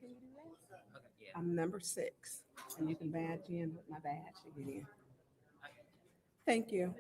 can you do that? Okay, yeah. I'm number 6, and you can badge in with my badge to get in. Thank you.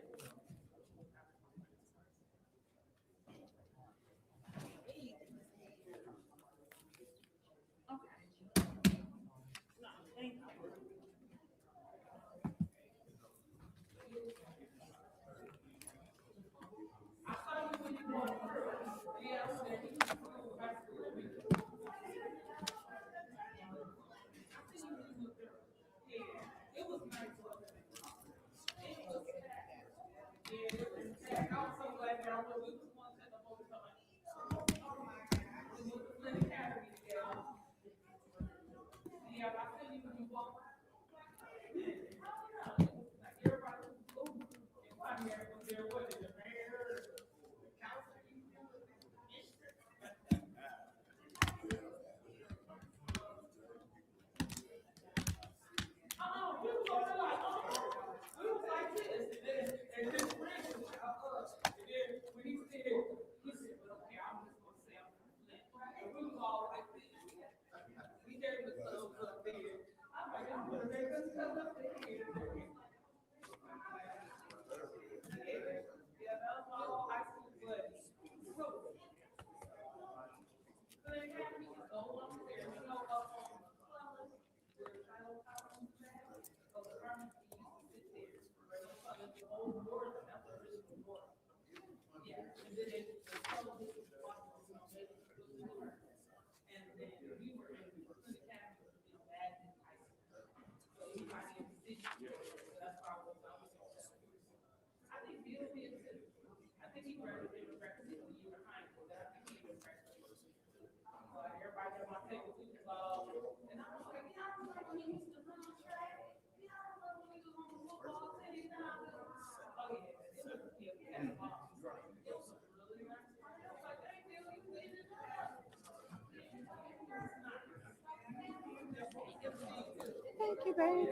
Thank you, babe.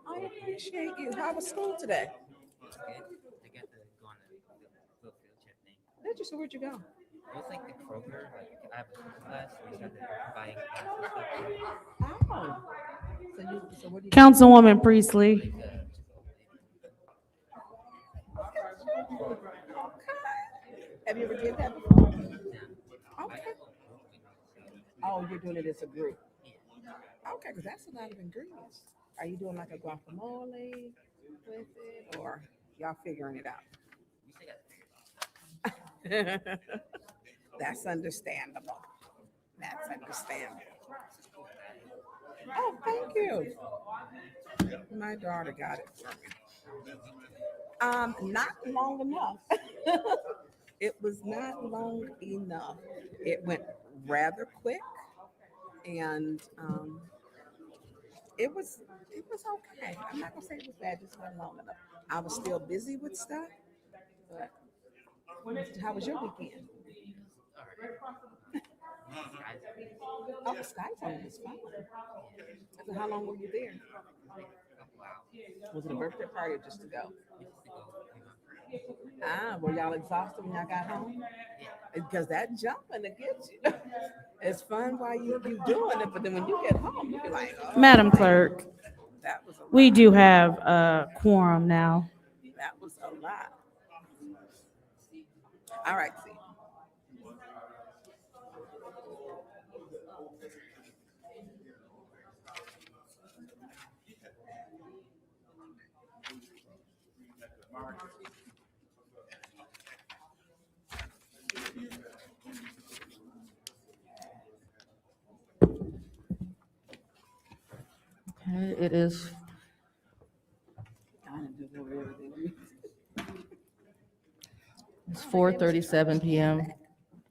I appreciate you. How was school today? It's good. I got to go on a field trip thing. Did you? So where'd you go? It was like the Kroger. Like I have a school class, so we started buying stuff. Oh. So what do you Councilwoman Priestley. Like Okay. Have you ever did that before? I Okay. got a group with me, so Oh, you're doing it as a group. yeah. Okay, because that's a lot of ingredients. Are you doing like a guacamole with it, or y'all figuring it out? We still got to figure it out. That's understandable. That's understandable. Oh, thank you. My daughter got it for me. Not long enough. It was not long enough. It went rather quick, and it was okay. I'm not gonna say it was bad. Just not long enough. I was still busy with stuff. But how was your weekend? All right. Guys, Oh, the Sky Zone was fun. So how long were you there? like a couple hours. Was it a birthday party or just to go? We just to go hang out. Were y'all exhausted when y'all got home? Yeah. Because that jumping to get you. It's fun while you doing it, but then when you get home, you be like, oh, Madam Clerk, that was a lot. we do have a quorum now. That was a lot. All right, see. Okay, it is I didn't do everything. it's 4:37 p.m.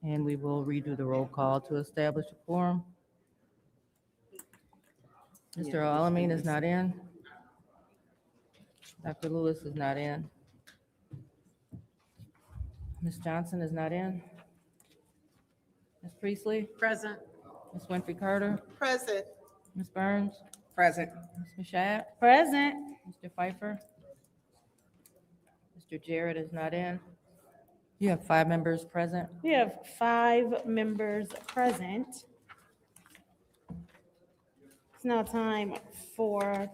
and we will redo the roll call to establish a quorum. Mr. Alamin is not in. Dr. Lewis is not in. Ms. Johnson is not in. Ms. Priestley, Present. Ms. Winfrey Carter, Present. Ms. Burns, Present. Ms. Mashat, Present. Mr. Pfeiffer. Mr. Jarrett is not in. You have 5 members present. We have 5 members present. It's now time for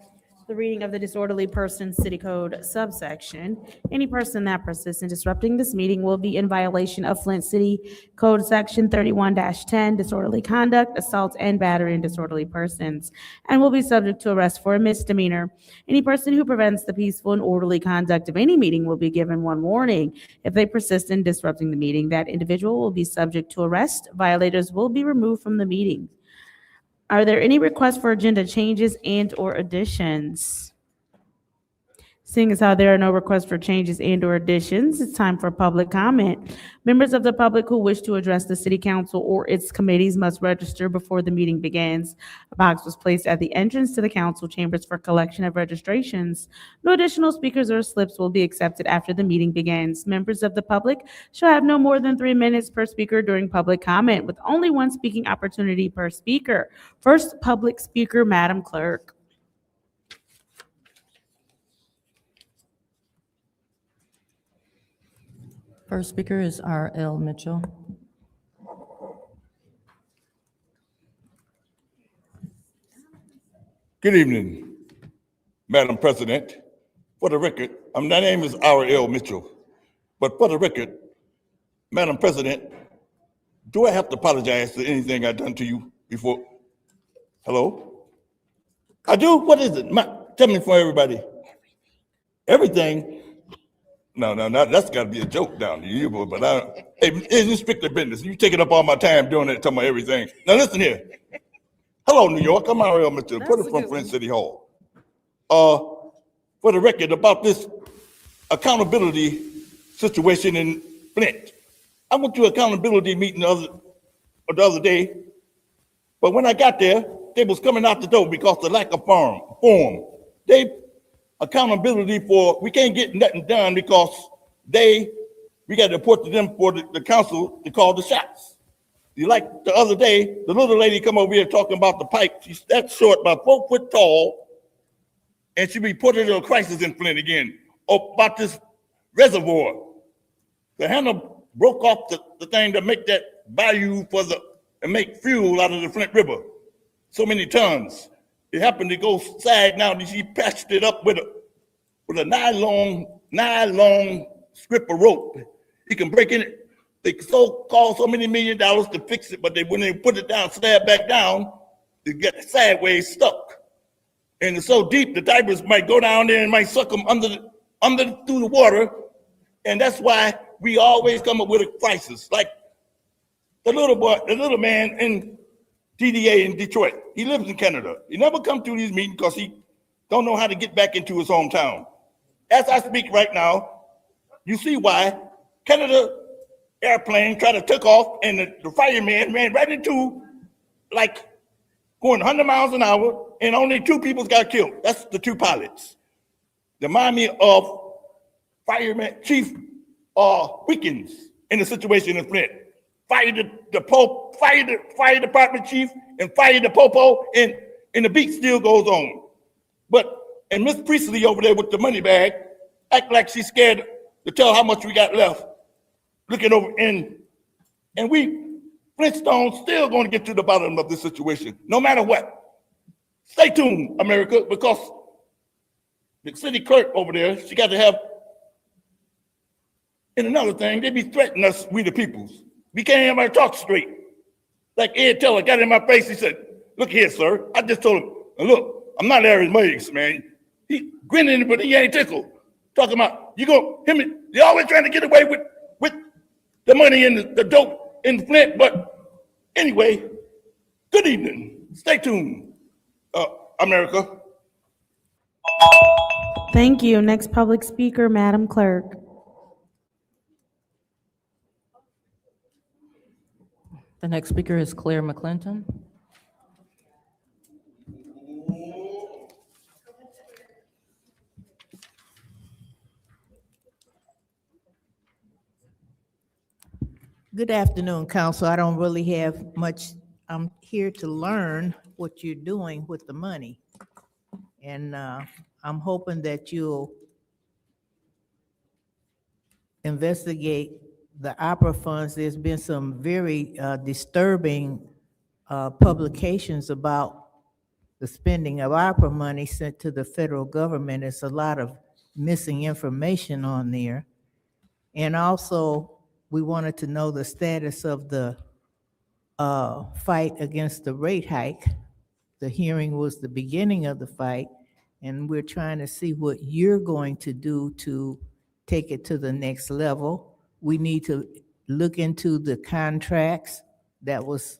the reading of the disorderly person city code subsection. Any person that persists in disrupting this meeting will be in violation of Flint City Code Section 31-10, disorderly conduct, assault, and battery in disorderly persons, and will be subject to arrest for a misdemeanor. Any person who prevents the peaceful and orderly conduct of any meeting will be given one warning. If they persist in disrupting the meeting, that individual will be subject to arrest. Violators will be removed from the meeting. Are there any requests for agenda changes and/or additions? Seeing as how there are no requests for changes and/or additions, it's time for public comment. Members of the public who wish to address the city council or its committees must register before the meeting begins. A box was placed at the entrance to the council chambers for collection of registrations. No additional speakers or slips will be accepted after the meeting begins. Members of the public shall have no more than 3 minutes per speaker during public comment, with only one speaking opportunity per speaker. First public speaker, Madam Clerk. First speaker is R.L. Mitchell. Good evening, Madam President. For the record, my name is R.L. Mitchell, but for the record, Madam President, do I have to apologize for anything I've done to you before? Hello? I do? What is it? Tell me for everybody. Everything? No, that's got to be a joke down here, but it's strictly business. You taking up all my time doing that, talking about everything. Now listen here. Hello, New York. I'm R.L. Mitchell, put it from Flint City Hall. For the record, about this accountability situation in Flint. I went to an accountability meeting the other day, but when I got there, they was coming out the door because of the lack of form. Accountability for, we can't get nothing done because we got to report to them for the council to call the shots. You like the other day, the little lady come over here talking about the pipe. She's that short, about 4 foot tall, and she reported a crisis in Flint again about this reservoir. The handle broke off the thing to make that bayou and make fuel out of the Flint River. So many tons. It happened to go sag now, and she patched it up with a nylon strip of rope. You can break in it. They cost so many $1 million to fix it, but when they put it down, slab back down, it get sideways stuck. And it's so deep, the divers might go down there and might suck them through the water. And that's why we always come up with a crisis. Like the little man in DDA in Detroit. He lives in Canada. He never come to these meetings because he don't know how to get back into his hometown. As I speak right now, you see why Canada airplane tried to take off, and the fireman ran right into, like, going 100 miles an hour, and only 2 people got killed. That's the 2 pilots. They remind me of fireman Chief Wickens in the situation in Flint. Fired the fire department chief and fired the popo, and the beat still goes on. And Miss Priestley over there with the money bag act like she's scared to tell how much we got left. Looking over and we Flintstones still going to get to the bottom of this situation, no matter what. Stay tuned, America, because the city clerk over there, she got to have. And another thing, they be threatening us, we the peoples. We can't hear anybody talk straight. Like Ed Teller got in my face, he said, "Look here, sir." I just told him, "Look, I'm not Larry Meigs, man." He grinning, but he ain't tickled. Talking about, they always trying to get away with the money and the dope in Flint. But anyway, good evening. Stay tuned, America. Thank you. Next public speaker, Madam Clerk. The next speaker is Claire McClinton. Good afternoon, Council. I don't really have much. I'm here to learn what you're doing with the money. And I'm hoping that you'll investigate the ARPA funds. There's been some very disturbing publications about the spending of ARPA money sent to the federal government. It's a lot of missing information on there. And also, we wanted to know the status of the fight against the rate hike. The hearing was the beginning of the fight, and we're trying to see what you're going to do to take it to the next level. We need to look into the contracts that was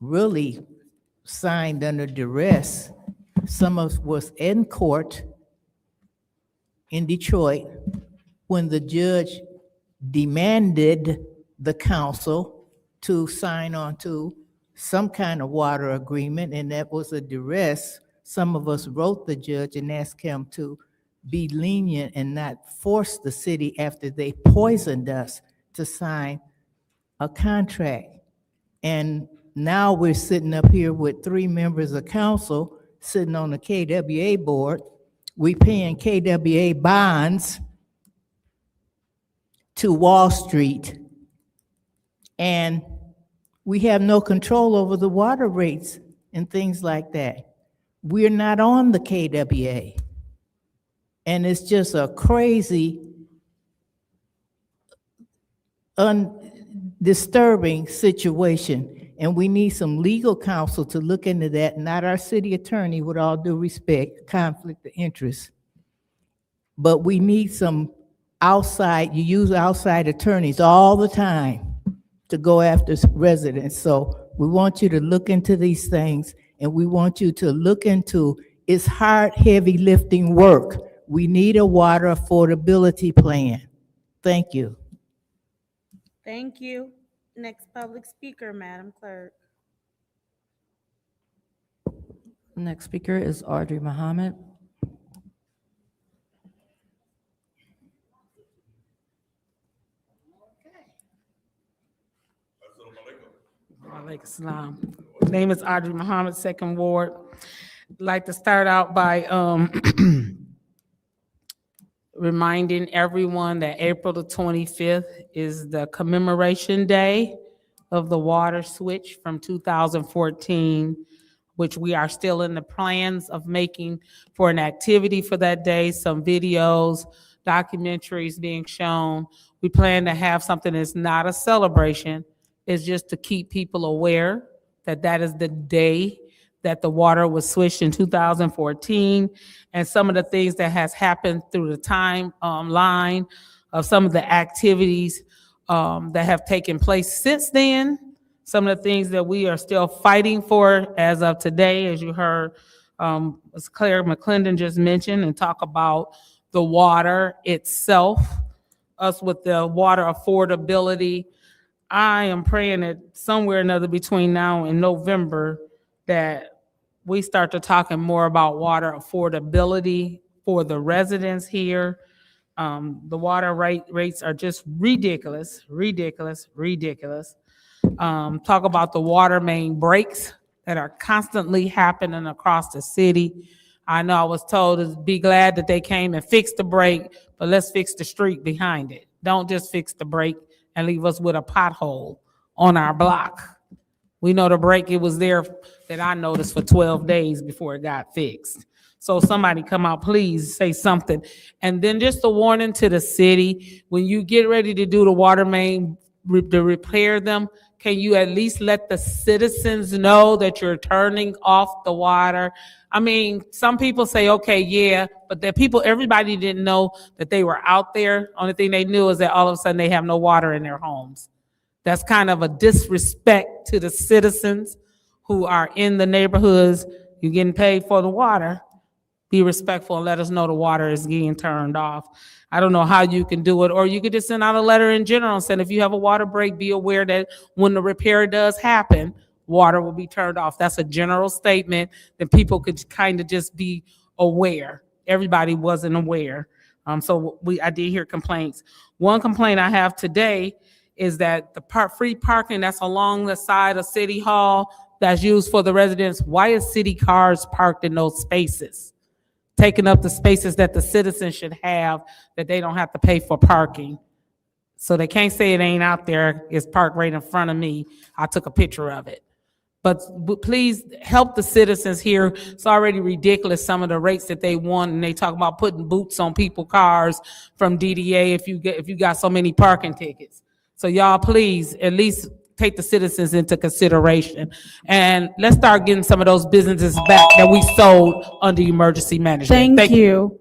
really signed under duress. Some of was in court in Detroit when the judge demanded the council to sign on to some kind of water agreement, and that was a duress. Some of us wrote the judge and asked him to be lenient and not force the city after they poisoned us to sign a contract. And now we're sitting up here with 3 members of council sitting on the KWA board. We paying KWA bonds to Wall Street, and we have no control over the water rates and things like that. We're not on the KWA. And it's just a crazy, disturbing situation. And we need some legal counsel to look into that, not our city attorney, with all due respect, conflict of interest. But we need some outside, you use outside attorneys all the time to go after residents. So we want you to look into these things, and we want you to look into, it's hard, heavy lifting work. We need a water affordability plan. Thank you. Thank you. Next public speaker, Madam Clerk. Next speaker is Audrey Muhammad. Walaikum salam. Name is Audrey Muhammad, 2nd Ward. I'd like to start out by reminding everyone that April the 25th is the commemoration day of the water switch from 2014, which we are still in the plans of making for an activity for that day, some videos, documentaries being shown. We plan to have something that's not a celebration. It's just to keep people aware that that is the day that the water was switched in 2014, and some of the things that has happened through the timeline of some of the activities that have taken place since then, some of the things that we are still fighting for as of today, as you heard as Claire McClendon just mentioned, and talk about the water itself, us with the water affordability. I am praying that somewhere or another between now and November that we start to talking more about water affordability for the residents here. The water rates are just ridiculous. Talk about the water main breaks that are constantly happening across the city. I know I was told to be glad that they came and fixed the break, but let's fix the street behind it. Don't just fix the break and leave us with a pothole on our block. We know the break, it was there that I noticed for 12 days before it got fixed. So somebody come out, please say something. And then just a warning to the city, when you get ready to do the water main, to repair them, can you at least let the citizens know that you're turning off the water? I mean, some people say, okay, yeah, but the people, everybody didn't know that they were out there. Only thing they knew is that all of a sudden they have no water in their homes. That's kind of a disrespect to the citizens who are in the neighborhoods. You're getting paid for the water. Be respectful and let us know the water is getting turned off. I don't know how you can do it, or you could just send out a letter in general saying if you have a water break, be aware that when the repair does happen, water will be turned off. That's a general statement that people could kind of just be aware. Everybody wasn't aware. I did hear complaints. One complaint I have today is that the free parking that's along the side of City Hall that's used for the residents, why is city cars parked in those spaces? Taking up the spaces that the citizens should have, that they don't have to pay for parking. So they can't say it ain't out there. It's parked right in front of me. I took a picture of it. But please help the citizens here. It's already ridiculous, some of the rates that they want, and they talk about putting boots on people's cars from DDA if you got so many parking tickets. So y'all, please, at least take the citizens into consideration. And let's start getting some of those businesses back that we sold under emergency management. Thank you.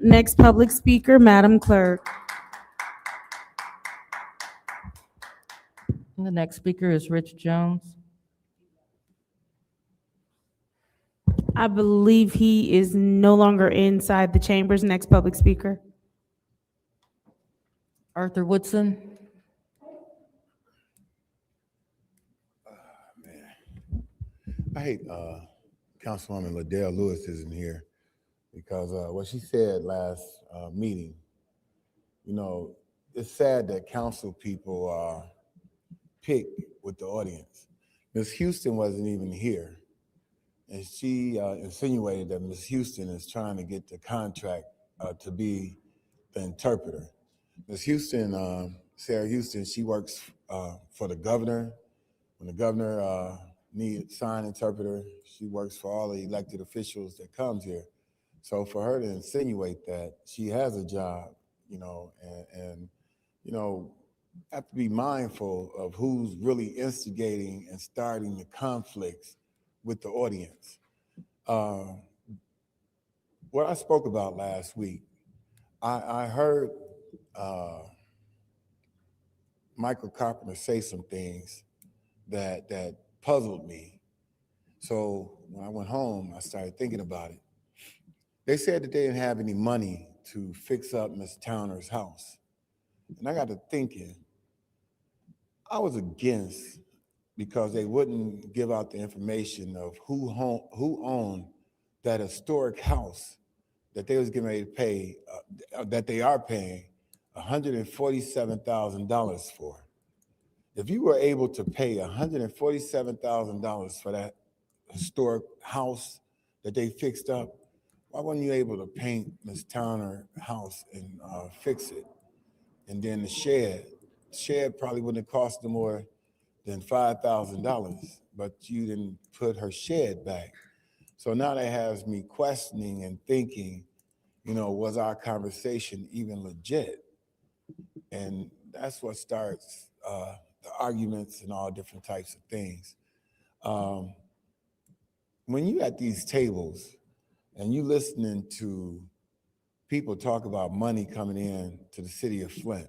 Next public speaker, Madam Clerk. And the next speaker is Rich Jones. I believe he is no longer inside the chambers. Next public speaker. Arthur Woodson. I hate Councilwoman Liddell Lewis isn't here because what she said last meeting, you know, it's sad that council people pick with the audience. Ms. Houston wasn't even here. And she insinuated that Ms. Houston is trying to get the contract to be the interpreter. Ms. Houston, Sarah Houston, she works for the governor. When the governor needs sign interpreter, she works for all the elected officials that comes here. So for her to insinuate that she has a job, you know, and you know, have to be mindful of who's really instigating and starting the conflicts with the audience. What I spoke about last week, I heard Michael Carpenter say some things that puzzled me. So when I went home, I started thinking about it. They said that they didn't have any money to fix up Miss Towner's house. And I got to thinking, I was against because they wouldn't give out the information of who owned that historic house that they was getting ready to pay, that they are paying $147,000 for. If you were able to pay $147,000 for that historic house that they fixed up, why weren't you able to paint Miss Towner house and fix it? And then the shed probably wouldn't have cost them more than $5,000, but you didn't put her shed back. So now that has me questioning and thinking, you know, was our conversation even legit? And that's what starts the arguments and all different types of things. When you at these tables and you listening to people talk about money coming in to the city of Flint,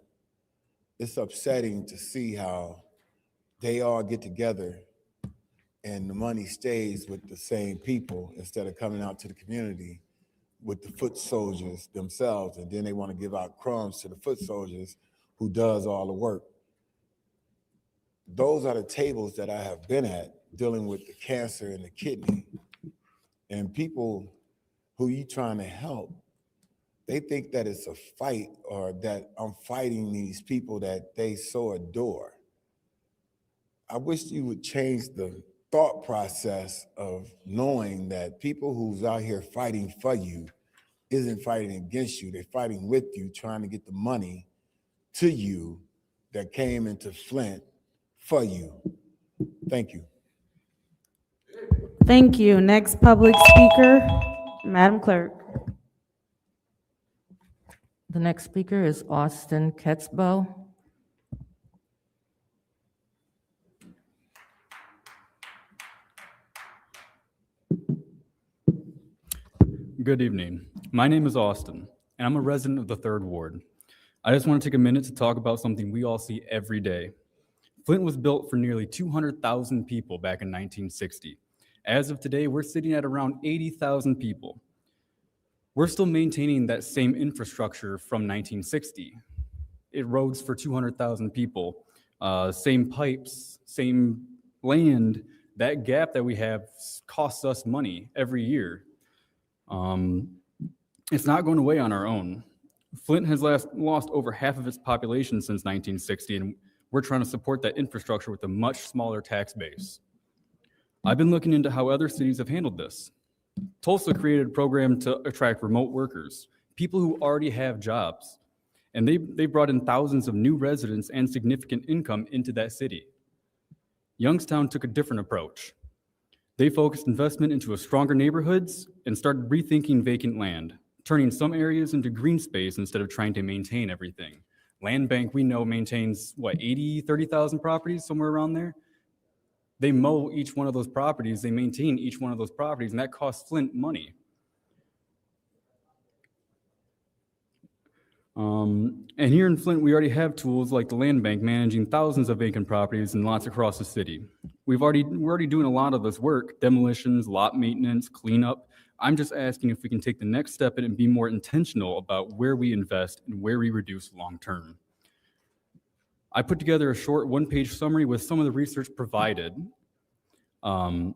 it's upsetting to see how they all get together and the money stays with the same people instead of coming out to the community with the foot soldiers themselves. And then they want to give out crumbs to the foot soldiers who does all the work. Those are the tables that I have been at dealing with the cancer and the kidney. And people who you trying to help, they think that it's a fight or that I'm fighting these people that they so adore. I wish you would change the thought process of knowing that people who's out here fighting for you isn't fighting against you. They're fighting with you, trying to get the money to you that came into Flint for you. Thank you. Thank you. Next public speaker, Madam Clerk. The next speaker is Austin Ketzbo. Good evening. My name is Austin, and I'm a resident of the 3rd Ward. I just want to take a minute to talk about something we all see every day. Flint was built for nearly 200,000 people back in 1960. As of today, we're sitting at around 80,000 people. We're still maintaining that same infrastructure from 1960. It roads for 200,000 people, same pipes, same land. That gap that we have costs us money every year. It's not going away on our own. Flint has lost over half of its population since 1960, and we're trying to support that infrastructure with a much smaller tax base. I've been looking into how other cities have handled this. Tulsa created a program to attract remote workers, people who already have jobs, and they brought in thousands of new residents and significant income into that city. Youngstown took a different approach. They focused investment into a stronger neighborhoods and started rethinking vacant land, turning some areas into green space instead of trying to maintain everything. Land Bank, we know, maintains, what, 30,000 properties, somewhere around there? They mow each one of those properties, they maintain each one of those properties, and that costs Flint money. And here in Flint, we already have tools like the Land Bank managing thousands of vacant properties and lots across the city. We're already doing a lot of this work, demolitions, lot maintenance, cleanup. I'm just asking if we can take the next step and be more intentional about where we invest and where we reduce long-term. I put together a short one-page summary with some of the research provided. I'm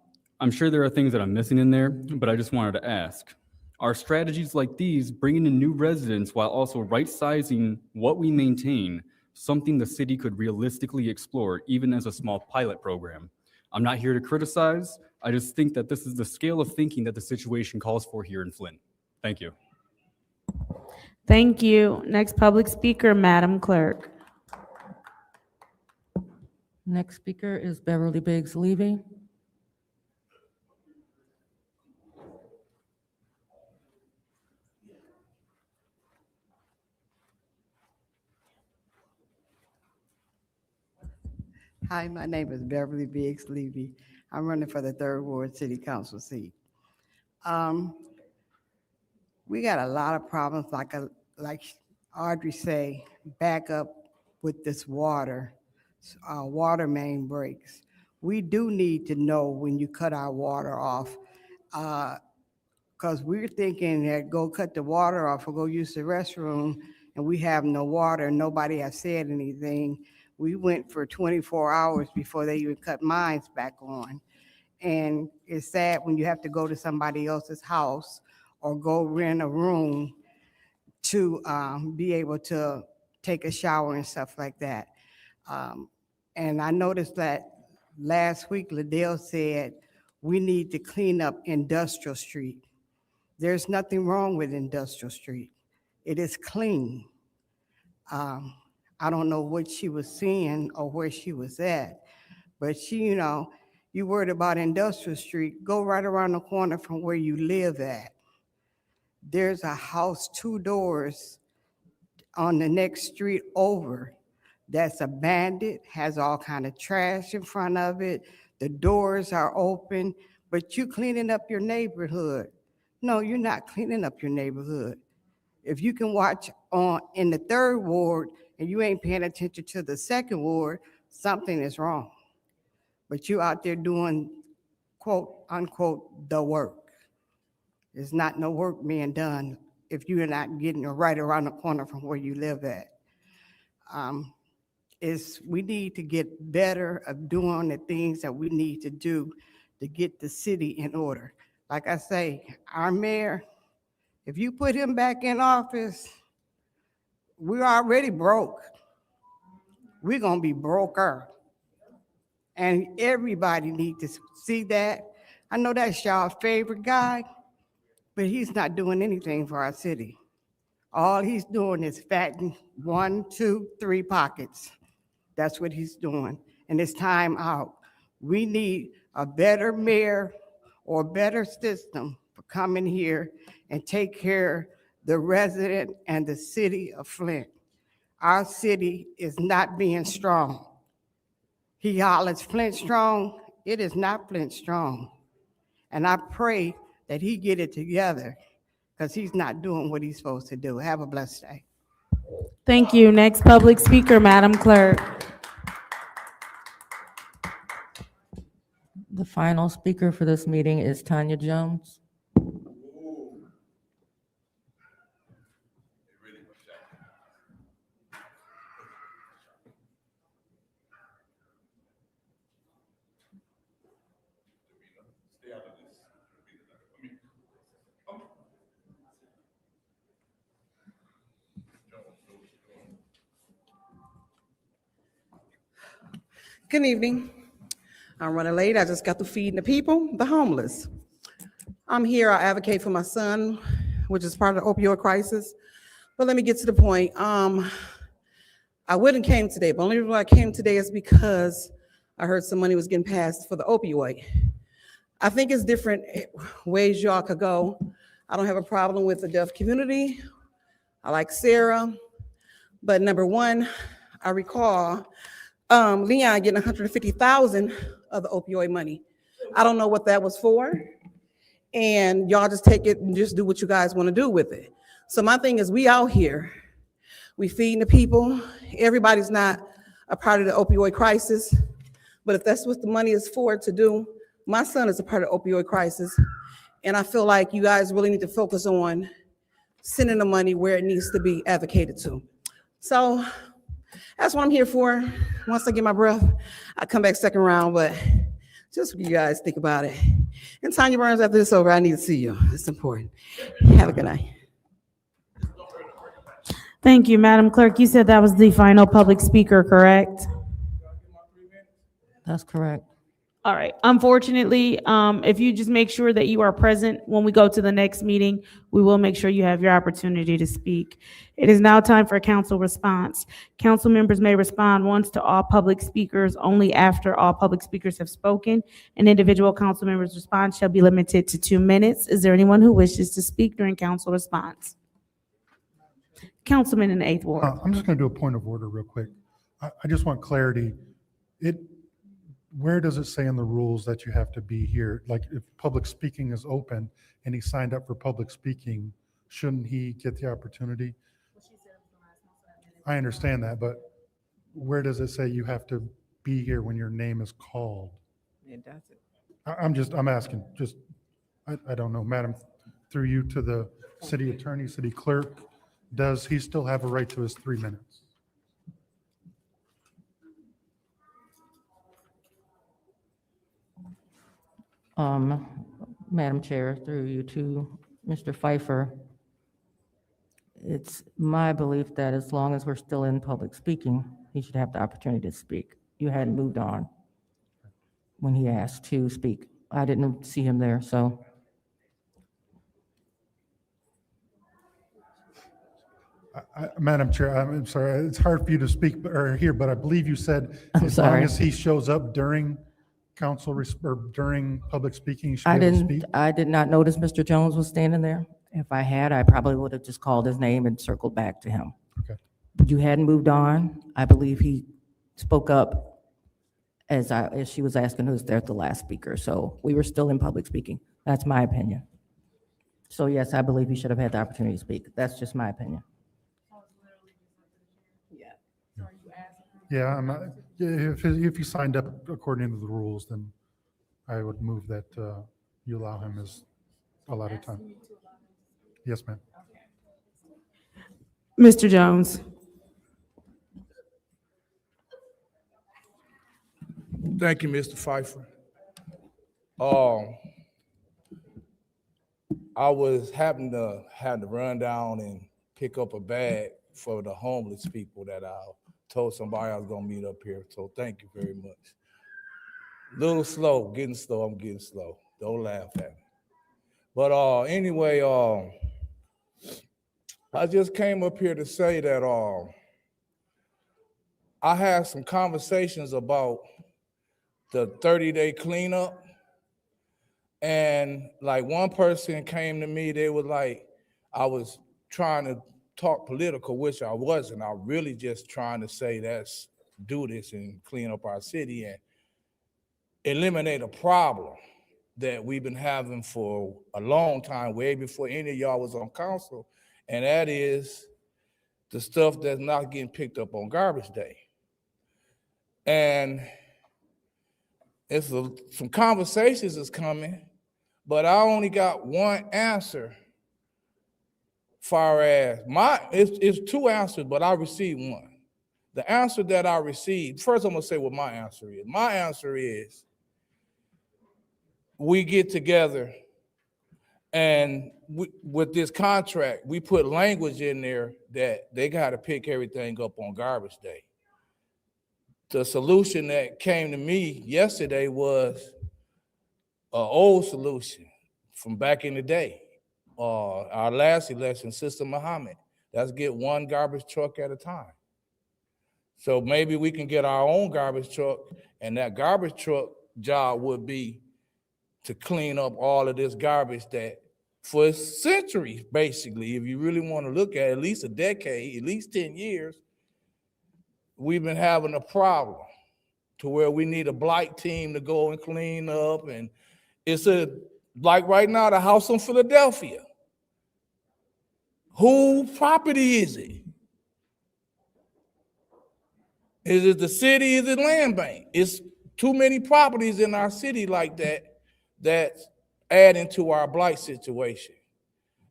sure there are things that I'm missing in there, but I just wanted to ask. Are strategies like these, bringing in new residents while also right-sizing what we maintain, something the city could realistically explore, even as a small pilot program? I'm not here to criticize. I just think that this is the scale of thinking that the situation calls for here in Flint. Thank you. Thank you. Next public speaker, Madam Clerk. Next speaker is Beverly Biggs Levy. Hi, my name is Beverly Biggs Levy. I'm running for the 3rd Ward City Council seat. We got a lot of problems, like Audrey say, back up with this water main breaks. We do need to know when you cut our water off, because we're thinking that go cut the water off or go use the restroom, and we have no water, and nobody has said anything. We went for 24 hours before they even cut mines back on. And it's sad when you have to go to somebody else's house or go rent a room to be able to take a shower and stuff like that. And I noticed that last week, Liddell said, we need to clean up Industrial Street. There's nothing wrong with Industrial Street. It is clean. I don't know what she was seeing or where she was at, but she, you worried about Industrial Street, go right around the corner from where you live at. There's a house 2 doors on the next street over that's abandoned, has all kind of trash in front of it. The doors are open, but you cleaning up your neighborhood. No, you're not cleaning up your neighborhood. If you can watch in the 3rd Ward and you ain't paying attention to the 2nd Ward, something is wrong. But you out there doing, quote, unquote, the work. There's not no work being done if you're not getting right around the corner from where you live at. We need to get better of doing the things that we need to do to get the city in order. Like I say, our mayor, if you put him back in office, we're already broke. We're gonna be broker. And everybody needs to see that. I know that's y'all's favorite guy, but he's not doing anything for our city. All he's doing is fattening 1, 2, 3 pockets. That's what he's doing, and it's time out. We need a better mayor or better system for coming here and take care of the resident and the city of Flint. Our city is not being strong. He hollers Flint strong. It is not Flint strong. And I pray that he get it together because he's not doing what he's supposed to do. Have a blessed day. Thank you. Next public speaker, Madam Clerk. The final speaker for this meeting is Tanya Jones. Good evening. I'm running late. I just got to feeding the people, the homeless. I'm here. I advocate for my son, which is part of the opioid crisis. But let me get to the point. I wouldn't came today, but the only reason why I came today is because I heard some money was getting passed for the opioid. I think it's different ways y'all could go. I don't have a problem with the deaf community. I like Sarah. But number one, I recall Leon getting 150,000 of the opioid money. I don't know what that was for. And y'all just take it and just do what you guys want to do with it. So my thing is, we out here, we feeding the people. Everybody's not a part of the opioid crisis. But if that's what the money is for to do, my son is a part of the opioid crisis. And I feel like you guys really need to focus on sending the money where it needs to be advocated to. So that's what I'm here for. Once I get my breath, I come back second round, but just what you guys think about it. And Tanya Burns, after this over, I need to see you. It's important. Have a good night. Thank you, Madam Clerk. You said that was the final public speaker, correct? That's correct. All right. Unfortunately, if you just make sure that you are present when we go to the next meeting, we will make sure you have your opportunity to speak. It is now time for a council response. Council members may respond once to all public speakers only after all public speakers have spoken. An individual council member's response shall be limited to 2 minutes. Is there anyone who wishes to speak during council response? Councilman in the 8th Ward. I'm just going to do a point of order real quick. I just want clarity. Where does it say in the rules that you have to be here? Like if public speaking is open and he signed up for public speaking, shouldn't he get the opportunity? I understand that, but where does it say you have to be here when your name is called? It doesn't. I'm asking, I don't know, Madam, through you to the city attorney, city clerk, does he still have a right to his 3 minutes? Madam Chair, through you to Mr. Pfeiffer, it's my belief that as long as we're still in public speaking, he should have the opportunity to speak. You hadn't moved on when he asked to speak. I didn't see him there, so. Madam Chair, I'm sorry, it's hard for you to speak or hear, but I believe you said I'm as long sorry. as he shows up during council or during public speaking, he should be able to speak? I did not notice Mr. Jones was standing there. If I had, I probably would have just called his name and circled back to him. Okay. But you hadn't moved on. I believe he spoke up as she was asking who's there at the last speaker. So we were still in public speaking. That's my opinion. So yes, I believe he should have had the opportunity to speak. That's just my opinion. Yeah, I'm not, if he signed up according to the rules, then I would move that you allow him his allotted time. Yes, ma'am. Mr. Jones. Thank you, Mr. Pfeiffer. I was happened to have to run down and pick up a bag for the homeless people that I told somebody I was gonna meet up here. So thank you very much. Little slow, getting slow, I'm getting slow. Don't laugh at me. But anyway, I just came up here to say that I had some conversations about the 30-day cleanup. And like one person came to me, they was like, I was trying to talk political, which I wasn't. I really just trying to say let's do this and clean up our city and eliminate a problem that we've been having for a long time, way before any of y'all was on council, and that is the stuff that's not getting picked up on garbage day. And it's some conversations is coming, but I only got one answer. Far as it's two answers, but I received one. The answer that I received, first I'm gonna say what my answer is. My answer is we get together and with this contract, we put language in there that they gotta pick everything up on garbage day. The solution that came to me yesterday was an old solution from back in the day. Our last election, Sister Muhammad, let's get one garbage truck at a time. So maybe we can get our own garbage truck, and that garbage truck job would be to clean up all of this garbage that for centuries, basically, if you really want to look at least a decade, at least 10 years, we've been having a problem to where we need a blight team to go and clean up. And it's like right now, the house in Philadelphia. Whose property is it? Is it the city? Is it land bank? It's too many properties in our city like that that's adding to our blight situation.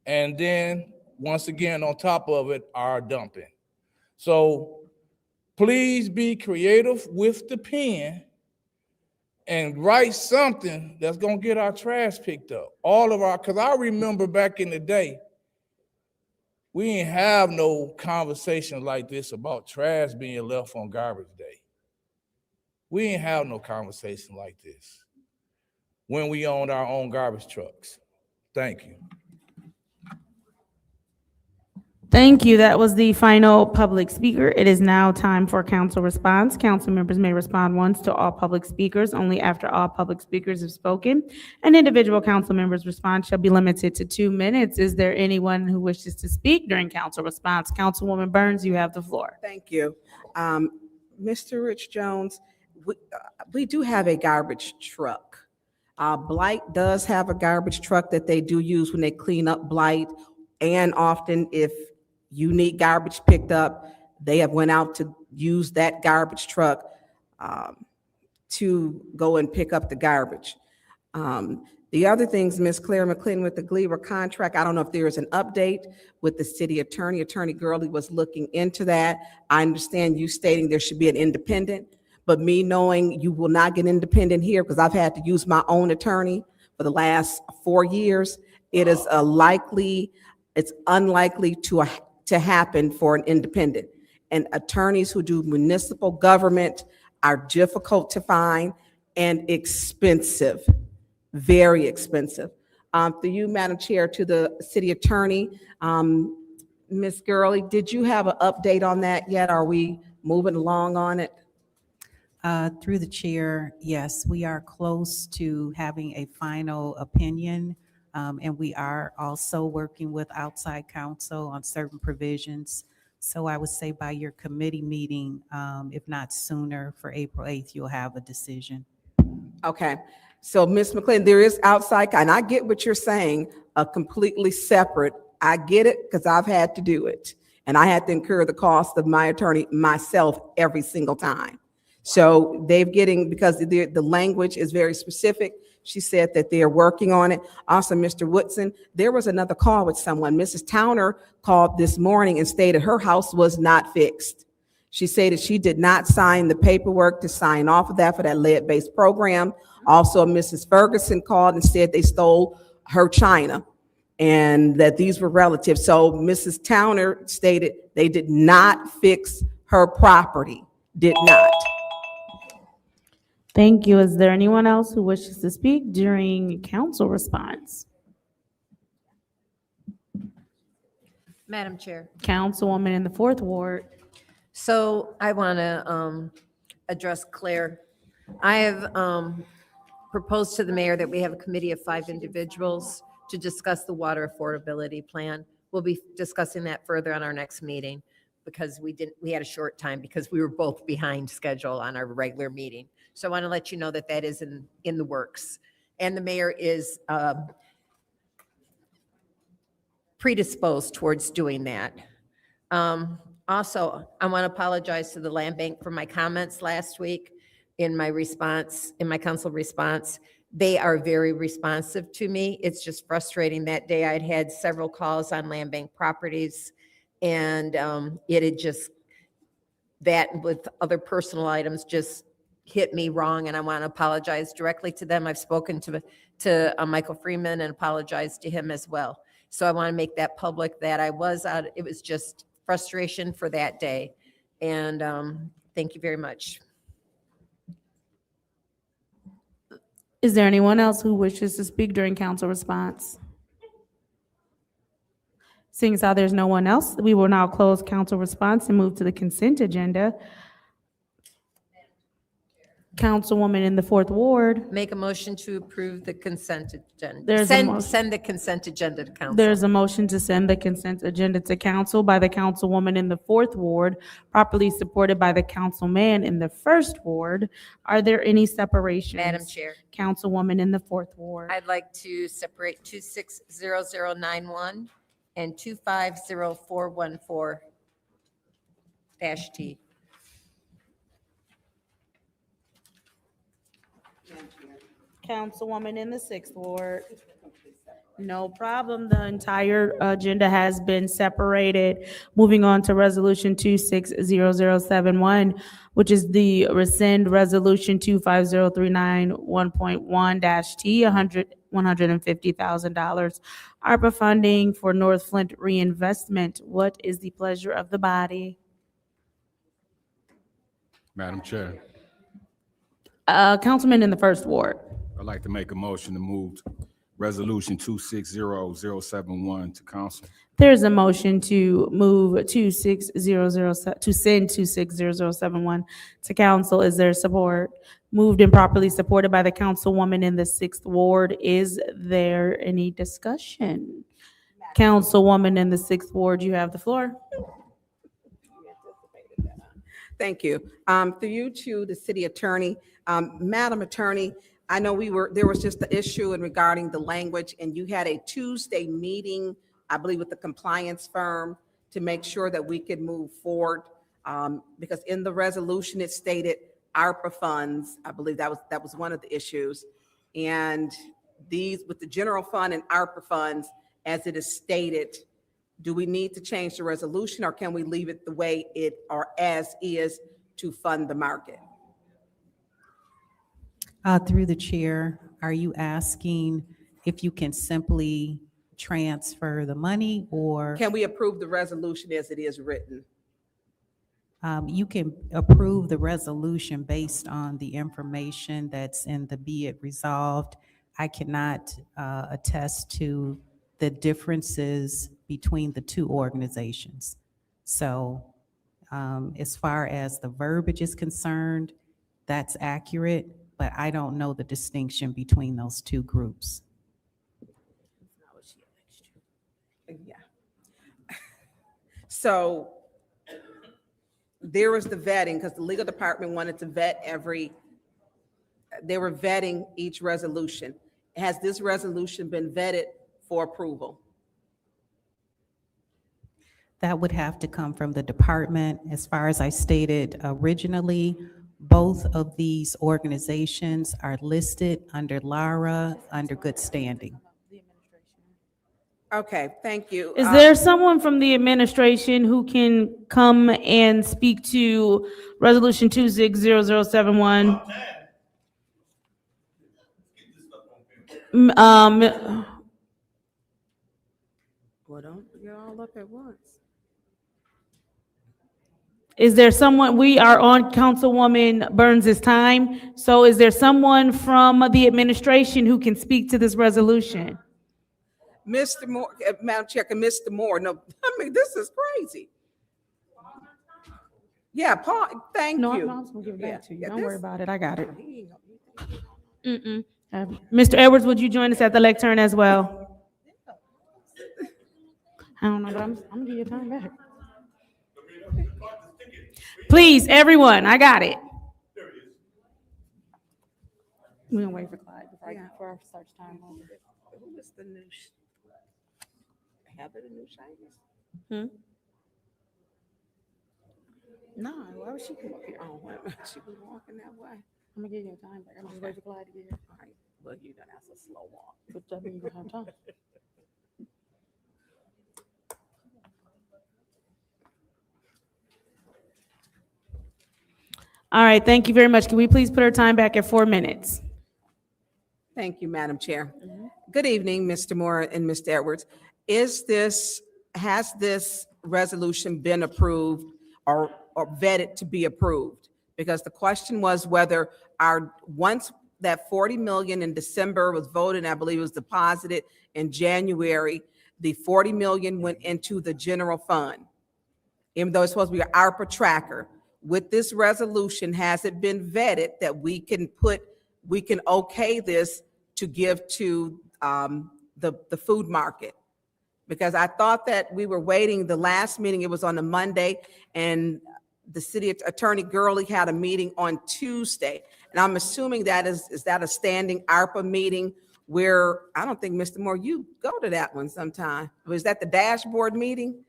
And then once again, on top of it, our dumping. So please be creative with the pen and write something that's gonna get our trash picked up. Because I remember back in the day, we ain't have no conversation like this about trash being left on garbage day. We ain't have no conversation like this when we owned our own garbage trucks. Thank you. Thank you. That was the final public speaker. It is now time for council response. Council members may respond once to all public speakers, only after all public speakers have spoken. An individual council member's response shall be limited to 2 minutes. Is there anyone who wishes to speak during council response? Councilwoman Burns, you have the floor. Thank you. Mr. Rich Jones, we do have a garbage truck. Blight does have a garbage truck that they do use when they clean up blight. And often if you need garbage picked up, they have went out to use that garbage truck to go and pick up the garbage. The other things, Ms. Claire McClendon with the Gleaver contract, I don't know if there is an update with the city attorney. Attorney Gurley was looking into that. I understand you stating there should be an independent, but me knowing you will not get independent here because I've had to use my own attorney for the last 4 years. It is it's unlikely to happen for an independent. And attorneys who do municipal government are difficult to find and expensive, very expensive. Through you, Madam Chair, to the city attorney, Ms. Gurley, did you have an update on that yet? Are we moving along on it? Through the chair, yes, we are close to having a final opinion. And we are also working with outside counsel on certain provisions. So I would say by your committee meeting, if not sooner, for April 8th, you'll have a decision. Okay, so Ms. McClendon, there is outside, and I get what you're saying, a completely separate, I get it because I've had to do it. And I had to incur the cost of my attorney myself every single time. So because the language is very specific, she said that they are working on it. Also, Mr. Woodson, there was another call with someone. Mrs. Towner called this morning and stated her house was not fixed. She said that she did not sign the paperwork to sign off of that for that lead-based program. Also, Mrs. Ferguson called and said they stole her china and that these were relatives. So Mrs. Towner stated they did not fix her property, did not. Thank you. Is there anyone else who wishes to speak during council response? Madam Chair. Councilwoman in the 4th Ward. So I want to address Claire. I have proposed to the mayor that we have a committee of 5 individuals to discuss the water affordability plan. We'll be discussing that further on our next meeting because we had a short time because we were both behind schedule on our regular meeting. So I want to let you know that that is in the works. And the mayor is predisposed towards doing that. Also, I want to apologize to the land bank for my comments last week in my council response. They are very responsive to me. It's just frustrating. That day I'd had several calls on land bank properties and it had just, that with other personal items just hit me wrong, and I want to apologize directly to them. I've spoken to Michael Freeman and apologized to him as well. So I want to make that public that I was out. It was just frustration for that day. And thank you very much. Is there anyone else who wishes to speak during council response? Seeing as how there's no one else, we will now close council response and move to the consent agenda. Councilwoman in the fourth ward. Make a motion to approve the consent agenda. There's a motion. Send the consent agenda to council. There's a motion to send the consent agenda to council by the councilwoman in the fourth ward, properly supported by the councilman in the first ward. Are there any separations? Madam Chair, Councilwoman in the fourth ward. I'd like to separate 260091 and 250414-T. Councilwoman in the sixth ward. No problem. The entire agenda has been separated. Moving on to resolution 260071, which is the rescind resolution 25039 1.1-T, $150,000 ARPA funding for North Flint reinvestment. What is the pleasure of the body? Madam Chair, Councilman in the first ward. I'd like to make a motion to move Resolution 260071 to council. There's a motion to move to send 260071 to council. Is there support? Moved and properly supported by the councilwoman in the sixth ward. Is there any discussion? Councilwoman in the sixth ward, you have the floor. Thank you. Through you to the city attorney, Madam Attorney, I know there was just the issue in regarding the language, and you had a Tuesday meeting, I believe, with the compliance firm to make sure that we could move forward. Because in the resolution, it stated ARPA funds. I believe that was one of the issues. And these, with the general fund and ARPA funds, as it is stated, do we need to change the resolution, or can we leave it the way it or as is to fund the market? Through the chair, are you asking if you can simply transfer the money, or Can we approve the resolution as it is written? you can approve the resolution based on the information that's in the be it resolved? I cannot attest to the differences between the two organizations. So as far as the verbiage is concerned, that's accurate, but I don't know the distinction between those two groups. Yeah. So there was the vetting, because the legal department wanted to vet they were vetting each resolution. Has this resolution been vetted for approval? That would have to come from the department. As far as I stated originally, both of these organizations are listed under LARA, under good standing. Okay, thank you. Is there someone from the administration who can come and speak to resolution 260071? Well, don't get all up at once. Is there someone, we are on Councilwoman Burns's time, so is there someone from the administration who can speak to this resolution? Mr. Moore, Madam Chair, can Mr. Moore, no, I mean, this is crazy. Yeah, Paul, thank No, you. I'm just gonna give it back to you. Yeah, Don't worry this- about it, I got it. Mr. Edwards, would you join us at the lectern as well? I don't know, but I'm gonna give you time back. Please, everyone, I got it. We're gonna wait for Clyde before our search time. Who is the new? Heather, the new Chinese? No, why would she come up here? Oh, wait a minute, she was walking that way. I'm gonna give you time back. I'm just waiting for Clyde to get here. All right, well, you done, that's a slow walk. But that means you have time. All right, thank you very much. Can we please put our time back at 4 minutes? Thank you, Madam Chair. Good evening, Mr. Moore and Mr. Edwards. Has this resolution been approved or vetted to be approved? Because the question was whether once that 40 million in December was voted, and I believe it was deposited in January, the 40 million went into the general fund. Even though it's supposed to be an ARPA tracker, with this resolution, has it been vetted that we can okay this to give to the food market? Because I thought that we were waiting, the last meeting, it was on a Monday, and the city attorney Gurley had a meeting on Tuesday. And I'm assuming that is that a standing ARPA meeting where, I don't think, Mr. Moore, you go to that one sometime. Was that the dashboard meeting?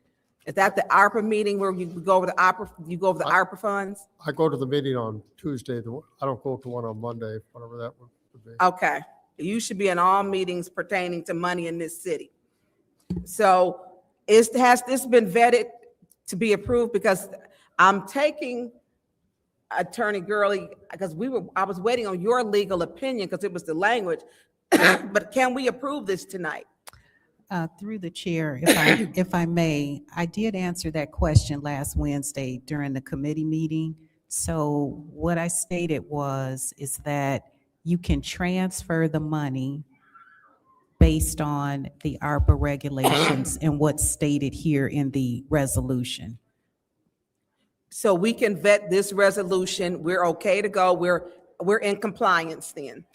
Is that the ARPA meeting where you go over the ARPA funds? I go to the meeting on Tuesday. I don't go to one on Monday, whatever that would be. Okay, you should be in all meetings pertaining to money in this city. So has this been vetted to be approved? Because I'm taking Attorney Gurley, because I was waiting on your legal opinion because it was the language, but can we approve this tonight? Through the chair, if I may, I did answer that question last Wednesday during the committee meeting. So what I stated is that you can transfer the money based on the ARPA regulations and what's stated here in the resolution. So we can vet this resolution, we're okay to go, we're in compliance then?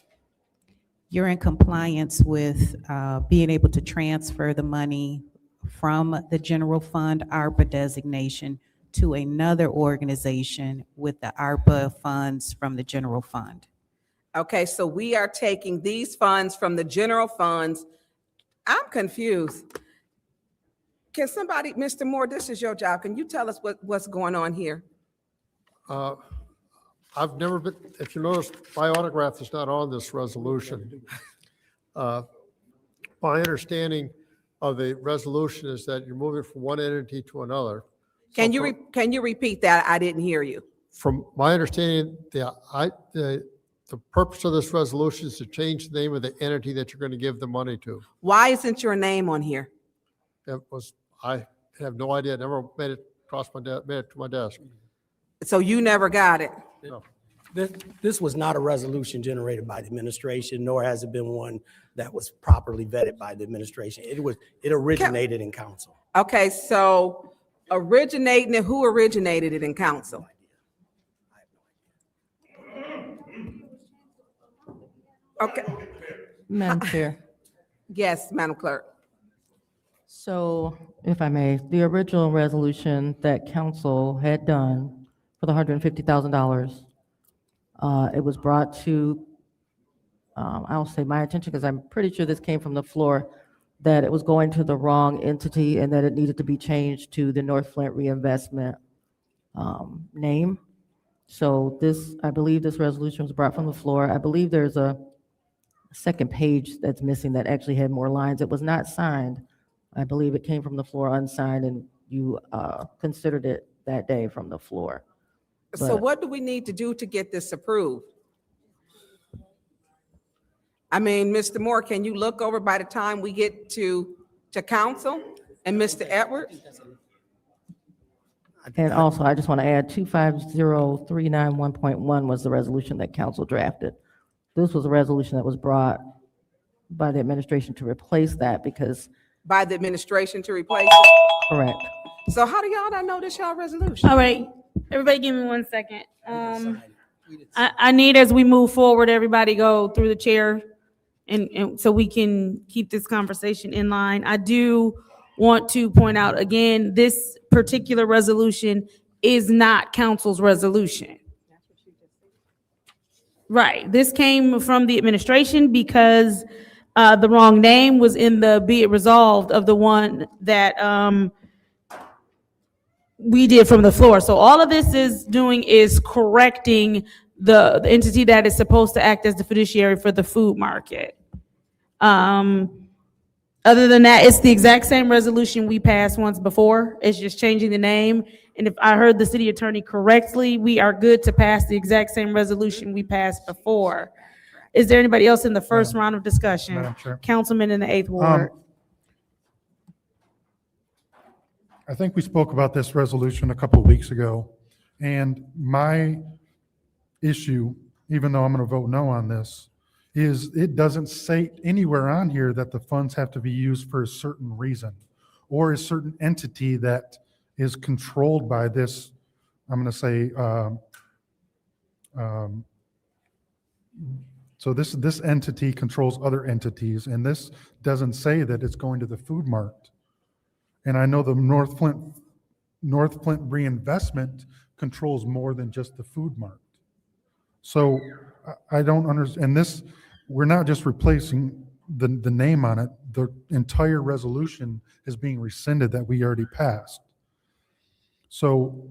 You're in compliance with being able to transfer the money from the general fund ARPA designation to another organization with the ARPA funds from the general fund. Okay, so we are taking these funds from the general funds. I'm confused. Can somebody, Mr. Moore, this is your job. Can you tell us what's going on here? I've never been, if you notice, my autograph is not on this resolution. My understanding of the resolution is that you're moving from one entity to another. Can you repeat that? I didn't hear you. From my understanding, the purpose of this resolution is to change the name of the entity that you're going to give the money to. Why isn't your name on here? I have no idea. I never made it across made it to my desk. So you never got it? No. This was not a resolution generated by the administration, nor has it been one that was properly vetted by the administration. It originated in council. Okay, so who originated it in council? Okay. Madam Chair. Yes, Madam Clerk. So if I may, the original resolution that council had done for the $150,000, it was brought to, I'll say my attention, because I'm pretty sure this came from the floor, that it was going to the wrong entity and that it needed to be changed to the North Flint Reinvestment name. So I believe this resolution was brought from the floor. I believe there's a second page that's missing that actually had more lines. It was not signed. I believe it came from the floor unsigned, and you considered it that day from the floor. So what do we need to do to get this approved? I mean, Mr. Moore, can you look over by the time we get to council and Mr. Edwards? And also, I just want to add 250391.1 was the resolution that council drafted. This was a resolution that was brought by the administration to replace that because. By the administration to replace it? Correct. So how do y'all not know this y'all resolution? All right, everybody give me 1 second. I need, as we move forward, everybody go through the chair and so we can keep this conversation in line. I do want to point out again, this particular resolution is not council's resolution. Right, this came from the administration because the wrong name was in the be it resolved of the one that we did from the floor. So all of this is doing is correcting the entity that is supposed to act as the fiduciary for the food market. Other than that, it's the exact same resolution we passed once before. It's just changing the name. And if I heard the city attorney correctly, we are good to pass the exact same resolution we passed before. Is there anybody else in the first round of discussion? Madam Chair. Councilman in the 8th Ward. I think we spoke about this resolution a couple of weeks ago, and my issue, even though I'm going to vote no on this, is it doesn't say anywhere on here that the funds have to be used for a certain reason or a certain entity that is controlled by this I'm going to say, um, so this entity controls other entities, and this doesn't say that it's going to the food mart. And I know the North Flint reinvestment controls more than just the food mart. So I don't understand, and this, we're not just replacing the name on it, the entire resolution is being rescinded that we already passed. So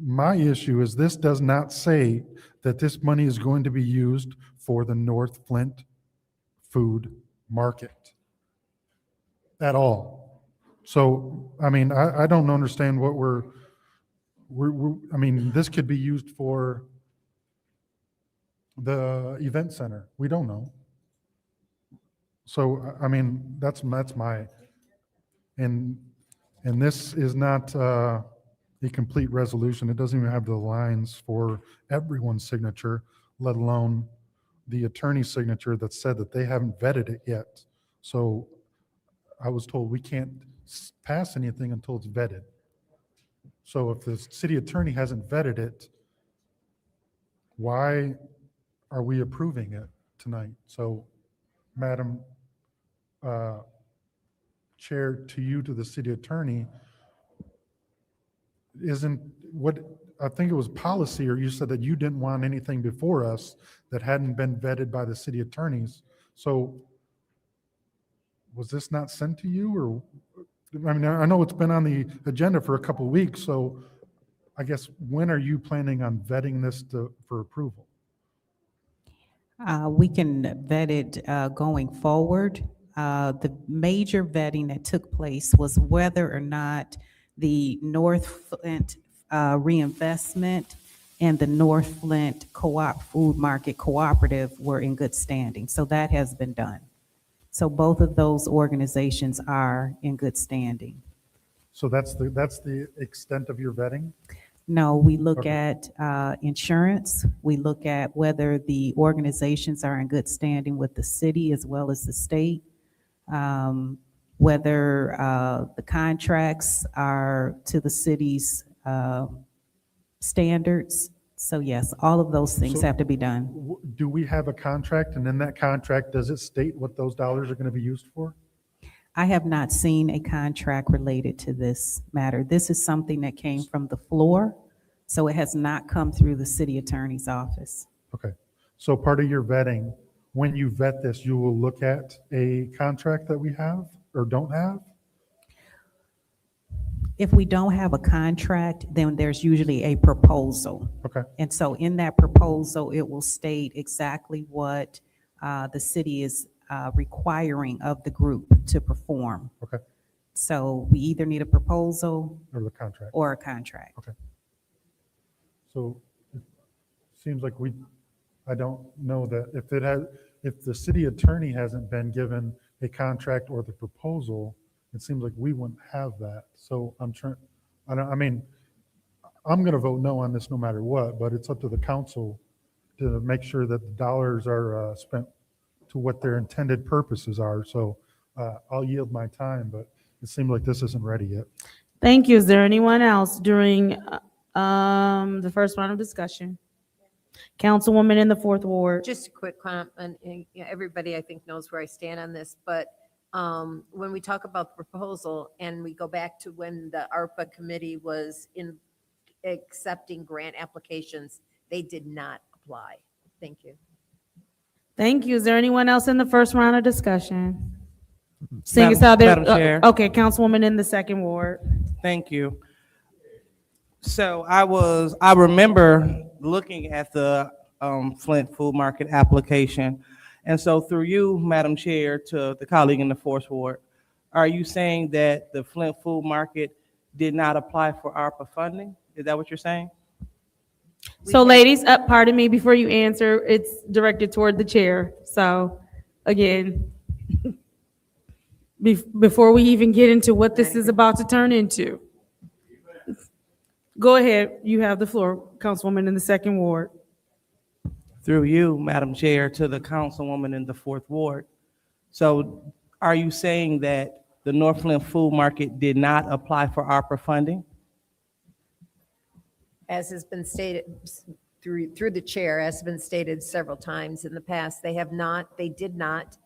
my issue is this does not say that this money is going to be used for the North Flint food market at all. So, I mean, I don't understand what I mean, this could be used for the event center. We don't know. So, I mean, that's my, and this is not a complete resolution. It doesn't even have the lines for everyone's signature, let alone the attorney's signature that said that they haven't vetted it yet. So I was told we can't pass anything until it's vetted. So if the city attorney hasn't vetted it, why are we approving it tonight? So, Madam Chair, to you, to the city attorney, isn't what, I think it was policy, or you said that you didn't want anything before us that hadn't been vetted by the city attorneys. So was this not sent to you, or, I mean, I know it's been on the agenda for a couple of weeks, so I guess when are you planning on vetting this for approval? We can vet it going forward. The major vetting that took place was whether or not the North Flint reinvestment and the North Flint Food Market Cooperative were in good standing. So that has been done. So both of those organizations are in good standing. So that's the extent of your vetting? No, we look Okay. at insurance. We look at whether the organizations are in good standing with the city as well as the state. Whether the contracts are to the city's standards. So yes, all of those things So have to be done. Do we have a contract, and in that contract, does it state what those dollars are going to be used for? I have not seen a contract related to this matter. This is something that came from the floor, so it has not come through the city attorney's office. Okay. So part of your vetting, when you vet this, you will look at a contract that we have or don't have? If we don't have a contract, then there's usually a proposal. Okay. And so in that proposal, it will state exactly what the city is requiring of the group to perform. Okay. So we either need a proposal Or the contract? or a contract. Okay. So it seems like I don't know that if the city attorney hasn't been given a contract or the proposal, it seems like we wouldn't have that. So I'm going to vote no on this no matter what, but it's up to the council to make sure that the dollars are spent to what their intended purposes are. So I'll yield my time, but it seems like this isn't ready yet. Thank you. Is there anyone else during the first round of discussion? Councilwoman in the 4th Ward. Just a quick comment, and everybody I think knows where I stand on this, but when we talk about the proposal and we go back to when the ARPA committee was in accepting grant applications, they did not apply. Thank you. Thank you. Is there anyone else in the first round of discussion? Seeing as how there, Madam Chair. okay, Councilwoman in the 2nd Ward. Thank you. So I remember looking at the Flint Food Market application. And so through you, Madam Chair, to the colleague in the 4th Ward, are you saying that the Flint Food Market did not apply for ARPA funding? Is that what you're saying? So ladies, pardon me, before you answer, it's directed toward the chair. So again, before we even get into what this is about to turn into. Go ahead, you have the floor, Councilwoman in the 2nd Ward. Through you, Madam Chair, to the councilwoman in the 4th Ward. So are you saying that the North Flint Food Market did not apply for ARPA funding? as has been stated through the chair, as has been stated several times in the past, they did not.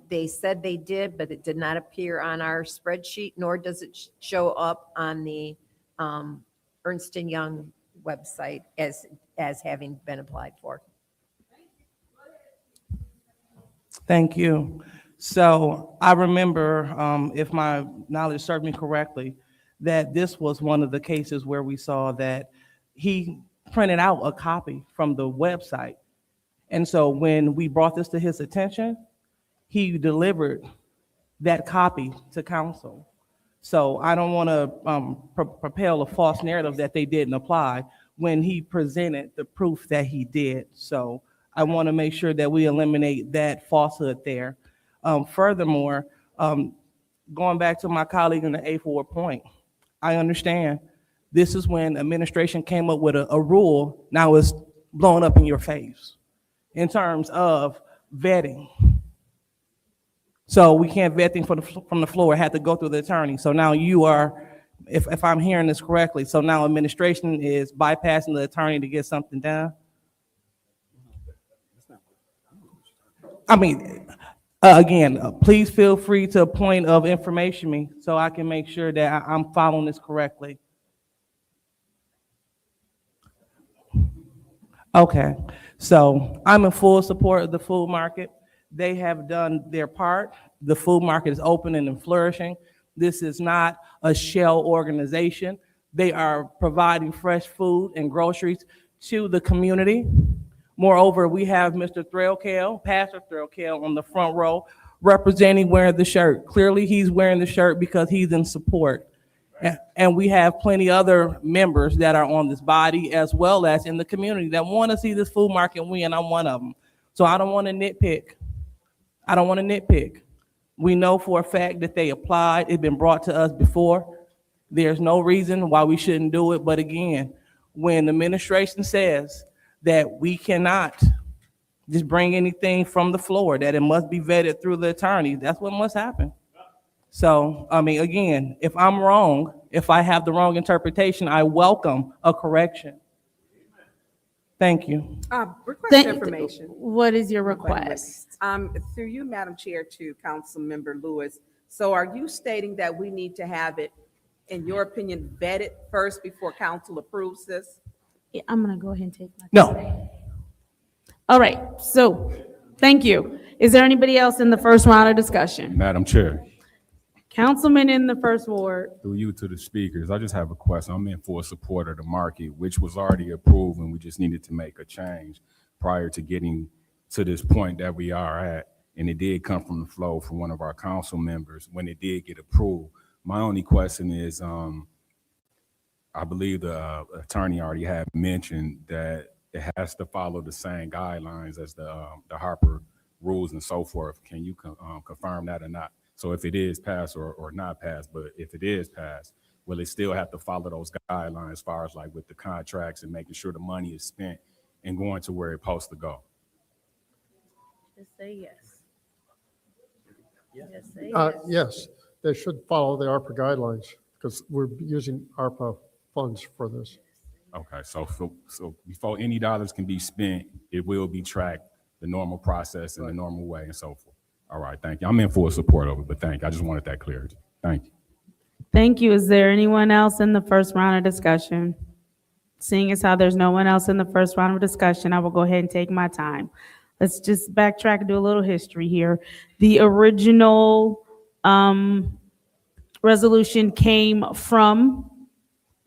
They said they did, but it did not appear on our spreadsheet, nor does it show up on the Ernst & Young website as having been applied for. Thank you. So I remember, if my knowledge served me correctly, that this was one of the cases where we saw that he printed out a copy from the website. And so when we brought this to his attention, he delivered that copy to council. So I don't want to propel a false narrative that they didn't apply when he presented the proof that he did. So I want to make sure that we eliminate that falsehood there. Furthermore, going back to my colleague in the A4 point, I understand this is when administration came up with a rule, now it's blowing up in your face in terms of vetting. So we can't vet things from the floor, it had to go through the attorney. So now you are, if I'm hearing this correctly, so now administration is bypassing the attorney to get something done? I mean, again, please feel free to point of information me so I can make sure that I'm following this correctly. Okay, so I'm in full support of the food market. They have done their part. The food market is open and flourishing. This is not a shell organization. They are providing fresh food and groceries to the community. Moreover, we have Mr. Threlkell, Pastor Threlkell, on the front row representing wearing the shirt. Clearly, he's wearing the shirt because he's in support. And we have plenty other members that are on this body as well as in the community that want to see this food market win. I'm one of them. So I don't want to nitpick. I don't want to nitpick. We know for a fact that they applied. It's been brought to us before. There's no reason why we shouldn't do it. But again, when the administration says that we cannot just bring anything from the floor, that it must be vetted through the attorney, that's what must happen. So, I mean, again, if I'm wrong, if I have the wrong interpretation, I welcome a correction. Thank you. Request information. What is your request? Through you, Madam Chair, to Councilmember Lewis. So are you stating that we need to have it, in your opinion, vetted first before council approves this? Yeah, I'm gonna go ahead and take my. No. All right, so, thank you. Is there anybody else in the first round of discussion? Madam Chair, Councilman in the first ward. through you to the speakers, I just have a question. I'm in full support of the market, which was already approved, and we just needed to make a change prior to getting to this point that we are at. And it did come from the flow from one of our council members when it did get approved. My only question is, I believe the attorney already had mentioned that it has to follow the same guidelines as the ARPA rules and so forth. Can you confirm that or not? So if it is passed or not passed, but if it is passed, will it still have to follow those guidelines as far as like with the contracts and making sure the money is spent and going to where it's supposed to go? Just say yes. Just say Yes, they should follow the ARPA guidelines because we're using ARPA funds for this. Okay, so before any dollars can be spent, it will be tracked the normal process in the normal way and so forth. All right, thank you. I'm in full support of it, but thank you. I just wanted that clarity. Thank you. Thank you. Is there anyone else in the first round of discussion? Seeing as how there's no one else in the first round of discussion, I will go ahead and take my time. Let's just backtrack and do a little history here. The original resolution came from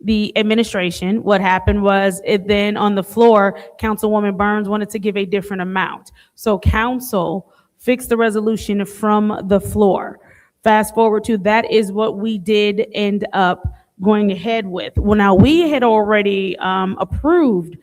the administration. What happened was it then on the floor, Councilwoman Burns wanted to give a different amount. So council fixed the resolution from the floor. Fast forward to that is what we did end up going ahead with. Well, now we had already approved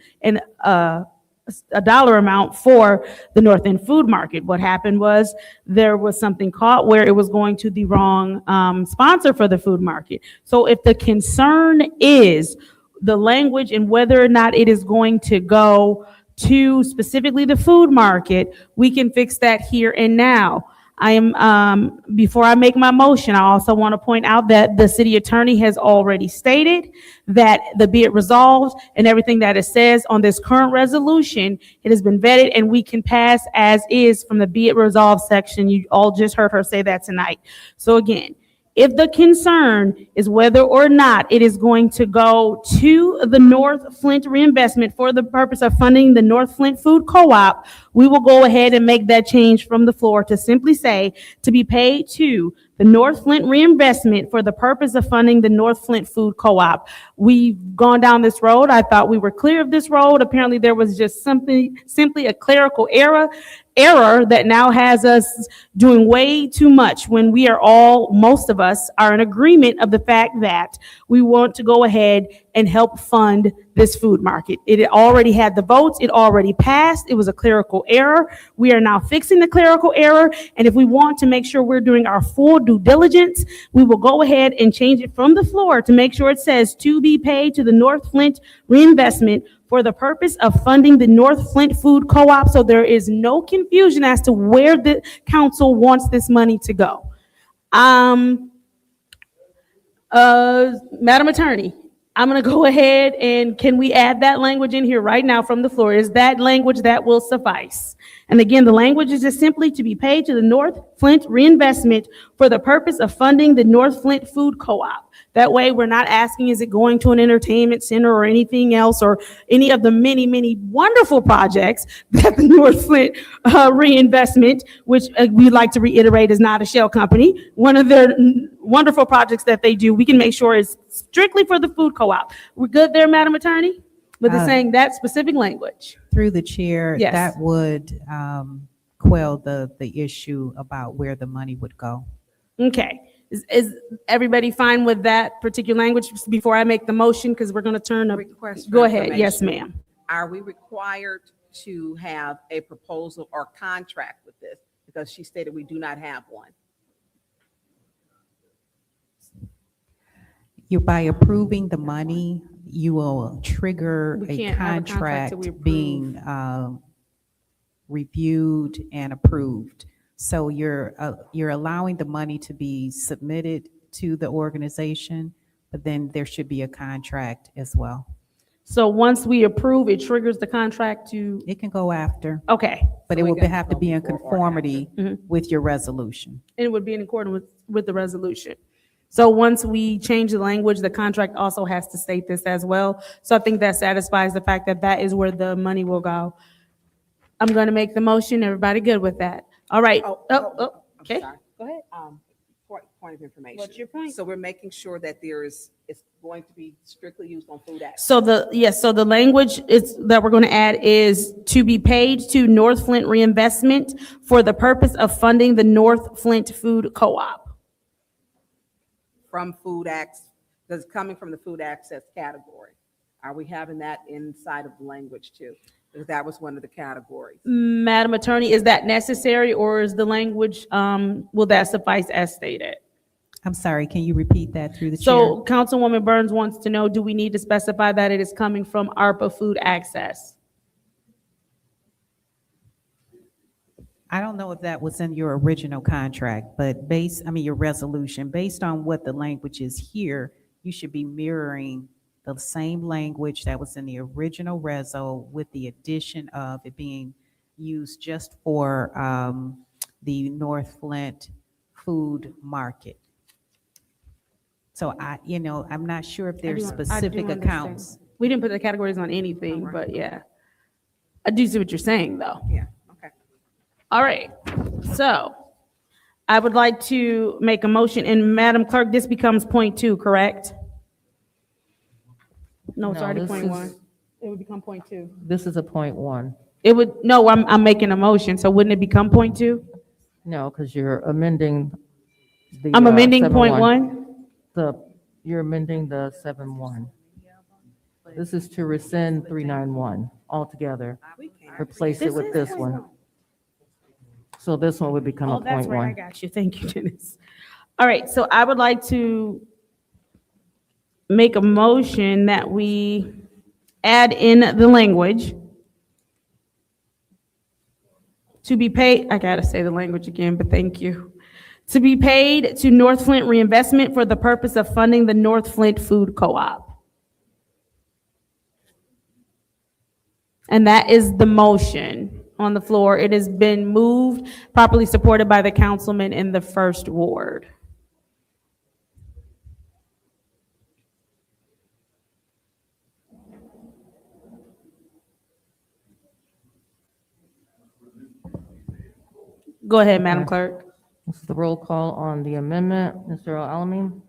a dollar amount for the North End Food Market. What happened was there was something caught where it was going to the wrong sponsor for the food market. So if the concern is the language and whether or not it is going to go to specifically the food market, we can fix that here and now. Before I make my motion, I also want to point out that the city attorney has already stated that the be it resolved and everything that it says on this current resolution, it has been vetted and we can pass as is from the be it resolved section. You all just heard her say that tonight. So again, if the concern is whether or not it is going to go to the North Flint reinvestment for the purpose of funding the North Flint Food Co-op, we will go ahead and make that change from the floor to simply say to be paid to the North Flint reinvestment for the purpose of funding the North Flint Food Co-op. We've gone down this road. I thought we were clear of this road. Apparently there was just simply a clerical error that now has us doing way too much when we are most of us are in agreement of the fact that we want to go ahead and help fund this food market. It already had the votes. It already passed. It was a clerical error. We are now fixing the clerical error. And if we want to make sure we're doing our full due diligence, we will go ahead and change it from the floor to make sure it says to be paid to the North Flint reinvestment for the purpose of funding the North Flint Food Co-op, so there is no confusion as to where the council wants this money to go. Madam Attorney, I'm gonna go ahead and can we add that language in here right now from the floor? Is that language that will suffice? And again, the language is just simply to be paid to the North Flint reinvestment for the purpose of funding the North Flint Food Co-op. That way, we're not asking, is it going to an entertainment center or anything else, or any of the many, many wonderful projects that the North Flint reinvestment, which we like to reiterate is not a shell company, one of their wonderful projects that they do, we can make sure is strictly for the food co-op. We're good there, Madam Attorney? With the saying that specific language. Through the chair, Yes. that would quell the issue about where the money would go. Okay. Is everybody fine with that particular language before I make the motion? Because we're going to turn up. Request for Go ahead. Yes, information. ma'am. Are we required to have a proposal or contract with this? Because she stated we do not have one. By approving the money, you will trigger We a can't have a contract till we contract being reviewed and approved. So you're allowing the money to be submitted to the organization, but then there should be a contract as well. So once we approve, it triggers the contract to, It can go after, okay. but it will have to be in conformity with your resolution. And it would be in accordance with the resolution. So once we change the language, the contract also has to state this as well. So I think that satisfies the fact that that is where the money will go. I'm going to make the motion. Everybody good with that? All right. I'm Okay. sorry. Go ahead. Point of information. What's your point? So we're making sure that it's going to be strictly used on food access. So the language is that we're going to add is to be paid to North Flint reinvestment for the purpose of funding the North Flint Food Co-op. From food access, that's coming from the food access category. Are we having that inside of the language too? Because that was one of the categories. Madam Attorney, is that necessary or is the language, will that suffice as stated? I'm sorry, can you repeat that through the chair? So Councilwoman Burns wants to know, do we need to specify that it is coming from ARPA food access? I don't know if that was in your original contract, but your resolution, based on what the language is here, you should be mirroring the same language that was in the original reso with the addition of it being used just for the North Flint food market. So I'm not sure if there's specific accounts. We didn't put the categories on anything, but yeah. I do see what you're saying though. Yeah, okay. All right, so I would like to make a motion, and Madam Clerk, this becomes point 2, correct? No, it's No, already this point is- 1. It would become point 2. This is a point 1. It would, no, I'm making a motion, so wouldn't it become point 2? No, because you're amending the. I'm amending point 7-1. 1? You're amending the 7-1. This is to rescind 391 altogether. Replace it with this one. So this one would become a Oh, that's point right, I 1. got you, thank you, Dennis. All right, so I would like to make a motion that we add in the language To be paid, I gotta say the language again, but thank you. To be paid to North Flint Reinvestment for the purpose of funding the North Flint Food Co-op. And that is the motion on the floor. It has been moved, properly supported by the councilman in the first ward. Go ahead, Madam Clerk. This is the roll call on the amendment. Mr. Alamin?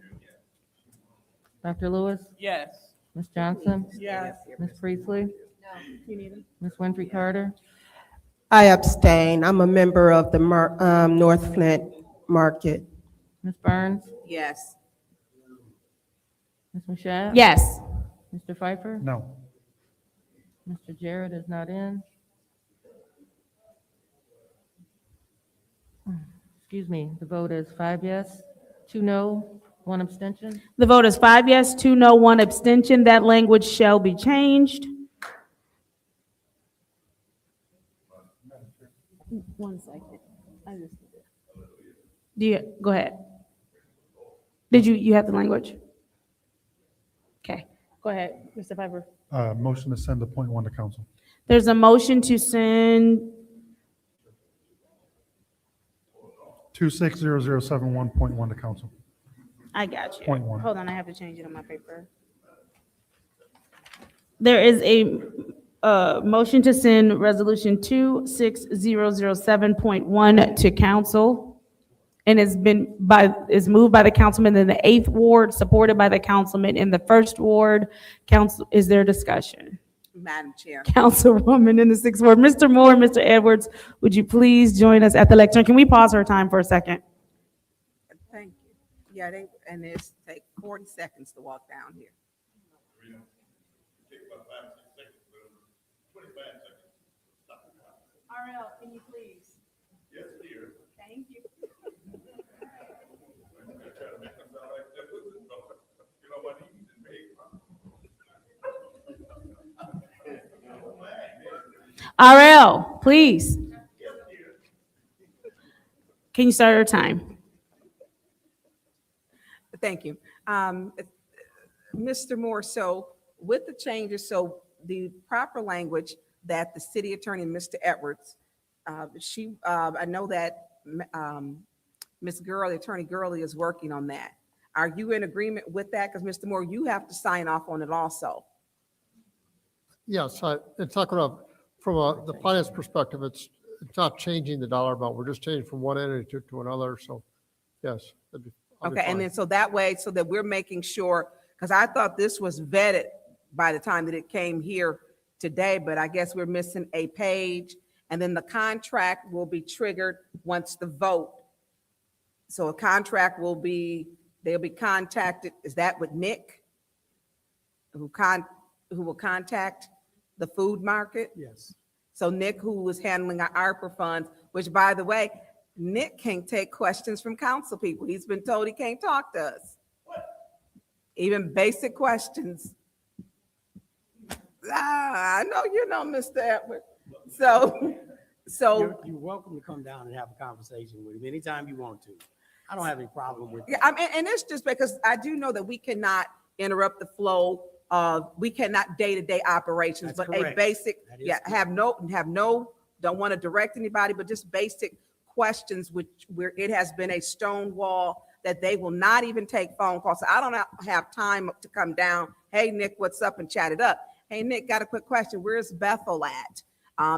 Dr. Lewis? Yes. Ms. Johnson? Yes. Ms. Priestley? Ms. Winfrey Carter? I abstain. I'm a member of the North Flint Market. Ms. Burns? Yes. Ms. Mashat? Yes. Mr. Pfeiffer? No. Mr. Jarrett is not in. Excuse me, the vote is 5 yes, 2 no, 1 abstention. The vote is 5 yes, 2 no, 1 abstention. That language shall be changed. 1 second. I just did it. Do you, go ahead. Did you have the language? Okay, go ahead, Mr. Pfeiffer. Motion to send the point 1 to council. There's a motion to send, 260071.1 to council. I got you. Point 1. Hold on, I have to change it on my paper. There is a motion to send resolution 26007.1 to council. And is moved by the councilman in the 8th ward, supported by the councilman in the 1st ward. Council, is there discussion? Madam Chair. Councilwoman in the 6th ward. Mr. Moore, Mr. Edwards, would you please join us at the lectern? Can we pause our time for a second? Thank you. Yeah, and it's take 40 seconds to walk down here. RL, can you please? Yes, dear. Thank you. RL, please. Can you start your time? Thank you. Mr. Moore, so with the changes, so the proper language that the city attorney, Mr. Edwards, I know that Ms. Gurley, Attorney Gurley is working on that. Are you in agreement with that? Because Mr. Moore, you have to sign off on it also. Yes, it's not going to, from the finance perspective, it's not changing the dollar amount. We're just changing from one entity to another. So, yes. I'll be Okay, and fine. then so that way, so that we're making sure, because I thought this was vetted by the time that it came here today, but I guess we're missing a page. And then the contract will be triggered once the vote. So a contract will be, they'll be contacted. Is that with Nick? Who will contact the food market? Yes. So Nick, who is handling our ARPA funds, which by the way, Nick can't take questions from council people. He's been told he can't talk to us. Even basic questions. I know you know, Mr. Edward. So You're welcome to come down and have a conversation with him anytime you want to. I don't have any problem with yeah, that. I mean, and it's just because I do know that we cannot interrupt the flow of, we cannot day-to-day operations, That's but a correct. basic, That is yeah, have no, don't want to direct anybody, but just basic questions, which where it has been a stone wall that they will not even take phone calls. So I don't have time to come down. Hey, Nick, what's up? And chat it up. Hey, Nick, got a quick question. Where's Bethel at?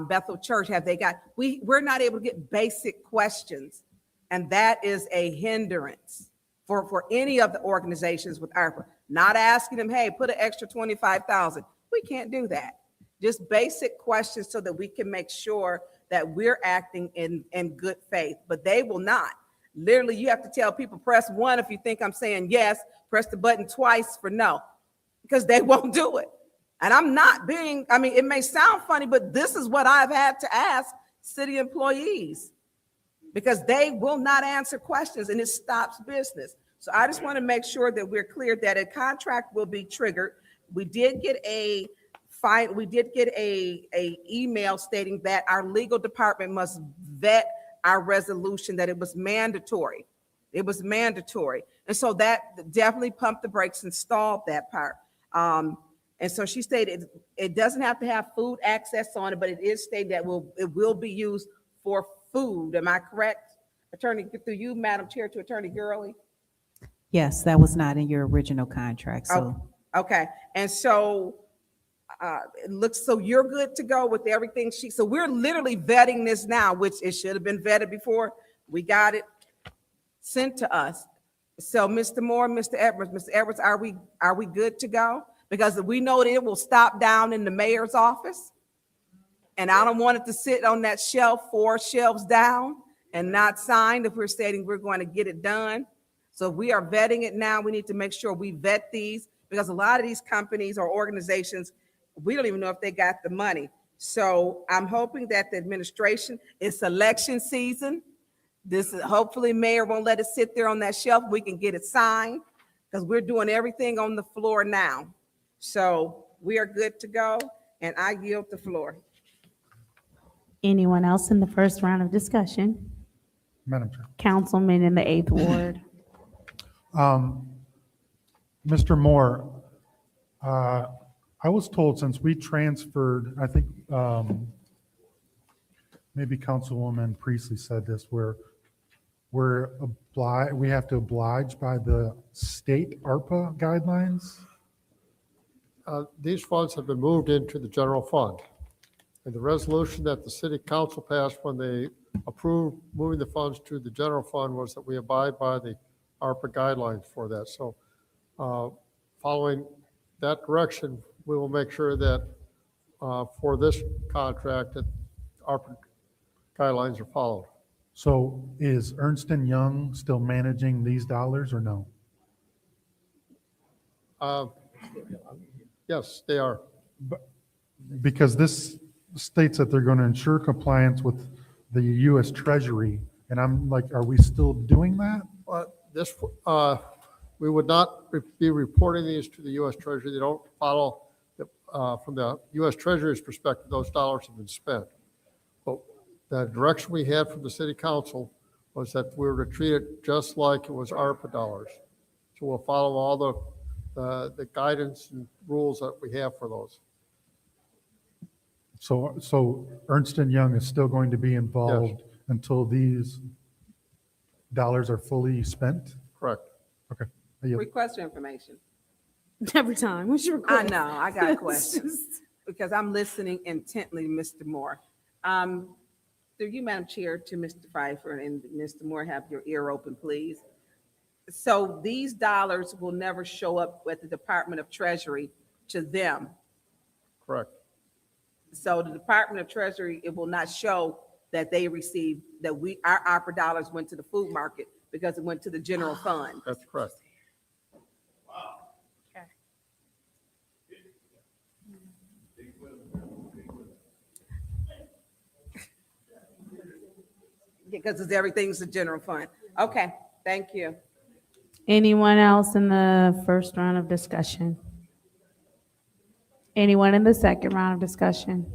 Bethel Church, have they got, we're not able to get basic questions. And that is a hindrance for any of the organizations with ARPA. Not asking them, hey, put an extra 25,000. We can't do that. Just basic questions so that we can make sure that we're acting in good faith, but they will not. Literally, you have to tell people, press 1 if you think I'm saying yes, press the button twice for no, because they won't do it. And I'm not being, I mean, it may sound funny, but this is what I've had to ask city employees because they will not answer questions and it stops business. So I just want to make sure that we're clear that a contract will be triggered. We did get a we did get a email stating that our legal department must vet our resolution, that it was mandatory. It was mandatory. And so that definitely pumped the brakes and stalled that part. And so she stated it doesn't have to have food access on it, but it is stated that it will be used for food. Am I correct? Attorney, through you, Madam Chair, to Attorney Gurley? Yes, that was not in your original contract, so. Oh, okay. And so it looks, so you're good to go with everything so we're literally vetting this now, which it should have been vetted before. We got it sent to us. So Mr. Moore, Mr. Edwards, are we good to go? Because we know that it will stop down in the mayor's office. And I don't want it to sit on that shelf 4 shelves down and not signed if we're stating we're going to get it done. So if we are vetting it now, we need to make sure we vet these, because a lot of these companies or organizations, we don't even know if they got the money. So I'm hoping that the administration, it's election season. Hopefully mayor won't let it sit there on that shelf. We can get it signed, because we're doing everything on the floor now. So we are good to go, and I yield the floor. Anyone else in the first round of discussion? Madam Chair. Councilman in the 8th Ward. Mr. Moore, I was told since we transferred, I think maybe Councilwoman Priestley said this, we have to oblige by the state ARPA guidelines. These funds have been moved into the general fund. And the resolution that the city council passed when they approved moving the funds to the general fund was that we abide by the ARPA guidelines for that. So following that direction, we will make sure that for this contract that ARPA guidelines are followed. So is Ernst & Young still managing these dollars or no? Yes, they are. Because this states that they're going to ensure compliance with the U.S. Treasury, and I'm like, are we still doing that? We would not be reporting these to the U.S. Treasury. They don't follow, from the U.S. Treasury's perspective, those dollars have been spent. But the direction we had from the city council was that we were to treat it just like it was ARPA dollars. So we'll follow all the guidance and rules that we have for those. So Ernst & Young is still going to be involved until these dollars are fully spent? Correct. Okay. Request for information. Every time. What's your I request? know, I got questions, because I'm listening intently, Mr. Moore. Through you, Madam Chair, to Mr. Pfeiffer, and Mr. Moore, have your ear open, please. So these dollars will never show up at the Department of Treasury to them. Correct. So the Department of Treasury, it will not show that they received, that our ARPA dollars went to the food market, because it went to the general fund. That's correct. Because everything's the general fund. Okay, thank you. Anyone else in the first round of discussion? Anyone in the second round of discussion?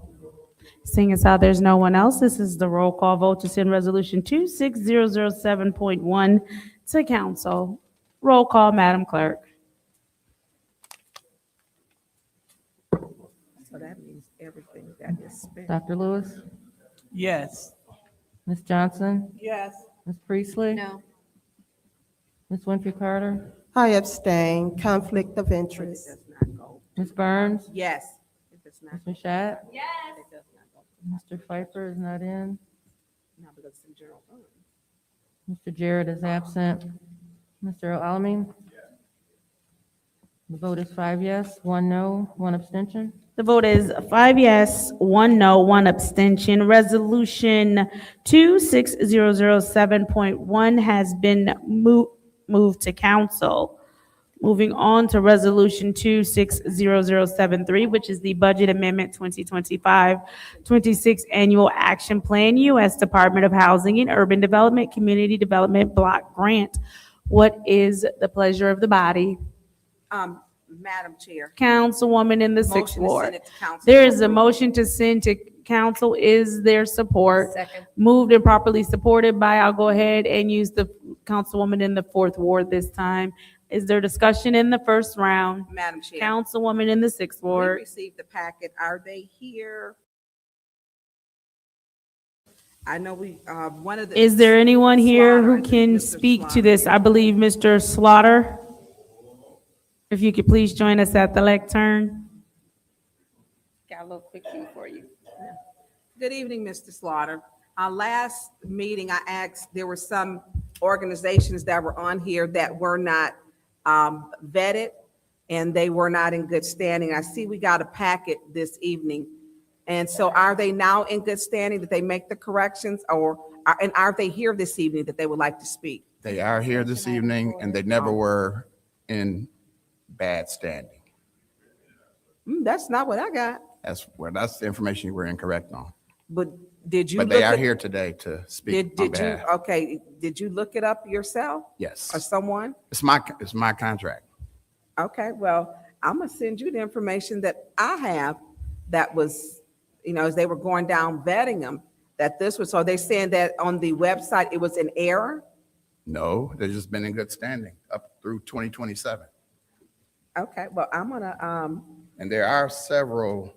Seeing as how there's no one else, this is the roll call vote to send resolution 26007.1 to council. Roll call, Madam Clerk. So that means everything that is spent. Dr. Lewis? Yes. Ms. Johnson? Yes. Ms. Priestley? No. Ms. Winfrey Carter? I abstain, conflict of It interest. does not go. Ms. Burns? Yes. It does not. Ms. Mashat? Yes. It does not go. Mr. Pfeiffer is not in. No, because it's in general fund. Mr. Jarrett is absent. Mr. Alamin? The vote is 5 yes, 1 no, 1 abstention. The vote is 5 yes, 1 no, 1 abstention. Resolution 26007.1 has been moved to council. Moving on to resolution 26007.3, which is the Budget Amendment 2025-26 Annual Action Plan, U.S. Department of Housing and Urban Development, Community Development Block Grant. What is the pleasure of the body? Madam Chair. Councilwoman in the Motion sixth to ward. send it to council There for is a approval. motion to send to council. Is there support? Second. Moved and properly supported by, I'll go ahead and use the councilwoman in the fourth ward this time. Is there discussion in the first round? Madam Chair. Councilwoman in the sixth We ward. received the packet. Are they here? I know one of the. Is there anyone here Slaughter, I who think can Mr. speak to Slaughter. this? I believe Mr. Slaughter. If you could please join us at the lectern. Got a little quick thing for you. Good evening, Mr. Slaughter. Last meeting, I asked, there were some organizations that were on here that were not vetted, and they were not in good standing. I see we got a packet this evening. And so are they now in good standing? Did they make the corrections, and are they here this evening that they would like to speak? They are here this evening, and they never were in bad standing. That's not what I got. That's the information you were incorrect on. But did you? But they look are at- here today to speak on Did you, behalf. okay, did you look it up yourself? Yes. Or someone? It's my contract. Okay, well, I'm gonna send you the information that I have that was, as they were going down vetting them, that this was, so they're saying that on the website, it was an error? No, they've just been in good standing up through 2027. Okay, well, I'm gonna, And there are several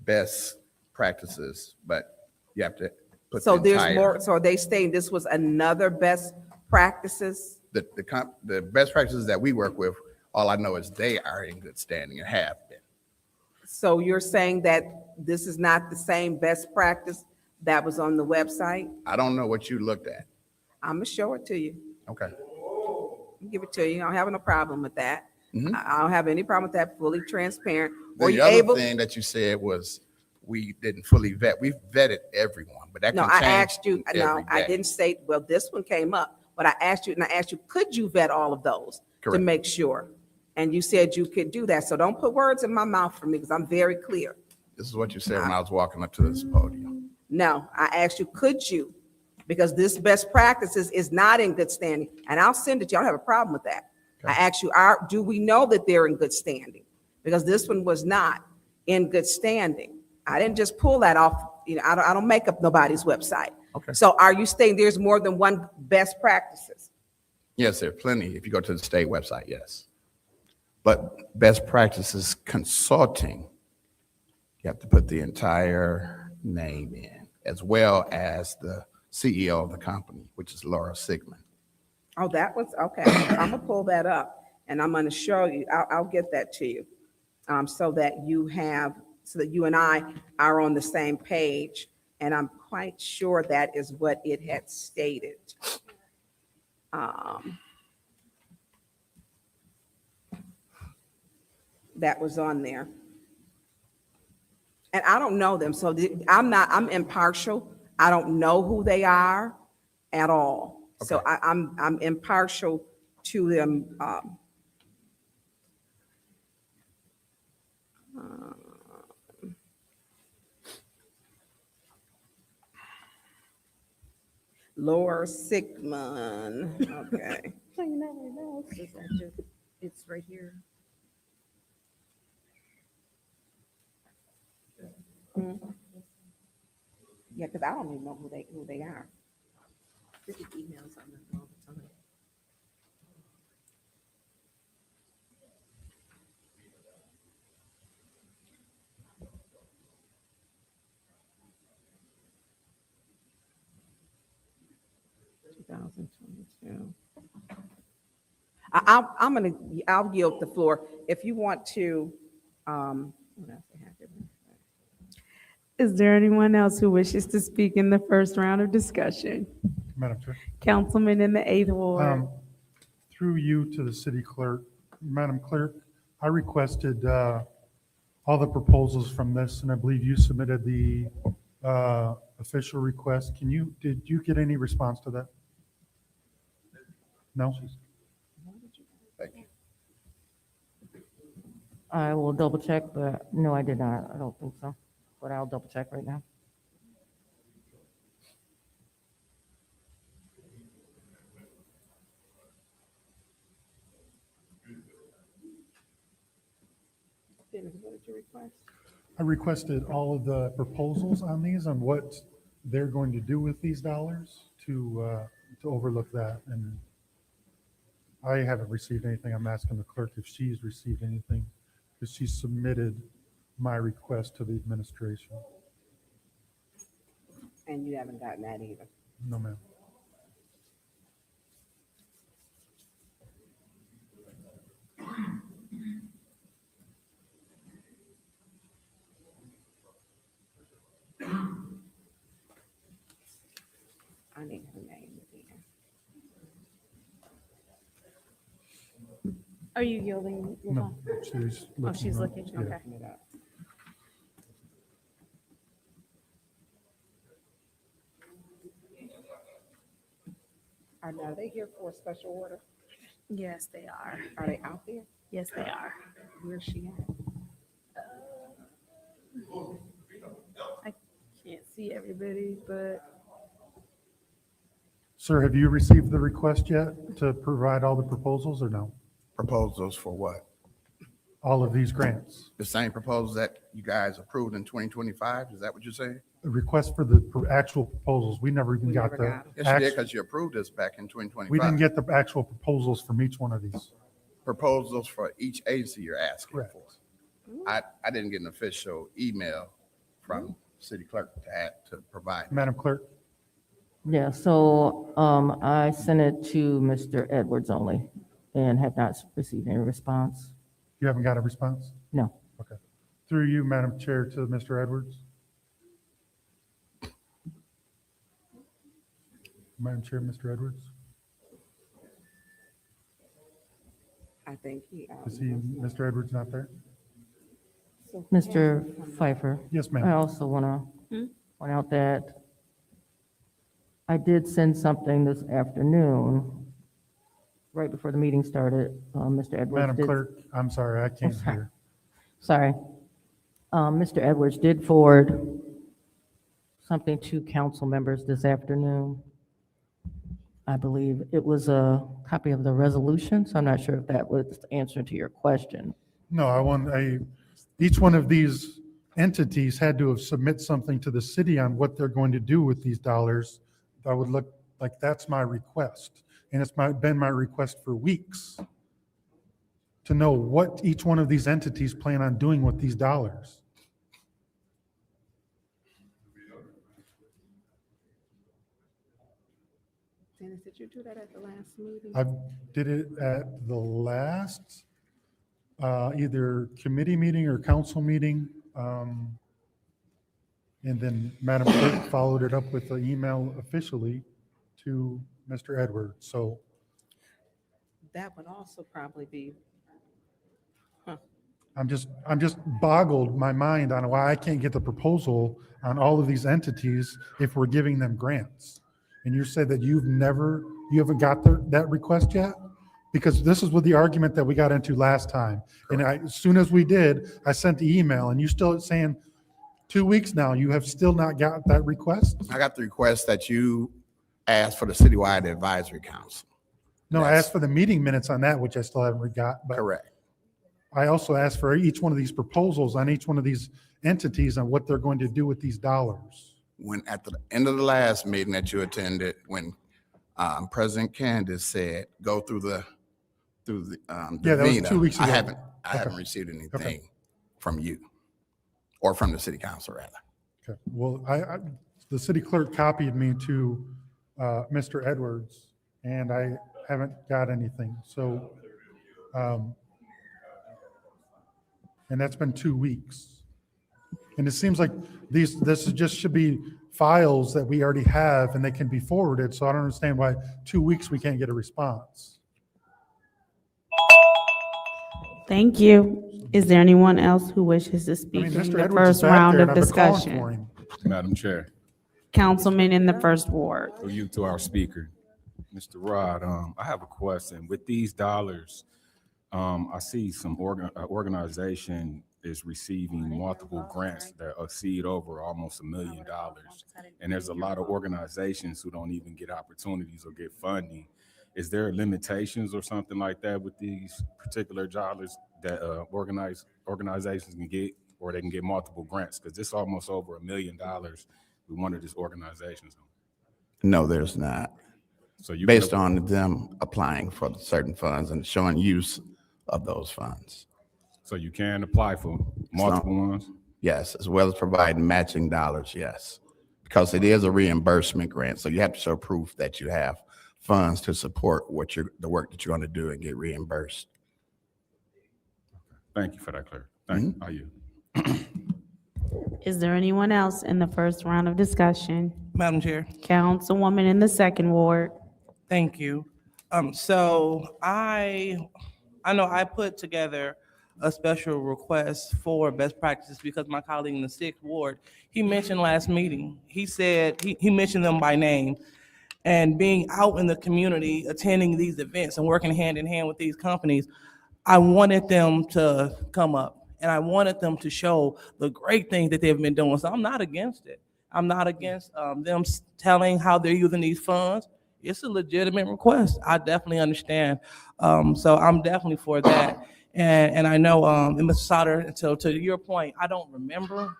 best practices, but you have to put so the there's entire. more, so are they saying this was another best practices? The best practices that we work with, all I know is they are in good standing and have been. So you're saying that this is not the same best practice that was on the website? I don't know what you looked at. I'm gonna show it to you. Okay. I'll give it to you. I don't have no problem with that. Mhm. I don't have any problem with that, fully transparent. Were The you other able? thing that you said was we didn't fully vet. We've vetted everyone, but that No, can I change asked you, no, every I day. didn't say, well, this one came up, but I asked you, could you vet all of those to Correct. make sure? And you said you could do that. So don't put words in my mouth for me because I'm very clear. This is what you said when I was walking up to this podium. No, I asked you, could you? Because this best practices is not in good standing, and I'll send it to you. I don't have a problem with that. I asked you, do we know that they're in good standing? Because this one was not in good standing. I didn't just pull that off, I don't make up nobody's website. Okay. So are you saying there's more than one best practices? Yes, there are plenty. If you go to the state website, yes. But best practices consulting, you have to put the entire name in, as well as the CEO of the company, which is Laura Sigmund. Oh, that was, okay. I'm gonna pull that up and I'm gonna show you, I'll get that to you. So that you and I are on the same page. And I'm quite sure that is what it had stated. That was on there. And I don't know them, so I'm impartial. I don't know who they are at all. So I'm impartial to them. Laura Sigmund, okay. It's right here. Yeah, because I don't even know who they are. This is emails on them all the time. I'll yield the floor. If you want to, what else I have here? Is there anyone else who wishes to speak in the first round of discussion? Madam Chair. Councilman in the eighth ward. Through you to the city clerk, Madam Clerk, I requested all the proposals from this, and I believe you submitted the official request. Did you get any response to that? No? Thank you. I will double check, but no, I did not. I don't think so. But I'll double check right now. Dennis, what did you request? I requested all of the proposals on these, on what they're going to do with these dollars to overlook that. And I haven't received anything. I'm asking the clerk if she's received anything, because she submitted my request to the administration. And you haven't gotten that either. No, ma'am. I need her name again. Are you yielding? your No, phone? she's Oh, she's up. looking, Yeah. okay. It up. Are they here for a special order? Yes, they are. Are they out there? Yes, they are. Where's she at? I can't see everybody, but Sir, have you received the request yet to provide all the proposals or no? Proposals for what? All of these grants? The same proposals that you guys approved in 2025? Is that what you're saying? A request for the actual proposals. We never even got the. Yes, you did, because you approved this back in 2025. We didn't get the actual proposals from each one of these. Proposals for each agency you're asking Correct. for. I didn't get an official email from city clerk to add, to provide. Madam Clerk? Yeah, so I sent it to Mr. Edwards only and have not received any response. You haven't got a response? No. Okay. Through you, Madam Chair, to Mr. Edwards. Madam Chair, Mr. Edwards? I think he. Is he, Mr. Edwards not there? Mr. Pfeiffer? Yes, ma'am. I also want to point out that I did send something this afternoon, right before the meeting started. Mr. Edwards Madam did. Clerk, I'm sorry, I can't hear. Sorry. Mr. Edwards did forward something to council members this afternoon. I believe it was a copy of the resolution, so I'm not sure if that was the answer to your question. No, each one of these entities had to have submit something to the city on what they're going to do with these dollars. That would look like that's my request. And it's been my request for weeks to know what each one of these entities plan on doing with these dollars. Dennis, did you do that at the last meeting? I did it at the last either committee meeting or council meeting. And then Madam Clerk followed it up with an email officially to Mr. Edwards. So That would also probably be, I'm just boggled my mind on why I can't get the proposal on all of these entities if we're giving them grants. And you said that you haven't got that request yet? Because this is what the argument that we got into last time. And as soon as we did, I sent the email and you still saying 2 weeks now, you have still not got that request? I got the request that you asked for the citywide advisory council. No, I asked for the meeting minutes on that, which I still haven't got. But Correct. I also asked for each one of these proposals on each one of these entities on what they're going to do with these dollars. When at the end of the last meeting that you attended, when President Candace said, go through the Yeah, that was Vina," 2 weeks ago. I haven't Okay. received anything Okay. from you, or from the city council rather. Okay, well, the city clerk copied me to Mr. Edwards, and I haven't got anything, so, and that's been 2 weeks. And it seems like this just should be files that we already have, and they can be forwarded, so I don't understand why 2 weeks we can't get a response. thank you. Is there anyone else who wishes to speak in Mr. the Edwards is first back round there, of and I've been calling for discussion? him. Madam Chair, Councilman in the first ward. through you to our speaker, Mr. Rod, I have a question. With these dollars, I see some organization is receiving multiple grants that exceed over almost $1 million. And there's a lot of organizations who don't even get opportunities or get funding. Is there limitations or something like that with these particular dollars that organizations can get, or they can get multiple grants? Because this is almost over $1 million with one of these organizations. No, there's not. So you Based can- on them applying for certain funds and showing use of those funds. So you can apply for multiple ones? Yes, as well as providing matching dollars, yes. Because it is a reimbursement grant, so you have to show proof that you have funds to support the work that you're going to do and get reimbursed. Thank you for that, Claire. Thank you. Is there anyone else in the first round of discussion? Madam Chair. Councilwoman in the second ward. Thank you. So I know I put together a special request for best practices because my colleague in the 6th ward, he mentioned last meeting, he said, he mentioned them by name, and being out in the community, attending these events and working hand in hand with these companies, I wanted them to come up and I wanted them to show the great things that they've been doing. So I'm not against it. I'm not against them telling how they're using these funds. It's a legitimate request. I definitely understand. So I'm definitely for that. And I know, and Mr. Sauter, so to your point, I don't remember,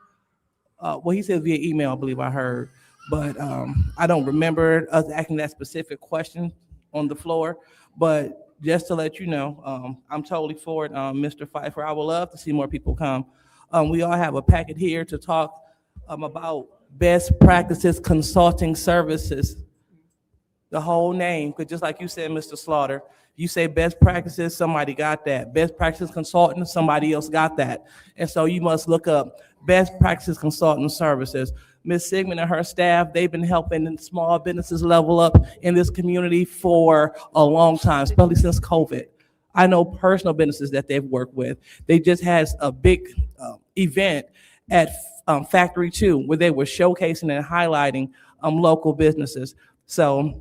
well, he said via email, I believe I heard, but I don't remember us asking that specific question on the floor. But just to let you know, I'm totally for it, Mr. Pfeiffer. I would love to see more people come. We all have a packet here to talk about best practices consulting services. The whole name, because just like you said, Mr. Slaughter, you say best practices, somebody got that. Best practices consultant, somebody else got that. And so you must look up best practices consultant services. Ms. Sigmund and her staff, they've been helping small businesses level up in this community for a long time, especially since COVID. I know personal businesses that they've worked with. They just had a big event at Factory 2 where they were showcasing and highlighting local businesses. So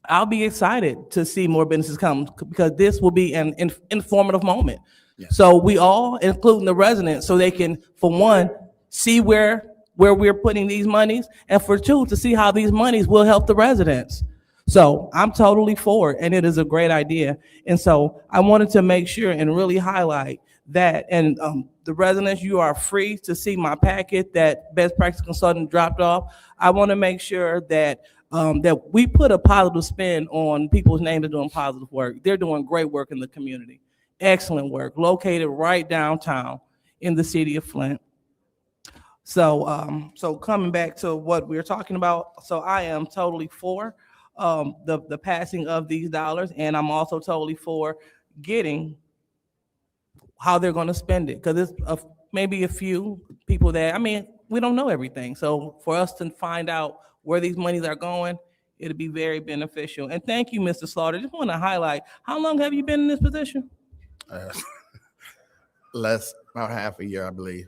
I'll be excited to see more businesses come because this will be an informative moment. Yes. So we all, including the residents, so they can, for one, see where we're putting these monies, and for two, to see how these monies will help the residents. So I'm totally for it, and it is a great idea. And so I wanted to make sure and really highlight that. And the residents, you are free to see my packet that Best Practice Consultant dropped off. I want to make sure that that we put a positive spin on people's names that are doing positive work. They're doing great work in the community. Excellent work, located right downtown in the city of Flint. So, so coming back to what we're talking about, so I am totally for the passing of these dollars, and I'm also totally for getting how they're going to spend it, because it's maybe a few people that, I mean, we don't know everything. So for us to find out where these monies are going, it'll be very beneficial. And thank you, Mr. Slaughter. Just want to highlight, how long have you been in this position? About half a year, I believe.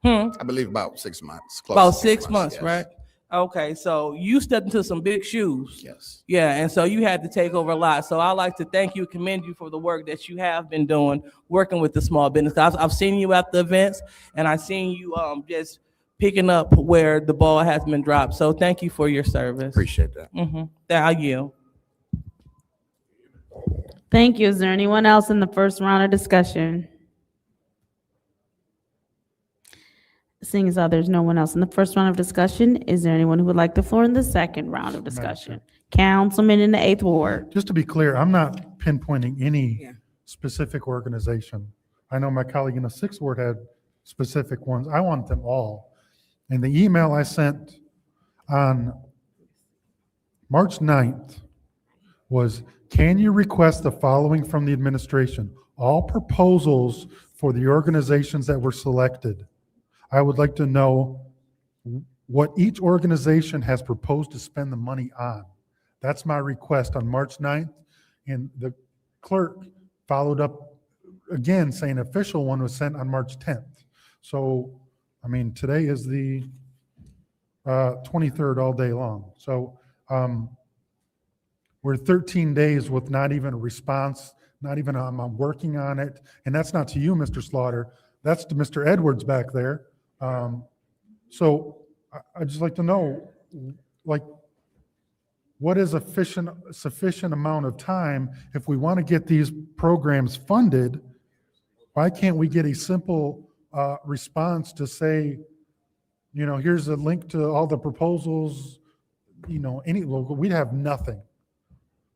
I believe about 6 months. Close About to 6 months, yes. right? Okay, so you stepped into some big shoes. Yes. Yeah, and so you had to take over a lot. So I'd like to thank you, commend you for the work that you have been doing, working with the small business. I've seen you at the events, and I've seen you just picking up where the ball has been dropped. So thank you for your service. Appreciate that. I yield. Thank you. Is there anyone else in the first round of discussion? Seeing as how there's no one else in the first round of discussion, is there anyone who would like the floor in the second round of discussion? Councilman in the 8th ward. Just to be clear, I'm not pinpointing any specific organization. I know my colleague in the 6th ward had specific ones. I want them all. And the email I sent on March 9th was, can you request the following from the administration? All proposals for the organizations that were selected. I would like to know what each organization has proposed to spend the money on. That's my request on March 9th. And the clerk followed up again saying official one was sent on March 10th. So, I mean, today is the 23rd all day long. So we're 13 days with not even a response, not even I'm working on it. And that's not to you, Mr. Slaughter. That's to Mr. Edwards back there. So I'd just like to know, like, what is sufficient amount of time if we want to get these programs funded? Why can't we get a simple response to say, here's a link to all the proposals, we'd have nothing.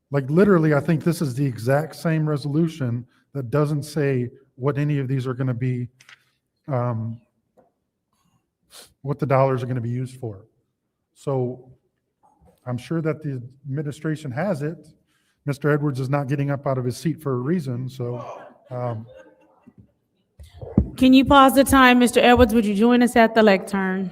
Like literally, I think this is the exact same resolution that doesn't say what any of these are going to be, what the dollars are going to be used for. So I'm sure that the administration has it. Mr. Edwards is not getting up out of his seat for a reason, so. Can you pause the time, Mr. Edwards? Would you join us at the lectern?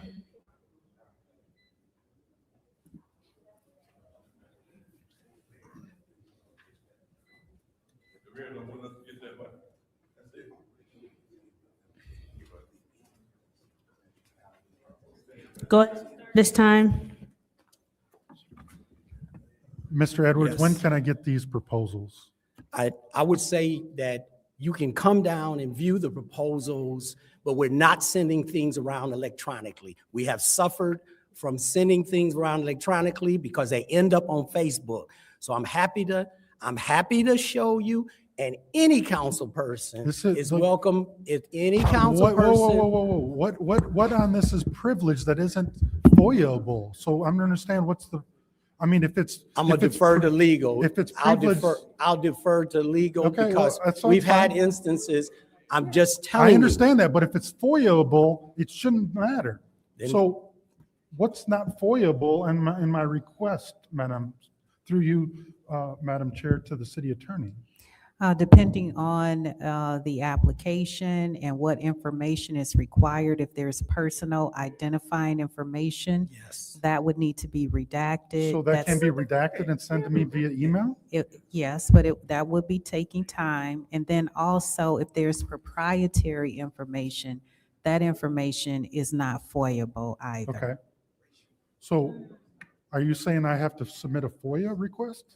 Go ahead, this time. Mr. Edwards, Yes. when can I get these proposals? I would say that you can come down and view the proposals, but we're not sending things around electronically. We have suffered from sending things around electronically because they end up on Facebook. So I'm happy to show you, and any council person is welcome. If any council person. What on this is privilege that isn't FOIA-able? So I'm gonna understand if it's. I'm gonna defer to legal. If it's I'll privilege. defer to legal Okay, well, because that's all we've had fine. instances, I'm just telling you. I understand that, but if it's FOIA-able, it shouldn't matter. Then- So what's not FOIA-able in my request, Madam, through you, Madam Chair, to the city attorney? Depending on the application and what information is required, if there's personal identifying information, that would need to be redacted. So that can be redacted and sent to me via email? Yes, but that would be taking time. And then also, if there's proprietary information, that information is not FOIA-able either. Okay. So are you saying I have to submit a FOIA request?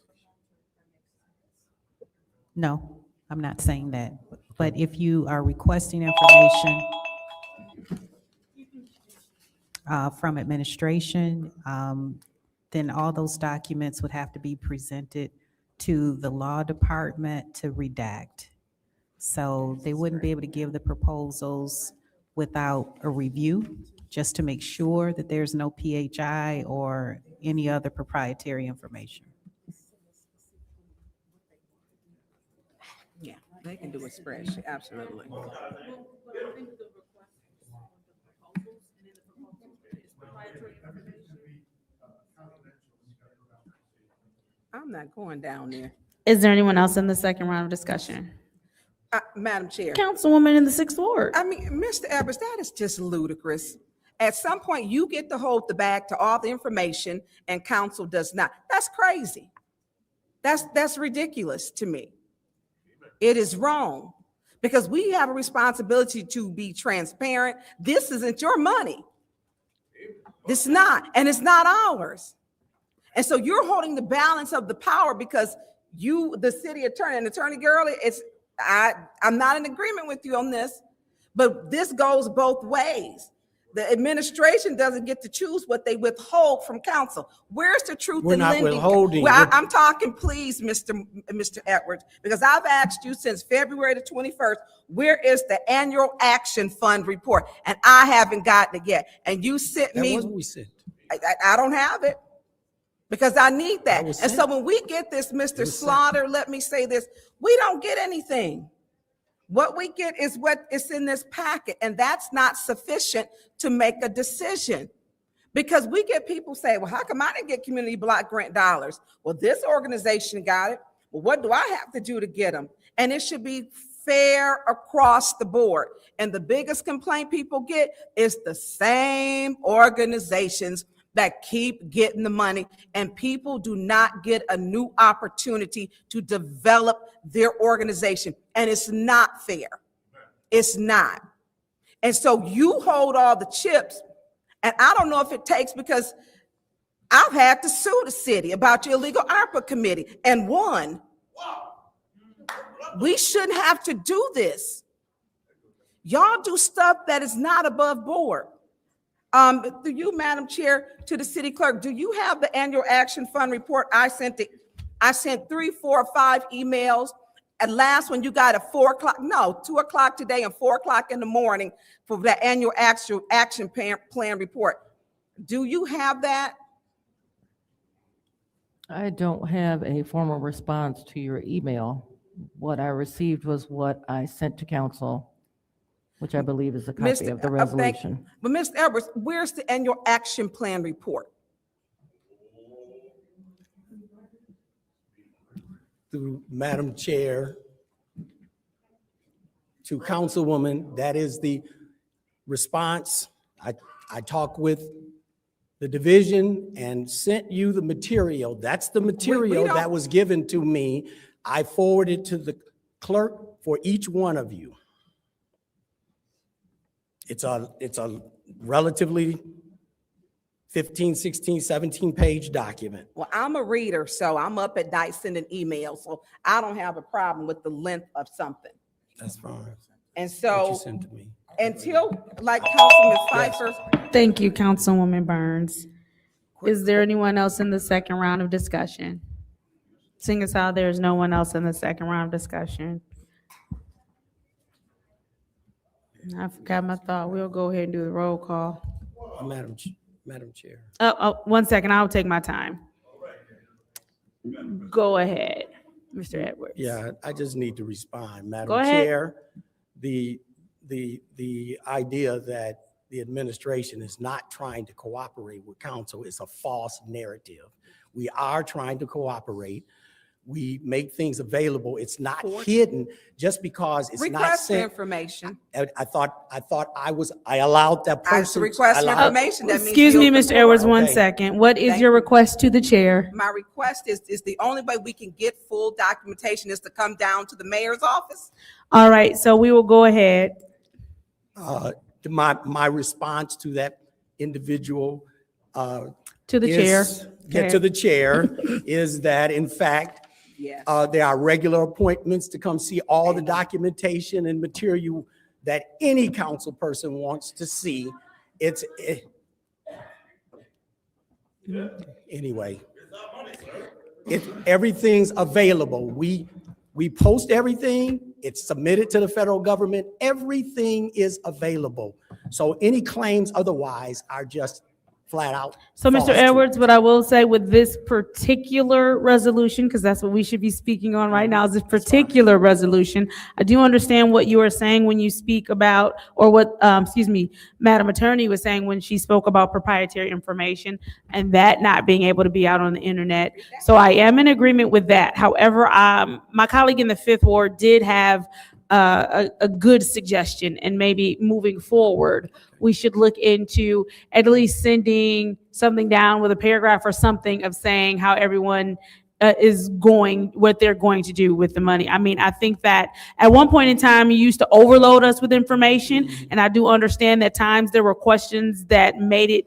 No, I'm not saying that. But if you are requesting information from administration, then all those documents would have to be presented to the law department to redact. So they wouldn't be able to give the proposals without a review, just to make sure that there's no PHI or any other proprietary information. Yeah, they can do a spreadsheet, absolutely. I'm not going down there. Is there anyone else in the second round of discussion? Madam Chair. Councilwoman in the 6th Ward. I mean, Mr. Edwards, that is just ludicrous. At some point, you get to hold the bag to all the information and council does not. That's crazy. That's ridiculous to me. It is wrong because we have a responsibility to be transparent. This isn't your money. It's not, and it's not ours. And so you're holding the balance of the power because you, the city attorney, and Attorney Gurley, I'm not in agreement with you on this, but this goes both ways. The administration doesn't get to choose what they withhold from council. Where's the truth We're in not lending? withholding. Well, I'm talking, please, Mr. Edwards, because I've asked you since February the 21st, where is the annual action fund report? And I haven't gotten it yet. And you sent That me. wasn't we sent. I don't have it because I need that. was And sent. so when we get this, Mr. was sent. Slaughter, let me say this, we don't get anything. What we get is what is in this packet, and that's not sufficient to make a decision. Because we get people say, well, how come I didn't get community block grant dollars? Well, this organization got it. Well, what do I have to do to get them? And it should be fair across the board. And the biggest complaint people get is the same organizations that keep getting the money, and people do not get a new opportunity to develop their organization. And it's not fair. It's not. And so you hold all the chips, and I don't know if it takes, because I've had to sue the city about your illegal ARPA committee and won. We shouldn't have to do this. Y'all do stuff that is not above board. Through you, Madam Chair, to the city clerk, do you have the annual action fund report? I sent 3, 4, 5 emails. At last one you got at 4 o'clock, no, 2 o'clock today and 4 o'clock in the morning for that annual action plan report. Do you have that? I don't have a formal response to your email. What I received was what I sent to council, which I believe is a copy of the resolution. But Mr. Edwards, where's the annual action plan report? Through Madam Chair, to Councilwoman, that is the response. I talked with the division and sent you the material. That's the material that was given to me. I forwarded to the clerk for each one of you. It's a relatively 15, 16, 17 page document. Well, I'm a reader, so I'm up at night sending emails, so I don't have a problem with the length of something. That's fine. And What so you sent to me. until, like Councilman Pfeiffer, Thank you, Councilwoman Burns. Is there anyone else in the second round of discussion? Seeing as how there's no one else in the second round of discussion. I forgot my thought. We'll go ahead and do the roll call. Madam Chair. Oh, 1 second. I'll take my time. Go ahead, Mr. Edwards. Yeah, I just need to respond, Madam Go ahead. Chair. The idea that the administration is not trying to cooperate with council is a false narrative. We are trying to cooperate. We make things available. It's not hidden just because it's not request for sent. information. I thought I allowed that I person. request for I allowed- information. That means Excuse me, yield the Mr. floor. Edwards, 1 Okay. second. What is Thank your you. request to the chair? My request is the only way we can get full documentation is to come down to the mayor's office. All right, so we will go ahead. My response to that individual To the chair. Get to the chair is that in fact, Yes. there are regular appointments to come see all the documentation and material that any council person wants to see. Anyway, everything's available. We post everything. It's submitted to the federal government. Everything is available. So any claims otherwise are just flat out. So, Mr. false. Edwards, what I will say with this particular resolution, because that's what we should be speaking on right now, is this particular resolution. I do understand what you are saying when you speak about, or what, Madam Attorney was saying when she spoke about proprietary information and that not being able to be out on the internet. So I am in agreement with that. However, my colleague in the Fifth Ward did have a good suggestion, and maybe moving forward, we should look into at least sending something down with a paragraph or something of saying how everyone is going, what they're going to do with the money. I mean, I think that at one point in time, you used to overload us with information, and I do understand that times there were questions that made it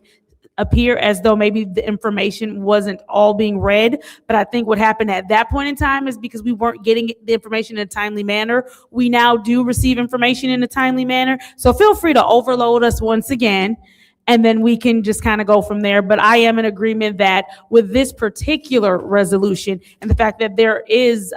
appear as though maybe the information wasn't all being read. But I think what happened at that point in time is because we weren't getting the information in a timely manner. We now do receive information in a timely manner. So feel free to overload us once again, and then we can just kind of go from there. But I am in agreement that with this particular resolution and the fact that there is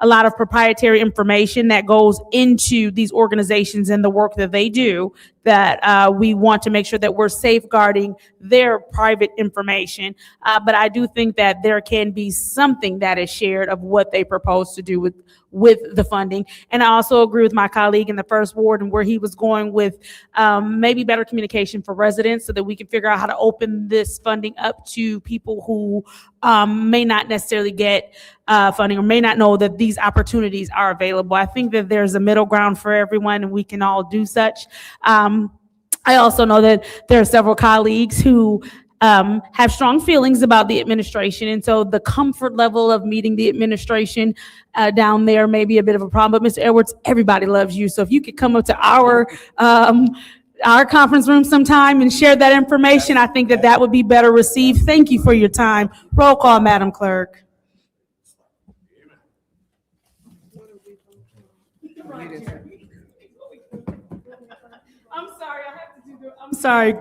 a lot of proprietary information that goes into these organizations and the work that they do, that we want to make sure that we're safeguarding their private information. But I do think that there can be something that is shared of what they propose to do with the funding. And I also agree with my colleague in the First Ward and where he was going with maybe better communication for residents so that we can figure out how to open this funding up to people who may not necessarily get funding or may not know that these opportunities are available. I think that there's a middle ground for everyone and we can all do such. I also know that there are several colleagues who have strong feelings about the administration. And so the comfort level of meeting the administration down there may be a bit of a problem. But Mr. Edwards, everybody loves you. So if you could come up to our conference room sometime and share that information, I think that that would be better received. Thank you for your time. Roll call, Madam Clerk. sorry.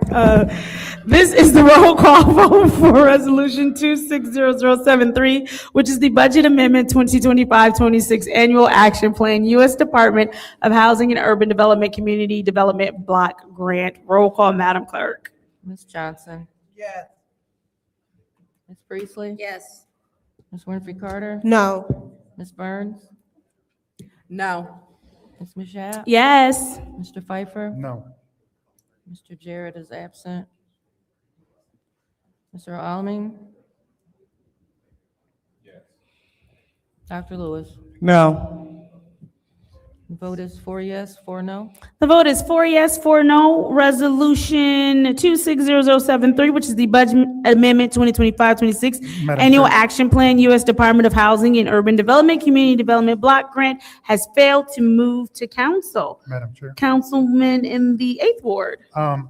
This is the roll call vote for Resolution 260073, which is the Budget Amendment 2025-26 Annual Action Plan, U.S. Department of Housing and Urban Development Community Development Block Grant. Roll call, Madam Clerk. Ms. Johnson? Yes. Ms. Priestley? Yes. Ms. Winfrey Carter? No. Ms. Burns? No. Ms. Mashat? Yes. Mr. Pfeiffer? No. Mr. Jarrett is absent. Mr. Alming? Yes. Dr. Lewis? No. The vote is 4 yes, 4 no. The vote is 4 yes, 4 no. Resolution 260073, which is the Budget Amendment 2025-26 Madam Annual Chair. Action Plan, U.S. Department of Housing and Urban Development Community Development Block Grant, has failed to move to council. Madam Chair. Councilman in the 8th Ward. I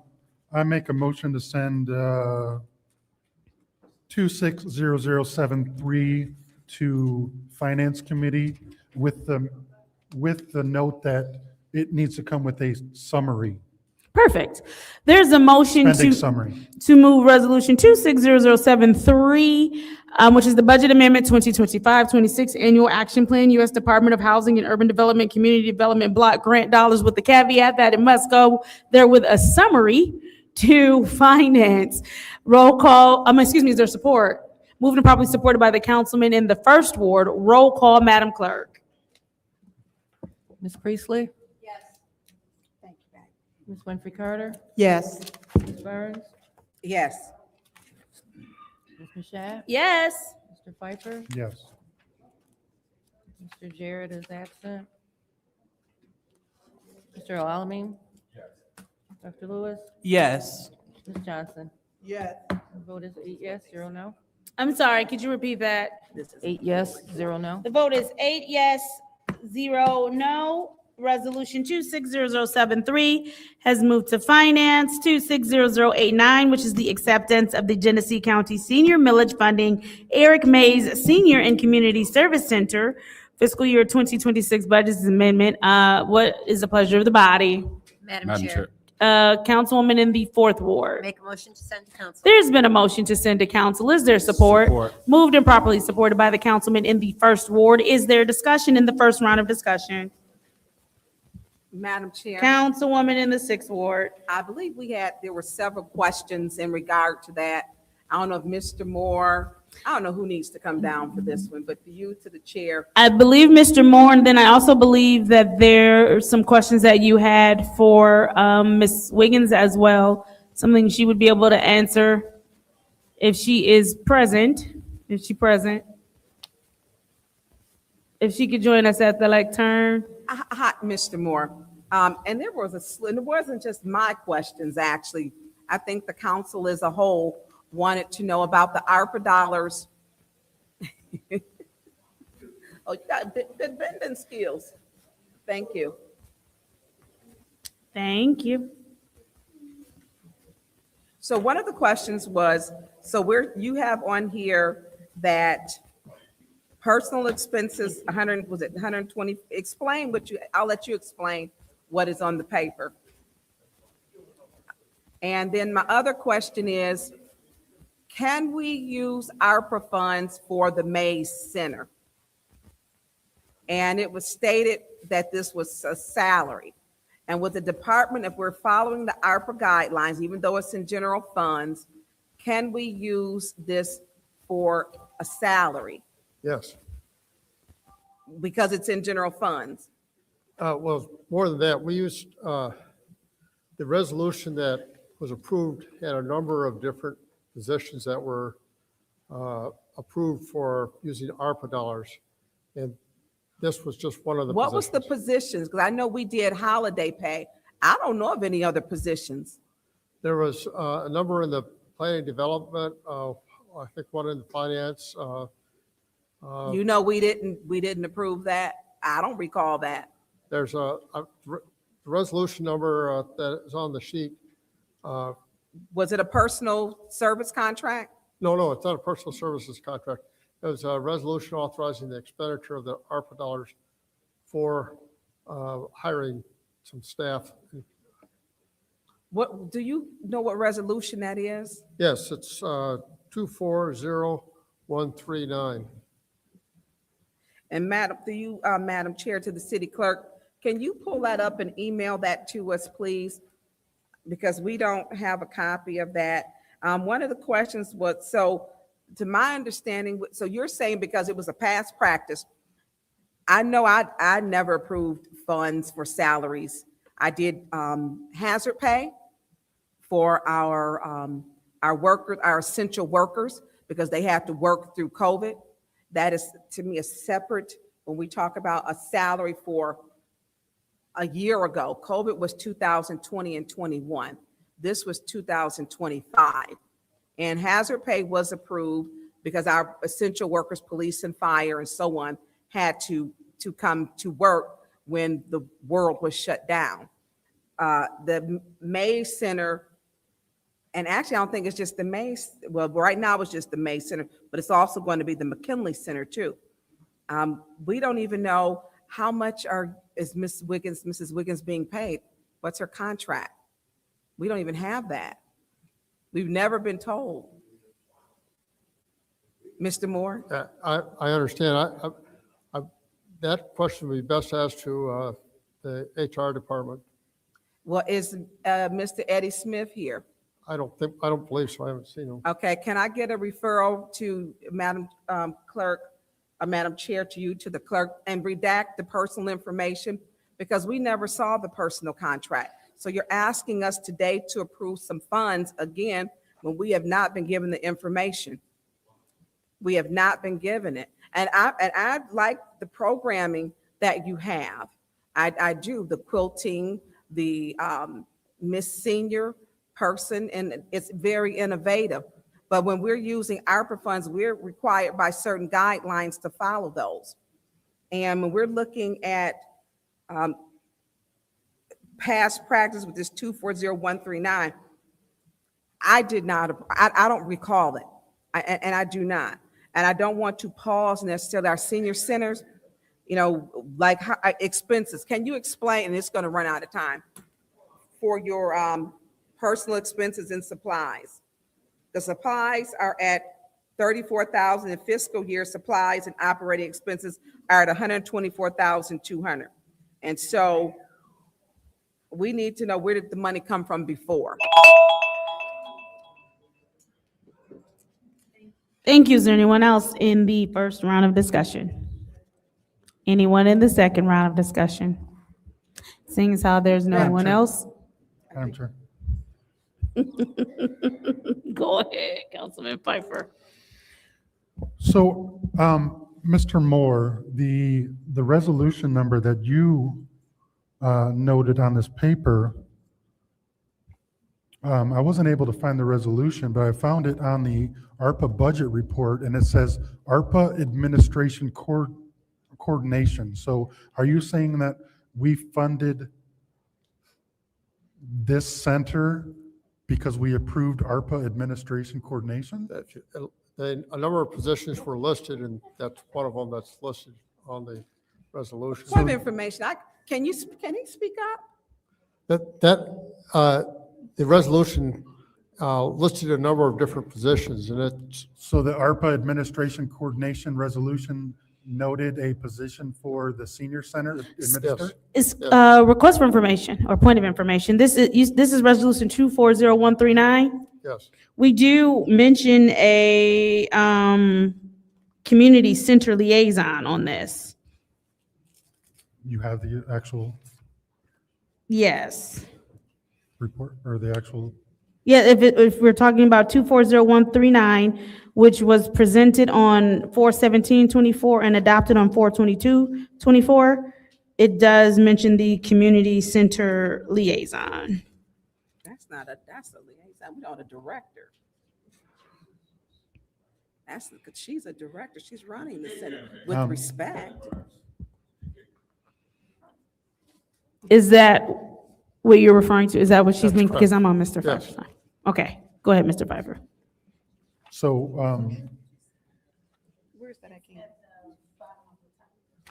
make a motion to send 260073 to Finance Committee with the note that it needs to come with a summary, Perfect. There's a motion spending to summary. move Resolution 260073, which is the Budget Amendment 2025-26 Annual Action Plan, U.S. Department of Housing and Urban Development, Community Development Block Grant dollars, with the caveat that it must go there with a summary to Finance. Roll call, is there support? Moved and properly supported by the councilman in the 1st Ward. Roll call, Madam Clerk. Ms. Priestley? Yes. Thank you. Ms. Winfrey Carter? Yes. Ms. Burns? Yes. Ms. Mashat? Yes. Mr. Pfeiffer? Yes. Mr. Jarrett is absent. Mr. Alamin? Yes. Dr. Lewis? Yes. Ms. Johnson? Yes. The vote is 8 yes, 0 no. I'm sorry, could you repeat that? 8 yes, 0 no. The vote is 8 yes, 0 no. Resolution 260073 has moved to Finance. 260089, which is the acceptance of the Genesee County Senior Millage Funding Eric Mays Senior and Community Service Center fiscal year 2026 budget amendment. What is the pleasure of the body? Madam Chair, Councilwoman in the 4th Ward. make a motion to send to council. There's been a motion to send to council. Is there support? Moved and properly supported by the councilman in the 1st Ward. Is there discussion in the first round of discussion? Madam Chair. Councilwoman in the 6th Ward. I believe there were several questions in regard to that. I don't know if Mr. Moore, I don't know who needs to come down for this one, but for you to the chair. I believe Mr. Moore, and then I also believe that there are some questions that you had for Ms. Wiggins as well, something she would be able to answer if she is present, if she could join us at the lectern. Hi, Mr. Moore. And there was and it wasn't just my questions, actually. I think the council as a whole wanted to know about the ARPA dollars. Oh, you got good bending skills. Thank you. Thank you. So one of the questions was, you have on here that personal expenses, 120, I'll let you explain what is on the paper. And then my other question is, can we use ARPA funds for the Mays Center? And it was stated that this was a salary. And with the department, if we're following the ARPA guidelines, even though it's in general funds, can we use this for a salary? Yes. Because it's in general funds. Well, more than that, we used, the resolution that was approved had a number of different positions that were approved for using ARPA dollars. And this was just one of the What positions. was the positions? Because I know we did holiday pay. I don't know of any other positions. There was a number in the planning development, I think one in the finance. You know, we didn't approve that. I don't recall that. There's a resolution number that is on the sheet. Was it a personal service contract? No, it's not a personal services contract. It was a resolution authorizing the expenditure of the ARPA dollars for hiring some staff. What, do you know what resolution that is? Yes, it's 240139. And Madam Chair, to the city clerk, can you pull that up and email that to us, please? Because we don't have a copy of that. One of the questions was, so to my understanding, so you're saying because it was a past practice, I know I never approved funds for salaries. I did hazard pay for our workers, our essential workers, because they have to work through COVID. That is, to me, a separate, when we talk about a salary for a year ago, COVID was 2020 and 21. This was 2025. And hazard pay was approved because our essential workers, police and fire and so on, had to come to work when the world was shut down. The May Center, and actually I don't think it's just the May, well, right now it's just the May Center, but it's also going to be the McKinley Center too. We don't even know how much is Mrs. Wiggins being paid. What's her contract? We don't even have that. We've never been told. Mr. Moore? I understand. That question would be best asked to the HR department. Well, is Mr. Eddie Smith here? I don't believe so. I haven't seen him. Okay, can I get a referral to Madam Clerk, Madam Chair, to the clerk, and redact the personal information? Because we never saw the personal contract. So you're asking us today to approve some funds again, when we have not been given the information. We have not been given it. And I like the programming that you have. I do, the quilting, the Miss Senior person, and it's very innovative. But when we're using ARPA funds, we're required by certain guidelines to follow those. And when we're looking at past practice with this 240139, I don't recall it, and I do not. And I don't want to pause necessarily our senior centers, like expenses. Can you explain, and it's going to run out of time, for your personal expenses and supplies? The supplies are at $34,000 in fiscal year. Supplies and operating expenses are at $124,200. And so we need to know, where did the money come from before? Thank you. Is there anyone else in the first round of discussion? Anyone in the second round of discussion? Seeing as how there's no Madam one Chair. else? Madam Chair. Go ahead, Councilman Pfeiffer. So, Mr. Moore, the resolution number that you noted on this paper, I wasn't able to find the resolution, but I found it on the ARPA budget report, and it says ARPA Administration Coordination. So are you saying that we funded this center because we approved ARPA Administration Coordination? A number of positions were listed, and that's one of them that's listed on the resolution. Point of information, can he speak up? The resolution listed a number of different positions, and it's. So the ARPA Administration Coordination Resolution noted a position for the senior center administrator? It's a request for information or point of information. This is resolution 240139. Yes. We do mention a community center liaison on this. You have the actual Yes. report, or the actual? Yeah, if we're talking about 240139, which was presented on 4/17/24 and adopted on 4/22/24, it does mention the community center liaison. That's a liaison. We don't a director. She's a director. She's running the center with respect. Is that what you're referring to? Is that what she's That's meaning? correct. Because I'm on Mr. Yes. Pfeiffer's line. Okay, go ahead, Mr. Pfeiffer. So, Where's that again?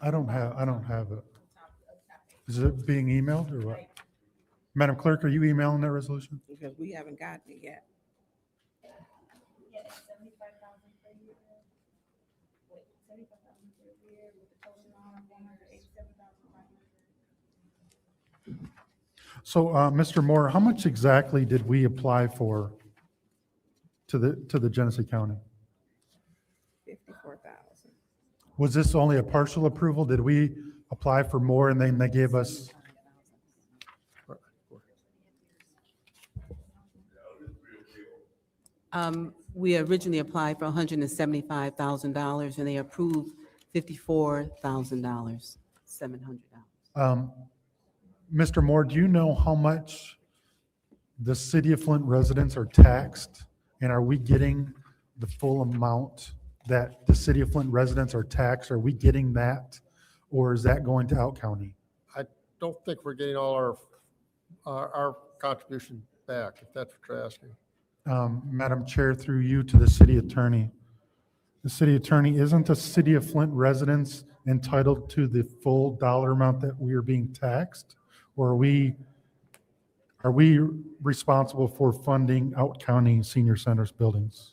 I don't have it. Is it being emailed or what? Madam Clerk, are you emailing that resolution? Because we haven't gotten it yet. So, Mr. Moore, how much exactly did we apply for to the Genesee County? 54,000. Was this only a partial approval? Did we apply for more and then they gave us? We originally applied for $175,000 and they approved $54,000, $700. Mr. Moore, do you know how much the city of Flint residents are taxed? And are we getting the full amount that the city of Flint residents are taxed? Are we getting that? Or is that going to Out County? I don't think we're getting all our contribution back, if that's what you're asking. Madam Chair, through you to the city attorney. The city attorney, isn't the city of Flint residents entitled to the full dollar amount that we are being taxed? Or are we responsible for funding Out County senior centers buildings?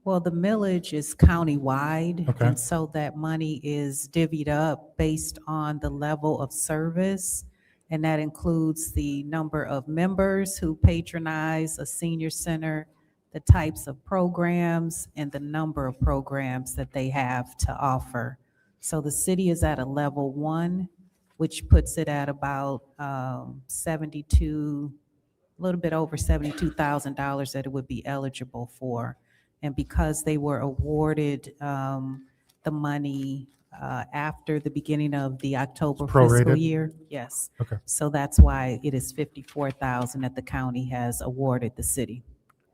Well, the millage is countywide, Okay. and so that money is divvied up based on the level of service, and that includes the number of members who patronize a senior center, the types of programs, and the number of programs that they have to offer. So the city is at a level 1, which puts it at about 72, a little bit over $72,000 that it would be eligible for. And because they were awarded the money after the beginning of the October fiscal Prorated? year, yes. Okay. So that's why it is $54,000 that the county has awarded the city.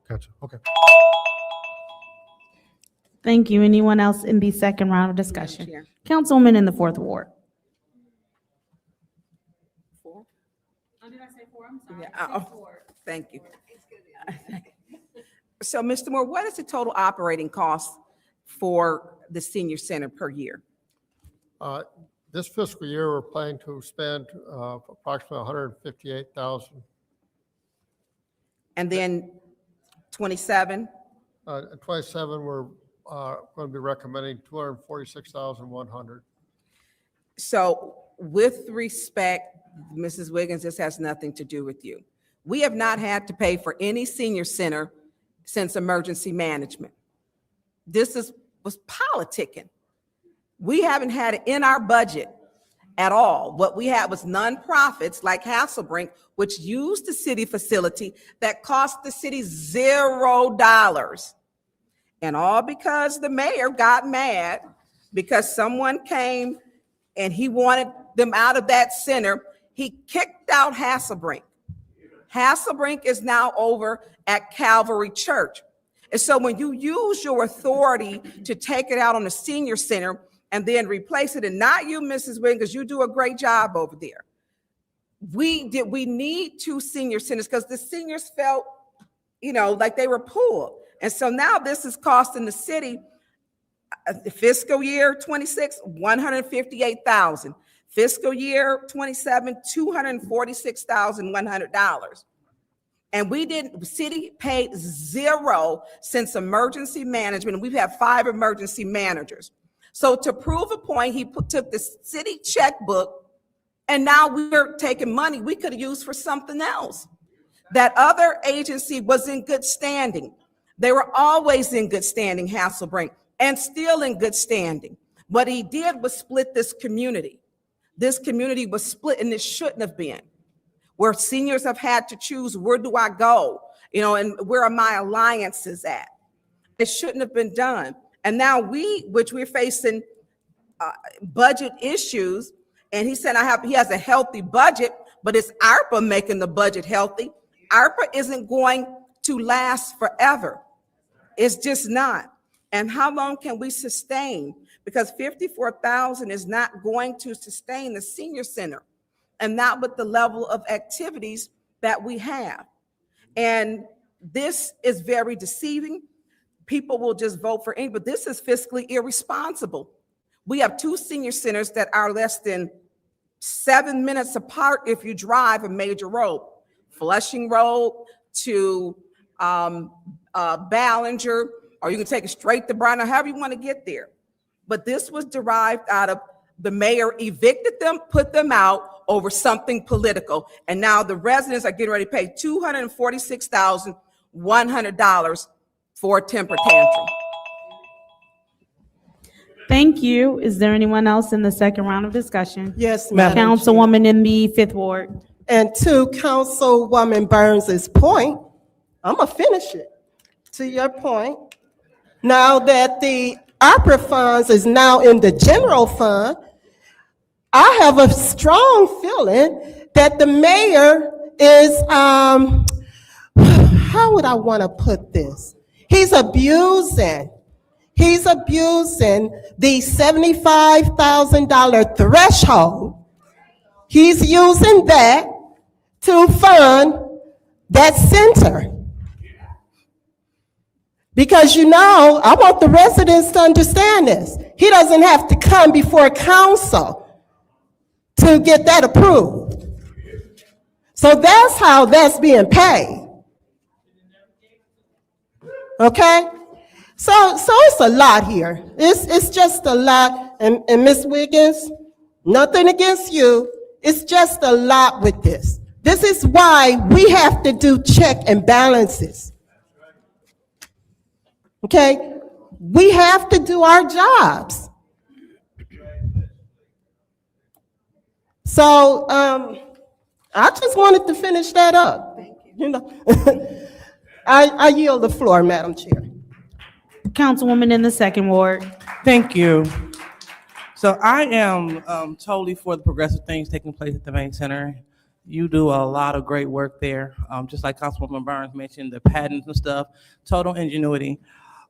Gotcha, okay. Thank you. Anyone else in the second round of discussion? Councilwoman in the 4th Ward. Thank you. So, Mr. Moore, what is the total operating cost for the senior center per year? This fiscal year, we're planning to spend approximately $158,000. And then 27? At 27, we're going to be recommending $246,100. So with respect, Mrs. Wiggins, this has nothing to do with you. We have not had to pay for any senior center since emergency management. This was politicking. We haven't had it in our budget at all. What we had was nonprofits like Hasselbrink, which used the city facility that cost the city $0. And all because the mayor got mad because someone came and he wanted them out of that center. He kicked out Hasselbrink. Hasselbrink is now over at Calvary Church. And so when you use your authority to take it out on the senior center and then replace it, and not you, Mrs. Wiggins, because you do a great job over there. We need 2 senior centers because the seniors felt, like they were pulled. And so now this is costing the city fiscal year 26, $158,000. Fiscal year 27, $246,100. And the city paid 0 since emergency management. And we've had 5 emergency managers. So to prove a point, he took the city checkbook and now we're taking money we could have used for something else. That other agency was in good standing. They were always in good standing, Hasselbrink, and still in good standing. What he did was split this community. This community was split, and it shouldn't have been, where seniors have had to choose, where do I go? And where are my alliances at? It shouldn't have been done. And now we're facing budget issues, and he said he has a healthy budget, but it's ARPA making the budget healthy. ARPA isn't going to last forever. It's just not. And how long can we sustain? Because $54,000 is not going to sustain the senior center, and not with the level of activities that we have. And this is very deceiving. People will just vote for any, but this is fiscally irresponsible. We have 2 senior centers that are less than 7 minutes apart if you drive a major road. Flushing Road to Ballinger, or you can take it straight to Brown, or however you want to get there. But this was derived out of the mayor evicted them, put them out over something political. And now the residents are getting ready to pay $246,100 for a temper tantrum. Thank you. Is there anyone else in the second round of discussion? Yes, Madam Chair. Councilwoman in the Fifth Ward. And to Councilwoman Burns's point, I'm gonna finish it. To your point, now that the ARPA funds is now in the general fund, I have a strong feeling that the mayor is, how would I want to put this? He's abusing the $75,000 threshold. He's using that to fund that center. Because I want the residents to understand this. He doesn't have to come before council to get that approved. So that's how that's being paid. Okay? So it's a lot here. It's just a lot. And Ms. Wiggins, nothing against you. It's just a lot with this. This is why we have to do check and balances. Okay? We have to do our jobs. So I just wanted to finish that up. I yield the floor, Madam Chair. Councilwoman in the Second Ward. Thank you. So I am totally for the progressive things taking place at the Main Center. You do a lot of great work there. Just like Councilwoman Burns mentioned, the patents and stuff, total ingenuity.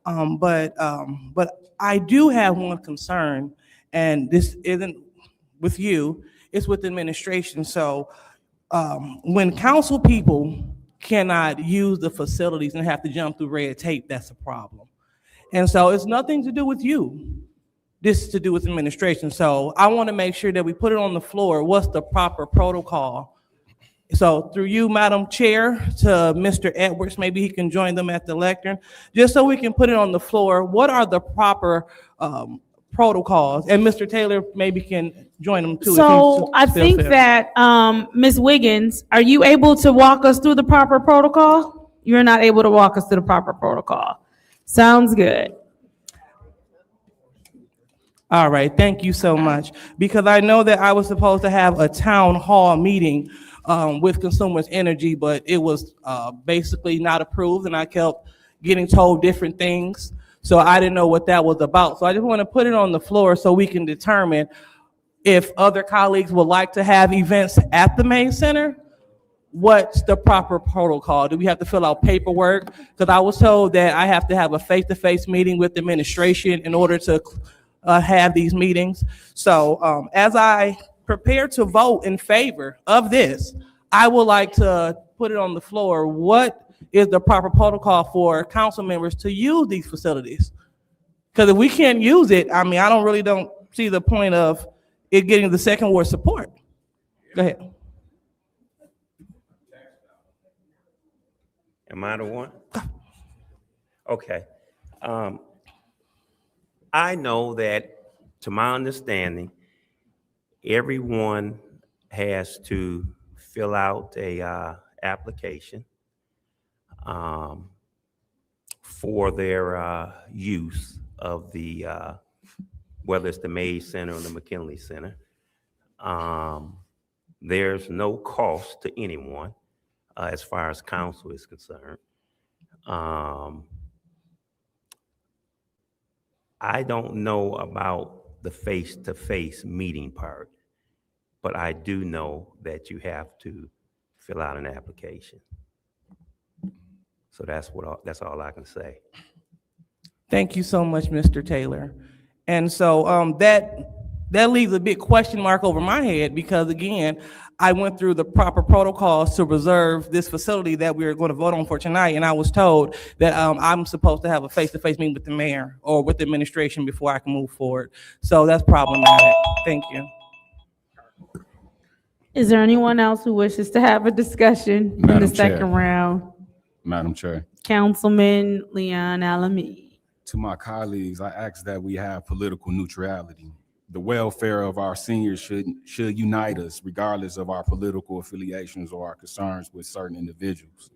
But I do have one concern, and this isn't with you, it's with the administration. So when council people cannot use the facilities and have to jump through red tape, that's a problem. And so it's nothing to do with you. This is to do with administration. So I want to make sure that we put it on the floor. What's the proper protocol? So through you, Madam Chair, to Mr. Edwards, maybe he can join them at the lectern, just so we can put it on the floor. What are the proper protocols? And Mr. Taylor maybe can join them too. So I think that, Ms. Wiggins, are you able to walk us through the proper protocol? You're not able to walk us through the proper protocol. Sounds good. All right, thank you so much. Because I know that I was supposed to have a town hall meeting with Consumers Energy, but it was basically not approved, and I kept getting told different things. So I didn't know what that was about. So I just want to put it on the floor so we can determine if other colleagues would like to have events at the Main Center. What's the proper protocol? Do we have to fill out paperwork? Because I was told that I have to have a face-to-face meeting with the administration in order to have these meetings. So as I prepare to vote in favor of this, I would like to put it on the floor. What is the proper protocol for council members to use these facilities? Because if we can't use it, I mean, I don't see the point of it getting the second ward support. Go ahead. Am I the one? Okay. I know that, to my understanding, everyone has to fill out a application for their use of the, whether it's the Mays Center or the McKinley Center. There's no cost to anyone as far as council is concerned. I don't know about the face-to-face meeting part, but I do know that you have to fill out an application. So that's all I can say. Thank you so much, Mr. Taylor. And so that leaves a big question mark over my head, because again, I went through the proper protocols to reserve this facility that we are going to vote on for tonight, and I was told that I'm supposed to have a face-to-face meeting with the mayor or with the administration before I can move forward. So that's problematic. Thank you. Is there anyone else who wishes to have a discussion in the Madam Chair. second round? Madam Chair, Councilman Leon Alamede. to my colleagues, I ask that we have political neutrality. The welfare of our seniors should unite us regardless of our political affiliations or our concerns with certain individuals.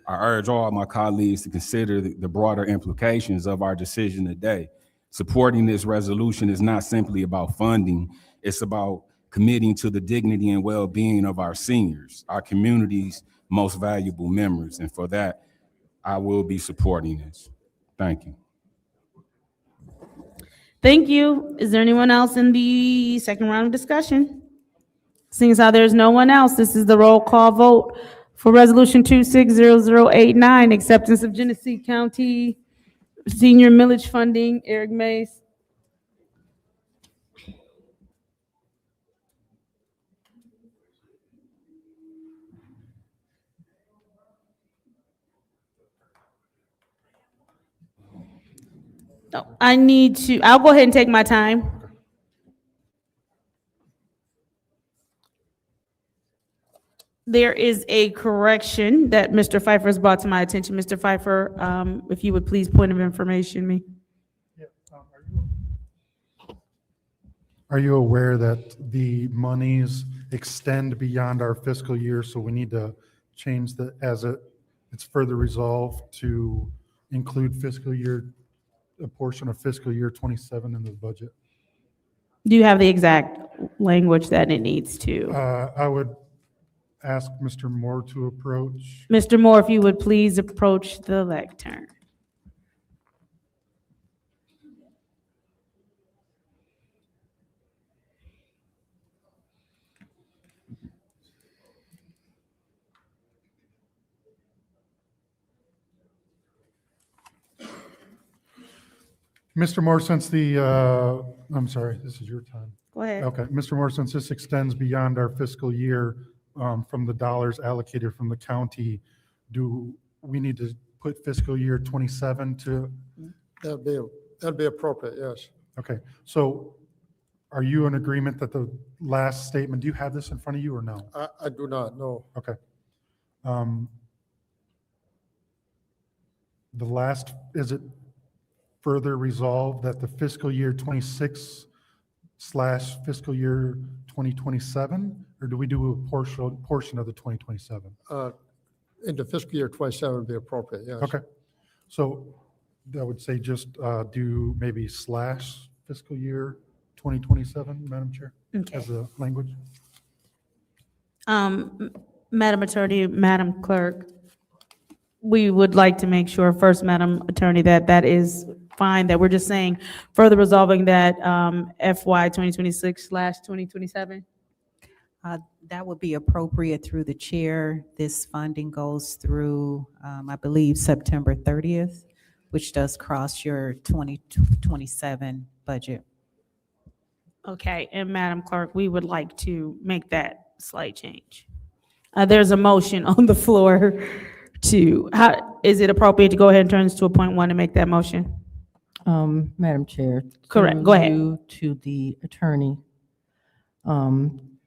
I urge all my colleagues to consider the broader implications of our decision today. Supporting this resolution is not simply about funding, it's about committing to the dignity and well-being of our seniors, our community's most valuable members. And for that, I will be supporting this. Thank you. Thank you. Is there anyone else in the second round of discussion? Seeing as how there's no one else, this is the roll call vote for Resolution 260089, acceptance of Genesee County Senior Millage Funding. Eric Mays. No, I'll go ahead and take my time. There is a correction that Mr. Pfeiffer has brought to my attention. Mr. Pfeiffer, if you would please point of information me. Are you aware that the monies extend beyond our fiscal year, so we need to change it's further resolved to include a portion of fiscal year 27 in the budget? Do you have the exact language that it needs to? I would ask Mr. Moore to approach. Mr. Moore, if you would please approach the lectern. Mr. Moore, since I'm sorry, this is your time. Go ahead. Okay, Mr. Moore, since this extends beyond our fiscal year, from the dollars allocated from the county, do we need to put fiscal year 27 to? That'd be appropriate, yes. Okay, so are you in agreement that the last statement, do you have this in front of you or no? I do not, no. Okay. Is it further resolved that the fiscal year 26 / fiscal year 2027, or do we do a portion of the 2027? Into fiscal year 27 would be appropriate, yes. Okay, so that would say just do maybe / fiscal year 2027, Madam Chair, Okay. as a language? Madam Attorney, Madam Clerk, we would like to make sure first, Madam Attorney, that is fine, that we're just saying further resolving that FY 2026 / 2027? That would be appropriate through the chair. This funding goes through, I believe, September 30th, which does cross your 2027 budget. Okay, and Madam Clerk, we would like to make that slight change. There's a motion on the floor is it appropriate to go ahead and turn this to a point one and make that motion? Madam Chair. Correct, go ahead. To the attorney.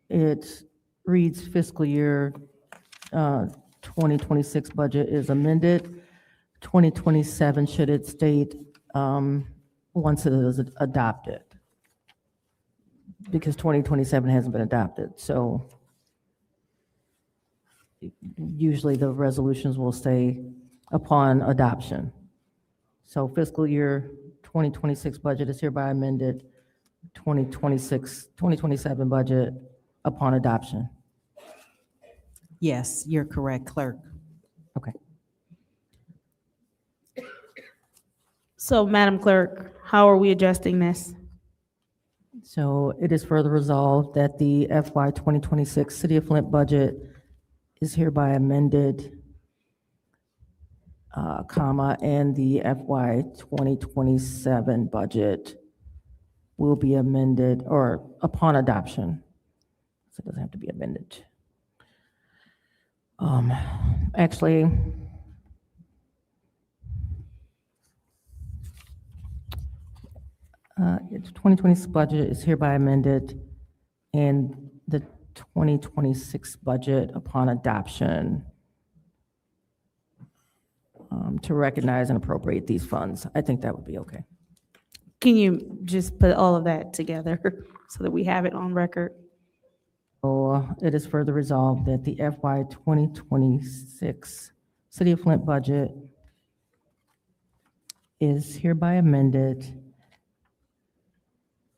It reads fiscal year 2026 budget is amended. 2027 should it state once it is adopted. Because 2027 hasn't been adopted, so usually the resolutions will say upon adoption. So fiscal year 2026 budget is hereby amended, 2027 budget upon adoption. Yes, you're correct, clerk. Okay. So, Madam Clerk, how are we adjusting this? So it is further resolved that the FY 2026 City of Flint budget is hereby amended, and the FY 2027 budget will be amended or upon adoption. So it doesn't have to be amended. Actually, its 2026 budget is hereby amended, and the 2026 budget upon adoption to recognize and appropriate these funds. I think that would be okay. Can you just put all of that together so that we have it on record? So it is further resolved that the FY 2026 City of Flint budget is hereby amended,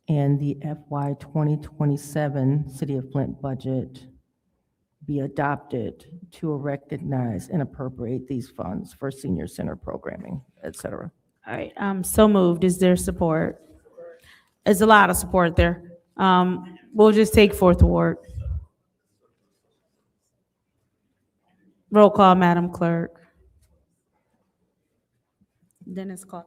and the FY 2027 City of Flint budget be adopted to recognize and appropriate these funds for senior center programming, et cetera. All right, so moved. Is there support? There's a lot of support there. We'll just take Fourth Ward. Roll call, Madam Clerk. Dennis call.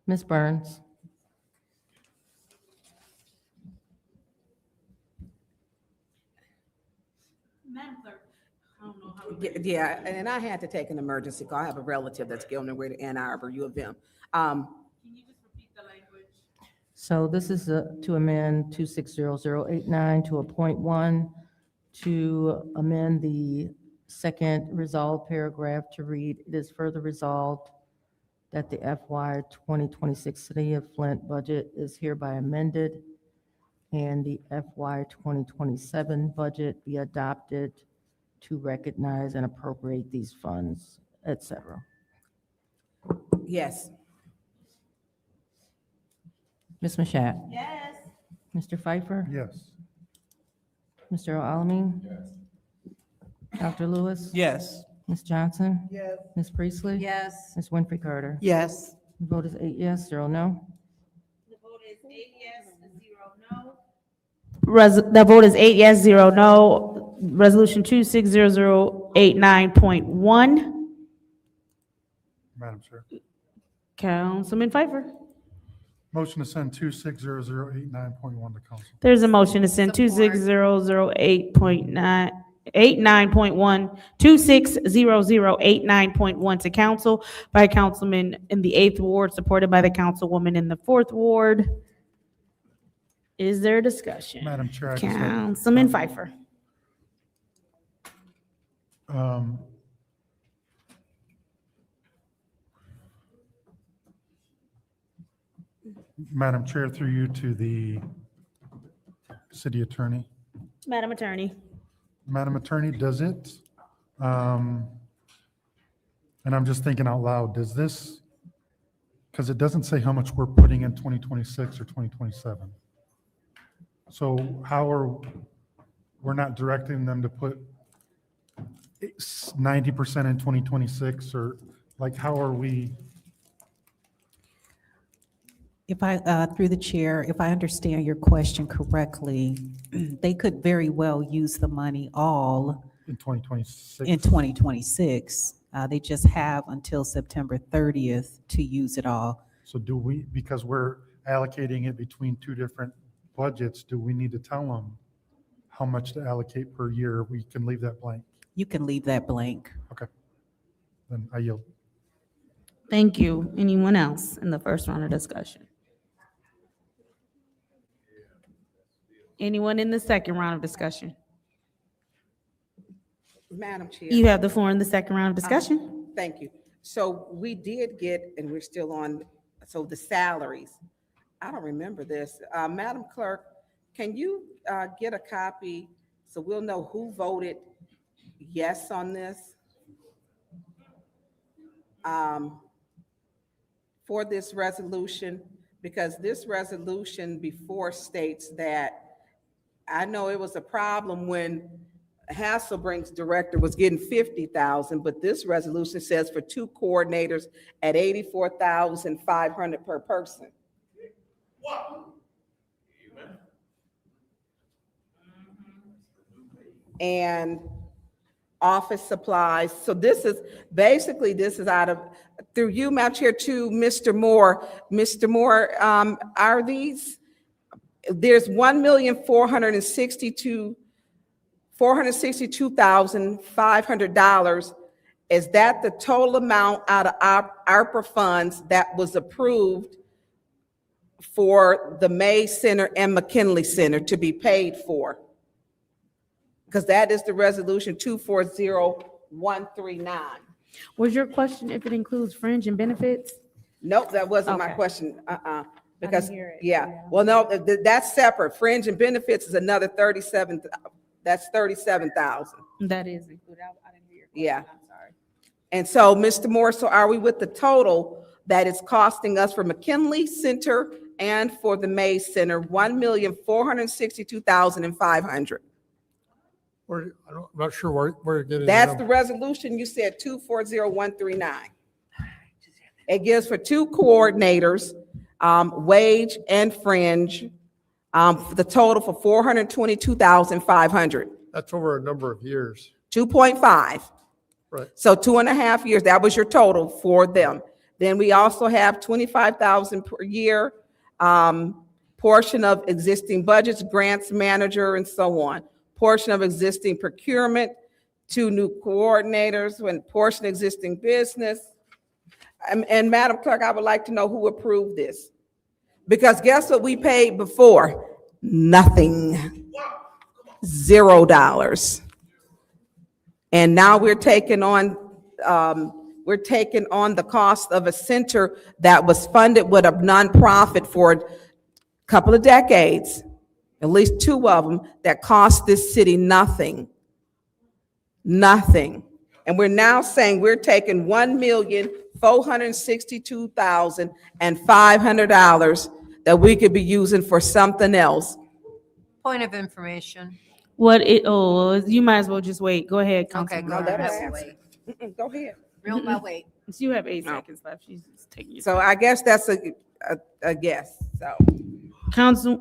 Ms. Burns? Yeah, and I had to take an emergency call. I have a relative that's going away to Ann Arbor, U of M. So this is to amend 260089 to appoint one, to amend the second resolved paragraph to read, it is further resolved that the FY 2026 City of Flint budget is hereby amended, and the FY 2027 budget be adopted to recognize and appropriate these funds, et cetera. Yes. Ms. Mashat? Yes. Mr. Pfeiffer? Yes. Mr. Alamin? Yes. Dr. Lewis? Yes. Ms. Johnson? Yes. Ms. Priestley? Yes. Ms. Winfrey Carter? Yes. The vote is 8 yes, 0 no. The vote is 8 yes, 0 no. The vote is 8 yes, 0 no. Resolution 260089.1. Madam Chair. Councilman Pfeiffer. Motion to send 260089.1 to council. There's a motion to send Support. 260089.1 to council by a councilman in the 8th Ward, supported by the councilwoman in the 4th Ward. Is there discussion? Madam Chair, I just have- Councilman Pfeiffer. Madam Chair, through you to the city attorney. Madam Attorney. Madam Attorney, does it, and I'm just thinking out loud, does this, because it doesn't say how much we're putting in 2026 or 2027. So how are, we're not directing them to put 90% in 2026, or like, how are we? If I, through the chair, if I understand your question correctly, they could very well use the money all In 2026? in 2026. They just have until September 30th to use it all. So do we, because we're allocating it between two different budgets, do we need to tell them how much to allocate per year? We can leave that blank. You can leave that blank. Okay. Then I yield. Thank you. Anyone else in the first round of discussion? Anyone in the second round of discussion? Madam Chair. You have the floor in the second round of discussion. Thank you. So we did get, and we're still on, so the salaries. I don't remember this. Madam Clerk, can you get a copy so we'll know who voted yes on this? For this resolution, because this resolution before states that, I know it was a problem when Hasselbrink's director was getting 50,000, but this resolution says for two coordinators at 84,500 per person. And office supplies. So this is, basically, this is out of, through you, Madam Chair, to Mr. Moore. Mr. Moore, are these, there's $1,462,500, Is that the total amount out of ARPA funds that was approved for the May Center and McKinley Center to be paid for? Because that is the resolution 240139. Was your question if it includes fringe and benefits? Nope, that wasn't my Okay. question. Because, hear it, yeah, well, no, that's separate. Fringe and benefits is another 37, that's 37,000. That is included. I didn't hear your question. Yeah. I'm sorry. And so, Mr. Moore, so are we with the total that it's costing us for McKinley Center and for the May Center, $1,462,500? I'm not sure where you're getting That's that the number. resolution you said, 240139. It gives for two coordinators, wage and fringe, the total for $422,500, That's over a number of years. 2.5. Right. So 2.5 years, that was your total for them. Then we also have 25,000 per year, portion of existing budgets, grants manager, and so on. Portion of existing procurement, 2 new coordinators, and portion existing business. And Madam Clerk, I would like to know who approved this. Because guess what we paid before? Nothing. $0. And now we're taking on the cost of a center that was funded with a nonprofit for a couple of decades, at least 2 of them, that cost this city nothing. Nothing. And we're now saying we're taking $1,462,500 that we could be using for something else. Point of information. You might as well just wait. Go ahead, Okay, Councilwoman. go let her ahead. answer. Wait. Go ahead. Real my wait. You have 8 No. seconds left. She's just taking you. So I guess that's a guess, so.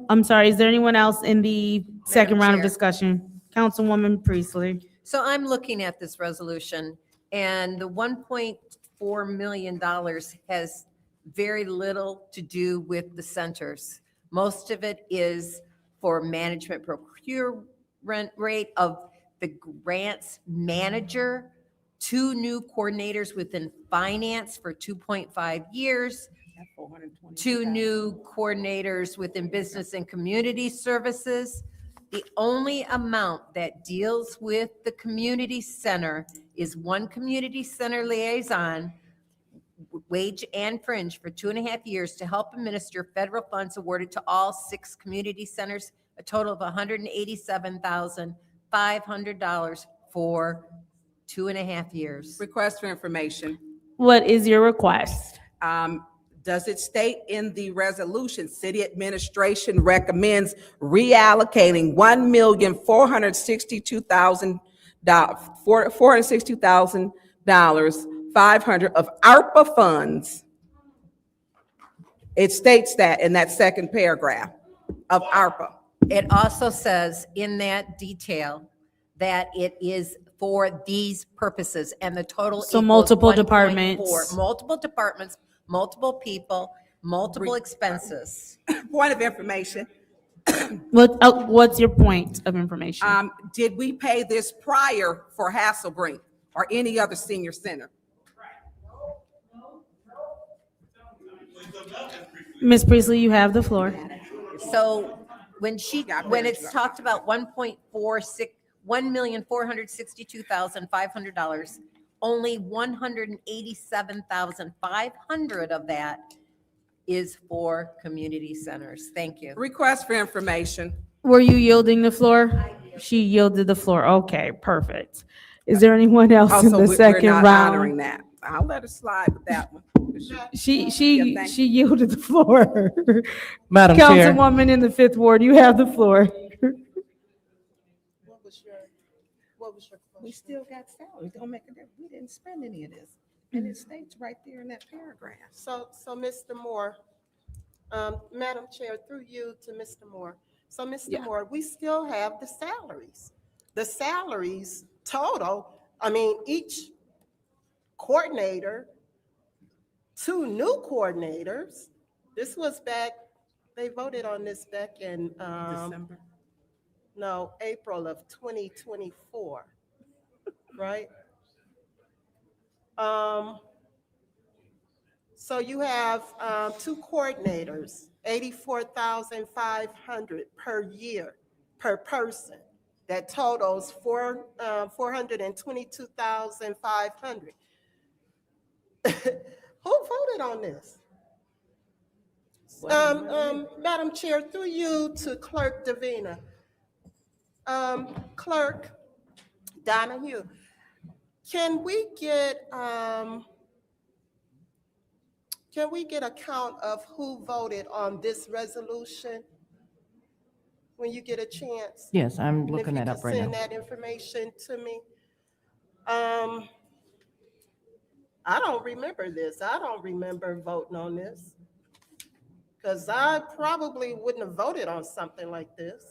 I'm sorry, is there anyone else in the second round of Chair. discussion? Councilwoman Priestley. So I'm looking at this resolution, and the $1.4 million has very little to do with the centers. Most of it is for management procurement rate of the grants manager, 2 new coordinators within finance for 2.5 years, 2 new coordinators within business and community services. The only amount that deals with the community center is 1 community center liaison, wage and fringe for 2.5 years to help administer federal funds awarded to all 6 community centers, a total of $187,500 for 2.5 years. Request for information. What is your request? Does it state in the resolution, city administration recommends reallocating $1,462,500 of ARPA funds? It states that in that second paragraph of ARPA. It also says in that detail that it is for these purposes, and the total So equals multiple 1.4. departments. Multiple departments, multiple people, multiple expenses. Point of information. What's your point of information? Did we pay this prior for Hasselgreen or any other senior center? Ms. Priestley, you have the floor. So when it's talked about $1,462,500, only $187,500 of that is for community centers. Thank you. Request for information. Were you yielding the floor? She yielded the floor. Okay, perfect. Is there anyone else in Also, the we're second not honoring round? that. I'll let her slide with that one. She thank yielded the floor. Madam Chair. Councilwoman in the 5th Ward, you have the floor. We still got salaries. Don't make a difference. We didn't spend any of this. And it states right there in that paragraph. So Mr. Moore, Madam Chair, through you to Mr. Moore. So Mr. Moore, we still have the salaries. The salaries total, each coordinator, 2 new coordinators. This was back, they voted on this back in December. No, April of 2024, right? So you have, two coordinators, 84,500 per year, per person. That totals 422,500. Who voted on this? Madam Chair, through you to Clerk Davina. Clerk Donahue, can we get a count of who voted on this resolution when you get a chance? Yes, I'm And looking that up right If you now. could send that information to me. I don't remember this. I don't remember voting on this. Because I probably wouldn't have voted on something like this.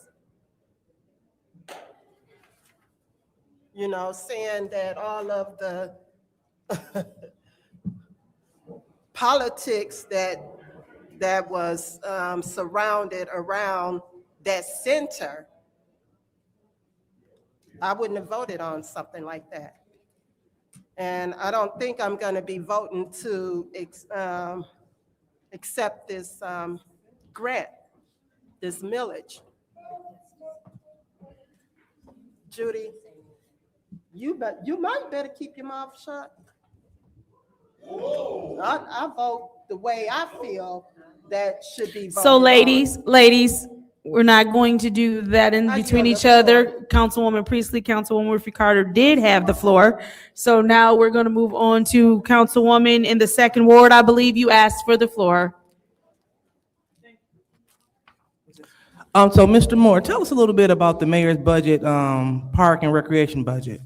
You know, saying that all of the politics that was surrounded around that center, I wouldn't have voted on something like that. And I don't think I'm going to be voting to accept this grant, this millage. Judy, you might better keep your mouth shut. I vote the way I feel that should be voted So on. ladies, we're not going to do that in between each other. Councilwoman Priestley, Councilwoman Murphy Carter did have the floor. So now we're going to move on to Councilwoman in the second ward. I believe you asked for the floor. So Mr. Moore, tell us a little bit about the mayor's budget, park and recreation budget.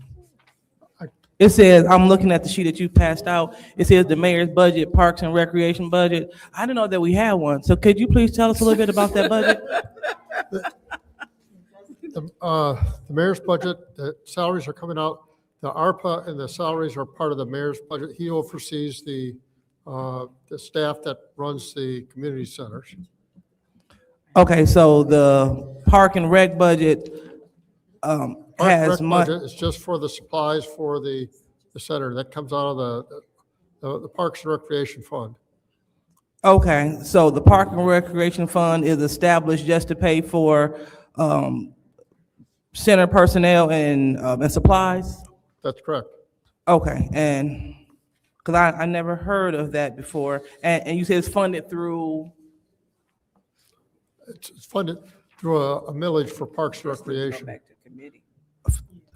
It says, I'm looking at the sheet that you passed out. It says the mayor's budget, parks and recreation budget. I didn't know that we had one. So could you please tell us a little bit about that budget? The mayor's budget, the salaries are coming out. The ARPA and the salaries are part of the mayor's budget. He oversees the staff that runs the community centers. Okay, so the park and rec budget has much. It's just for the supplies for the center. That comes out of the Parks and Recreation Fund. Okay, so the park and recreation fund is established just to pay for center personnel and supplies? That's correct. Okay, and because I never heard of that before, and you said it's funded through? It's funded through a millage for Parks and Recreation.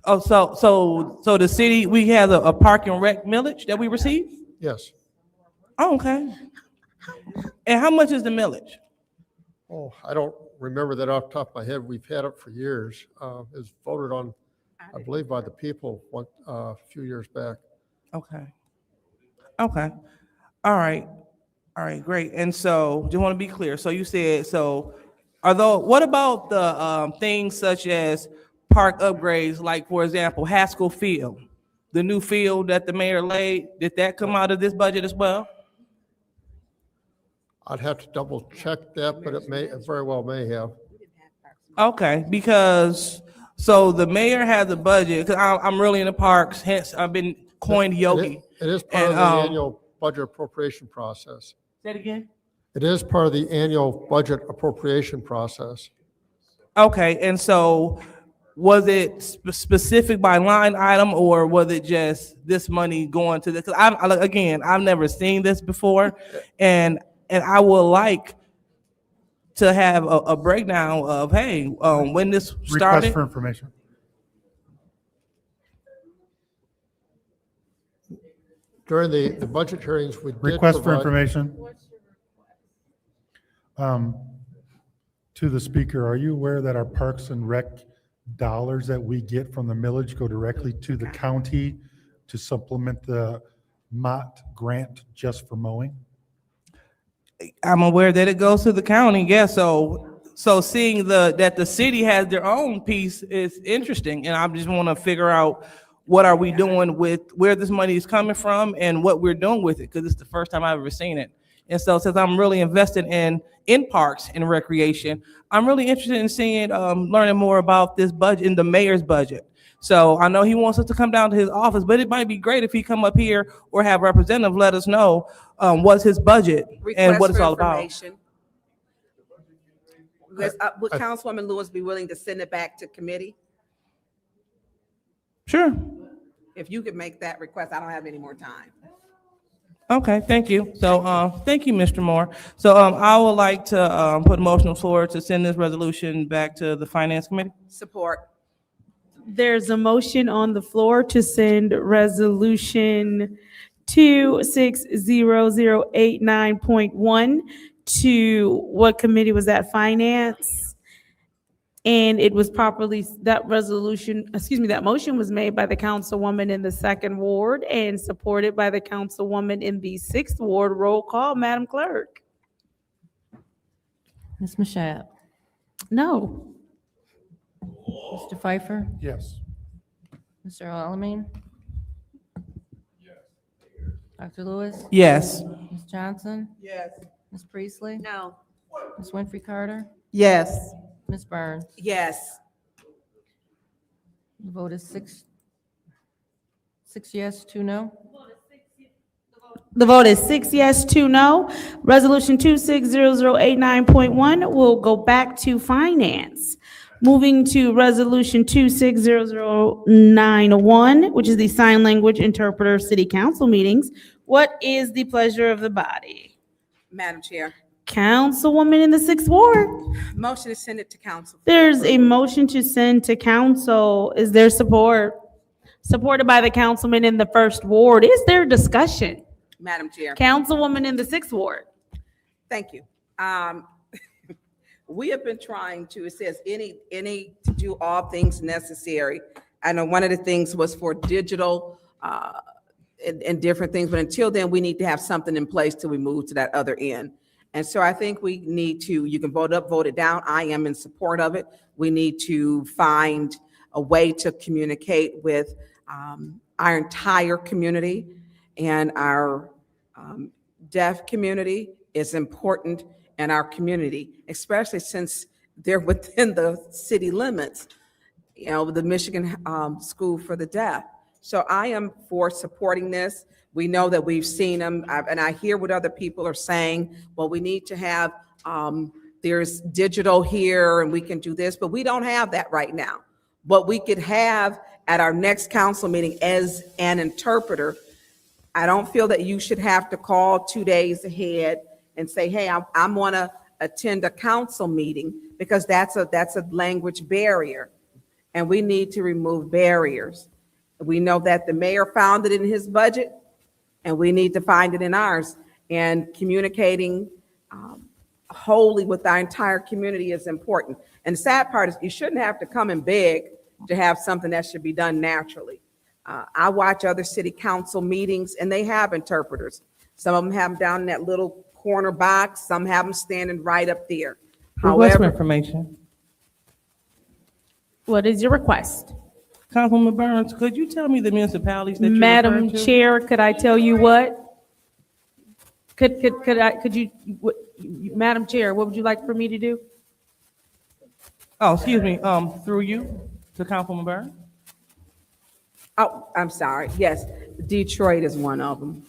Oh, so the city, we have a park and rec millage that we receive? Yes. Oh, okay. And how much is the millage? Oh, I don't remember that off the top of my head. We've had it for years. It's voted on, I believe, by the people a few years back. Okay. Okay. All right. All right, great. And so, just want to be clear. So you said, what about the things such as park upgrades, like, for example, Haskell Field, the new field that the mayor laid, did that come out of this budget as well? I'd have to double check that, but it very well may have. Okay, because, so the mayor has a budget, because I'm really in the parks, hence I've been coined Yogi. It is part of the annual budget appropriation process. Say it again? It is part of the annual budget appropriation process. Okay, and so was it specific by line item, or was it just this money going to this? Because I've never seen this before, and I would like to have a breakdown of, hey, when this started. Request for information. During the budget hearings, we did Request for provide- information. To the speaker, are you aware that our Parks and Rec dollars that we get from the millage go directly to the county to supplement the MOT grant just for mowing? I'm aware that it goes to the county, yeah, so seeing that the city has their own piece is interesting, and I just want to figure out what are we doing with where this money is coming from and what we're doing with it, because it's the first time I've ever seen it. And so since I'm really invested in parks and recreation, I'm really interested in seeing, learning more about this budget, in the mayor's budget. So I know he wants us to come down to his office, but it might be great if he come up here or have representative let us know what's his budget and what it's all about. Would Councilwoman Lewis be willing to send it back to committee? Sure. If you could make that request, I don't have any more time. Okay, thank you. So, thank you, Mr. Moore. So, I would like to, put a motion on the floor to send this resolution back to the Finance Committee. Support. There's a motion on the floor to send resolution 260089.1 to what committee was that? Finance? And it was properly, that motion was made by the councilwoman in the 2nd Ward and supported by the councilwoman in the 6th Ward. Roll call, Madam Clerk. Ms. Mashat? No. Mr. Pfeiffer? Yes. Mr. Alamin? Dr. Lewis? Yes. Ms. Johnson? Yes. Ms. Priestley? No. Ms. Winfrey Carter? Yes. Ms. Burns? Yes. The vote is six yes, 2 no. The vote is 6 yes, 2 no. Resolution 260089.1 will go back to Finance. Moving to Resolution 260091, which is the Sign Language Interpreter City Council meetings. What is the pleasure of the body? Madam Chair, Councilwoman in the 6th Ward. motion to send it to council. There's a motion to send to council. Is there support? Supported by the councilman in the 1st Ward. Is there discussion? Madam Chair. Councilwoman in the 6th Ward. Thank you. We have been trying to, it says to do all things necessary. I know one of the things was for digital and different things, but until then, we need to have something in place till we move to that other end. And so I think we need to, you can vote up, vote it down. I am in support of it. We need to find a way to communicate with our entire community, and our deaf community is important in our community, especially since they're within the city limits, you know, the Michigan School for the Deaf. So I am for supporting this. We know that we've seen them, and I hear what other people are saying. Well, we need to have, there's digital here and we can do this, but we don't have that right now. What we could have at our next council meeting as an interpreter, I don't feel that you should have to call 2 days ahead and say, hey, I want to attend a council meeting, because that's a language barrier, and we need to remove barriers. We know that the mayor found it in his budget, and we need to find it in ours. And communicating wholly with our entire community is important. And the sad part is you shouldn't have to come in big to have something that should be done naturally. I watch other city council meetings, and they have interpreters. Some of them have them down in that little corner box. Some have them standing right up there. Request for However, information. What is your request? Councilwoman Burns, could you tell me the municipalities that you're Madam referring to? Chair, could I tell you what? Madam Chair, what would you like for me to do? Oh, excuse me, through you to Councilwoman Burns? oh, I'm sorry. Yes, Detroit is one of them.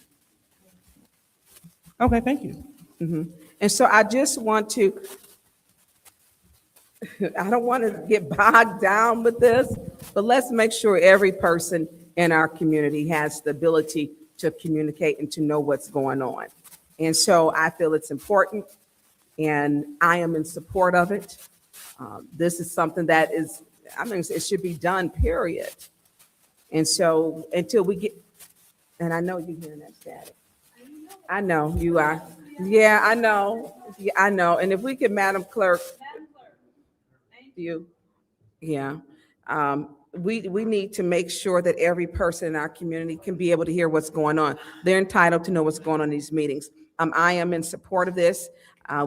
Okay, thank you. And so I just want to, I don't want to get bogged down with this, but let's make sure every person in our community has the ability to communicate and to know what's going on. And so I feel it's important, and I am in support of it. This is something that is, I mean, it should be done, period. And so until we get, and I know you're hearing that static. I know you are. Yeah, I know. Yeah, I know. And if we could, Madam Clerk, you, yeah. We need to make sure that every person in our community can be able to hear what's going on. They're entitled to know what's going on in these meetings. I am in support of this.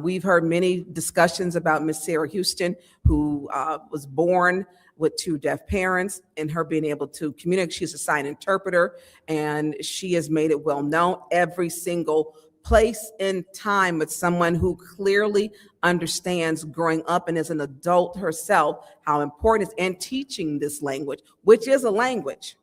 We've heard many discussions about Miss Sarah Houston, who was born with 2 deaf parents, and her being able to communicate. She's a sign interpreter, and she has made it well known. Every single place in time with someone who clearly understands growing up and as an adult herself, how important it is, and teaching this language, which is a language.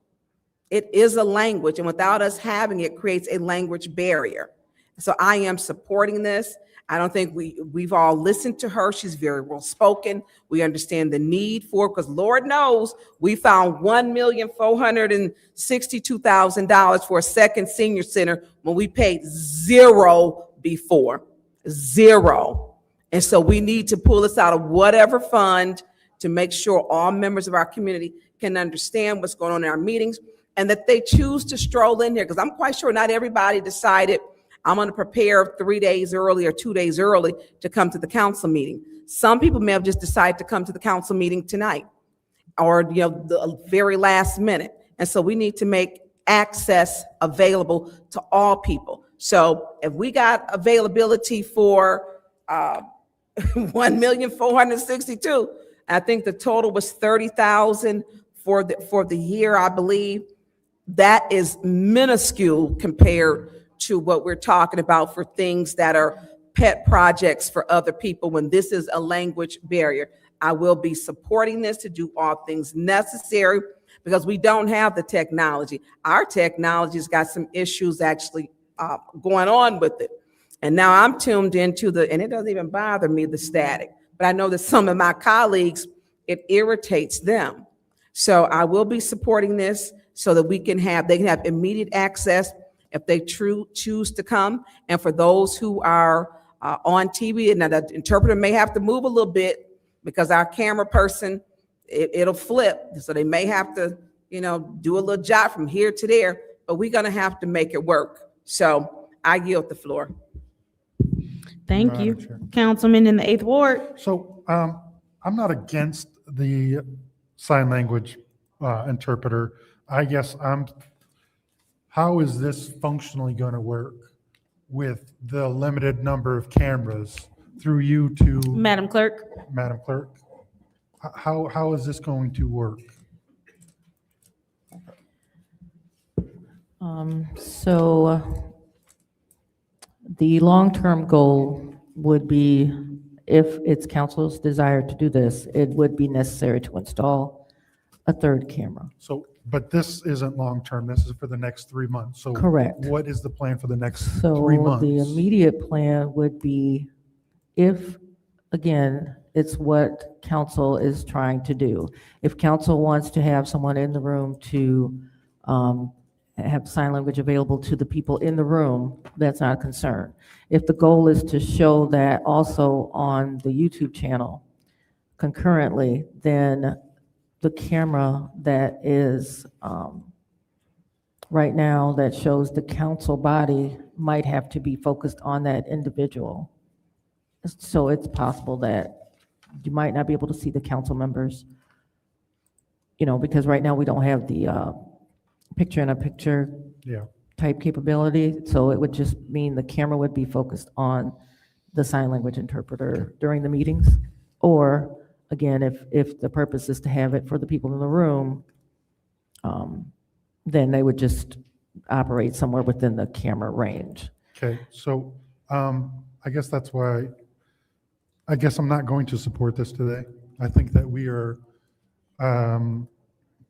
It is a language, and without us having it, creates a language barrier. So I am supporting this. I don't think we've all listened to her. She's very well spoken. We understand the need for it, because Lord knows we found $1,462,000 for a second senior center when we paid zero before. Zero. And so we need to pull this out of whatever fund to make sure all members of our community can understand what's going on in our meetings, and that they choose to stroll in here, because I'm quite sure not everybody decided, I'm going to prepare 3 days early or 2 days early to come to the council meeting. Some people may have just decided to come to the council meeting tonight, or the very last minute. And so we need to make access available to all people. So if we got availability for 1,462,000, I think the total was 30,000 for the year, I believe. That is minuscule compared to what we're talking about for things that are pet projects for other people, when this is a language barrier. I will be supporting this to do all things necessary, because we don't have the technology. Our technology's got some issues actually going on with it. And now I'm tuned into and it doesn't even bother me, the static, but I know that some of my colleagues, it irritates them. So I will be supporting this so that they can have immediate access if they choose to come. And for those who are on TV, and the interpreter may have to move a little bit because our camera person, it'll flip. So they may have to, do a little jot from here to there, but we're gonna have to make it work. So I yield the floor. Thank you. Councilman in the 8th Ward. So I'm not against the sign language interpreter. I guess how is this functionally going to work with the limited number of cameras through you to? Madam Clerk. Madam Clerk, how is this going to work? So the long-term goal would be, if it's council's desire to do this, it would be necessary to install a third camera. So, but this isn't long-term, this is for the next 3 months. So Correct. what is the plan for the next 3 So months? the immediate plan would be, if, again, it's what council is trying to do. If council wants to have someone in the room to have sign language available to the people in the room, that's not a concern. If the goal is to show that also on the YouTube channel concurrently, then the camera that is right now that shows the council body might have to be focused on that individual. So it's possible that you might not be able to see the council members, because right now we don't have the picture-in-a-picture type capability. So it would just mean the camera would be focused on the sign language interpreter during the meetings. Or again, if the purpose is to have it for the people in the room, then they would just operate somewhere within the camera range. Okay, so I guess that's why, I guess I'm not going to support this today. I think that we are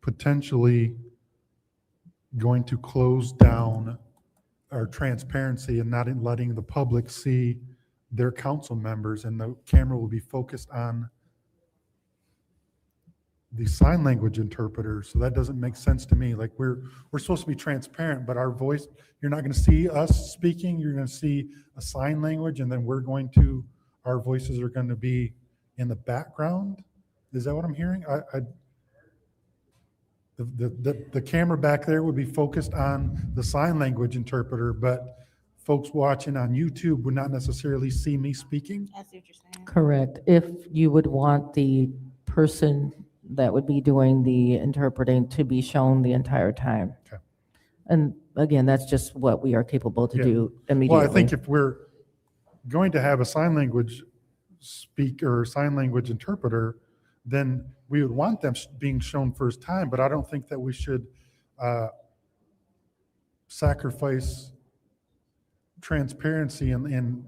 potentially going to close down our transparency and not letting the public see their council members, and the camera will be focused on the sign language interpreter. So that doesn't make sense to me. Like we're supposed to be transparent, but our voice, you're not going to see us speaking. You're going to see a sign language, and then our voices are going to be in the background. Is that what I'm hearing? The camera back there would be focused on the sign language interpreter, but folks watching on YouTube would not necessarily see me speaking. I see what you're saying. Correct. If you would want the person that would be doing the interpreting to be shown the entire time. Okay. And again, that's just what we are capable to do immediately. Well, I think if we're going to have a sign language speaker or sign language interpreter, then we would want them being shown first time, but I don't think that we should sacrifice transparency in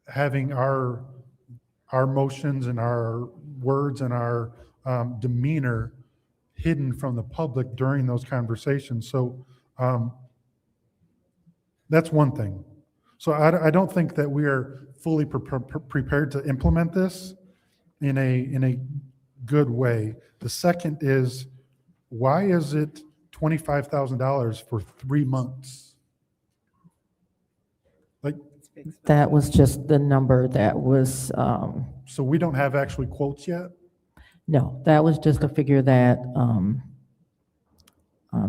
having our motions and our words and our demeanor hidden from the public during those conversations. So that's one thing. So I don't think that we are fully prepared to implement this in a good way. The second is, why is it $25,000 for 3 months? Like, That was just the number that was, so we don't have actually quotes yet? no, that was just a figure that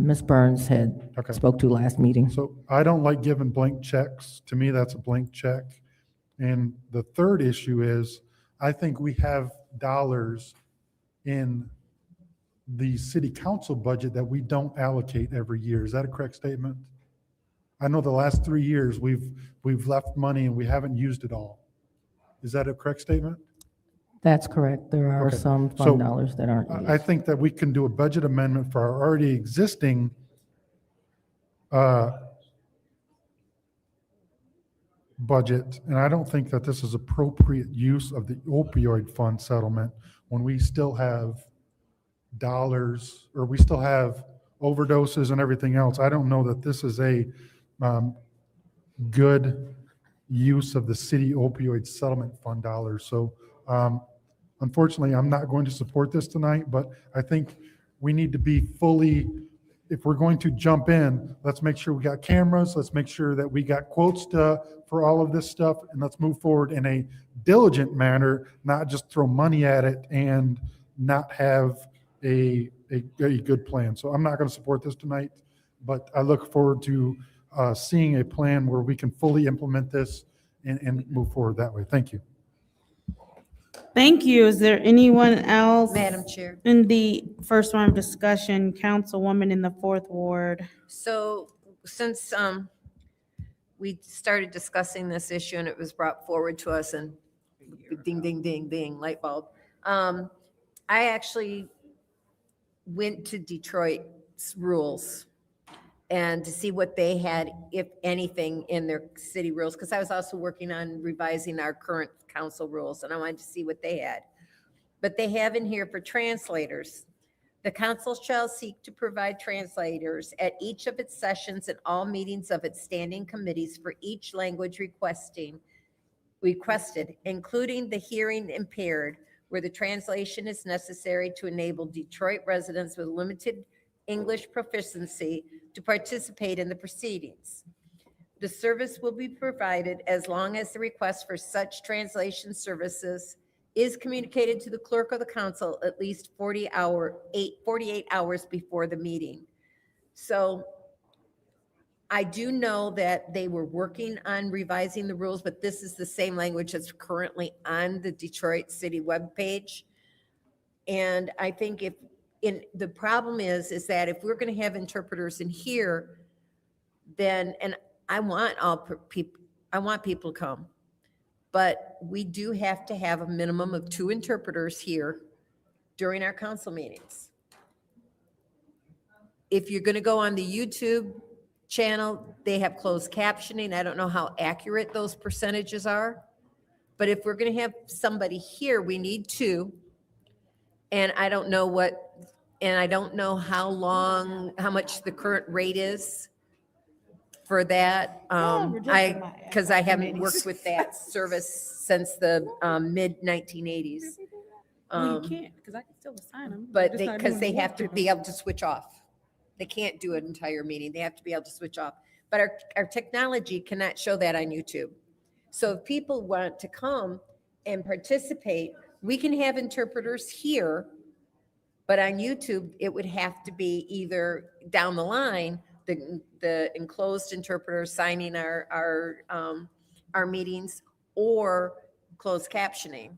Ms. Burns had Okay. spoke to last meeting. So I don't like giving blank checks. To me, that's a blank check. And the third issue is, I think we have dollars in the city council budget that we don't allocate every year. Is that a correct statement? I know the last 3 years, we've left money and we haven't used it all. Is that a correct statement? That's correct. There are Okay. some So, fund dollars that aren't I used. think that we can do a budget amendment for our already existing budget, and I don't think that this is appropriate use of the opioid fund settlement when we still have dollars, or we still have overdoses and everything else. I don't know that this is a good use of the city opioid settlement fund dollars. So unfortunately, I'm not going to support this tonight, but I think we need to be fully, if we're going to jump in, let's make sure we got cameras, let's make sure that we got quotes for all of this stuff, and let's move forward in a diligent manner, not just throw money at it and not have a good plan. So I'm not going to support this tonight, but I look forward to seeing a plan where we can fully implement this and move forward that way. Thank you. Thank you. Is there anyone else? Madam Chair. In the first round of discussion, Councilwoman in the 4th Ward. So since we started discussing this issue and it was brought forward to us and ding, ding, ding, ding, light bulb, I actually went to Detroit's rules and to see what they had, if anything, in their city rules, because I was also working on revising our current council rules, and I wanted to see what they had. But they have in here for translators: the council shall seek to provide translators at each of its sessions and all meetings of its standing committees for each language requested, including the hearing impaired, where the translation is necessary to enable Detroit residents with limited English proficiency to participate in the proceedings. The service will be provided as long as the request for such translation services is communicated to the clerk of the council at least 48 hours before the meeting. So I do know that they were working on revising the rules, but this is the same language that's currently on the Detroit City webpage. And I think the problem is that if we're going to have interpreters in here, then, and I want people to come, but we do have to have a minimum of 2 interpreters here during our council meetings. If you're going to go on the YouTube channel, they have closed captioning. I don't know how accurate those percentages are, but if we're going to have somebody here, we need 2. And I don't know how much the current rate is for that. Because I haven't worked with that service since the mid-1980s. Well, you can't, because I can still assign them. But because they have to be able to switch off. They can't do an entire meeting. They have to be able to switch off. But our technology cannot show that on YouTube. So if people want to come and participate, we can have interpreters here, but on YouTube, it would have to be either down the line, the enclosed interpreter signing our meetings, or closed captioning.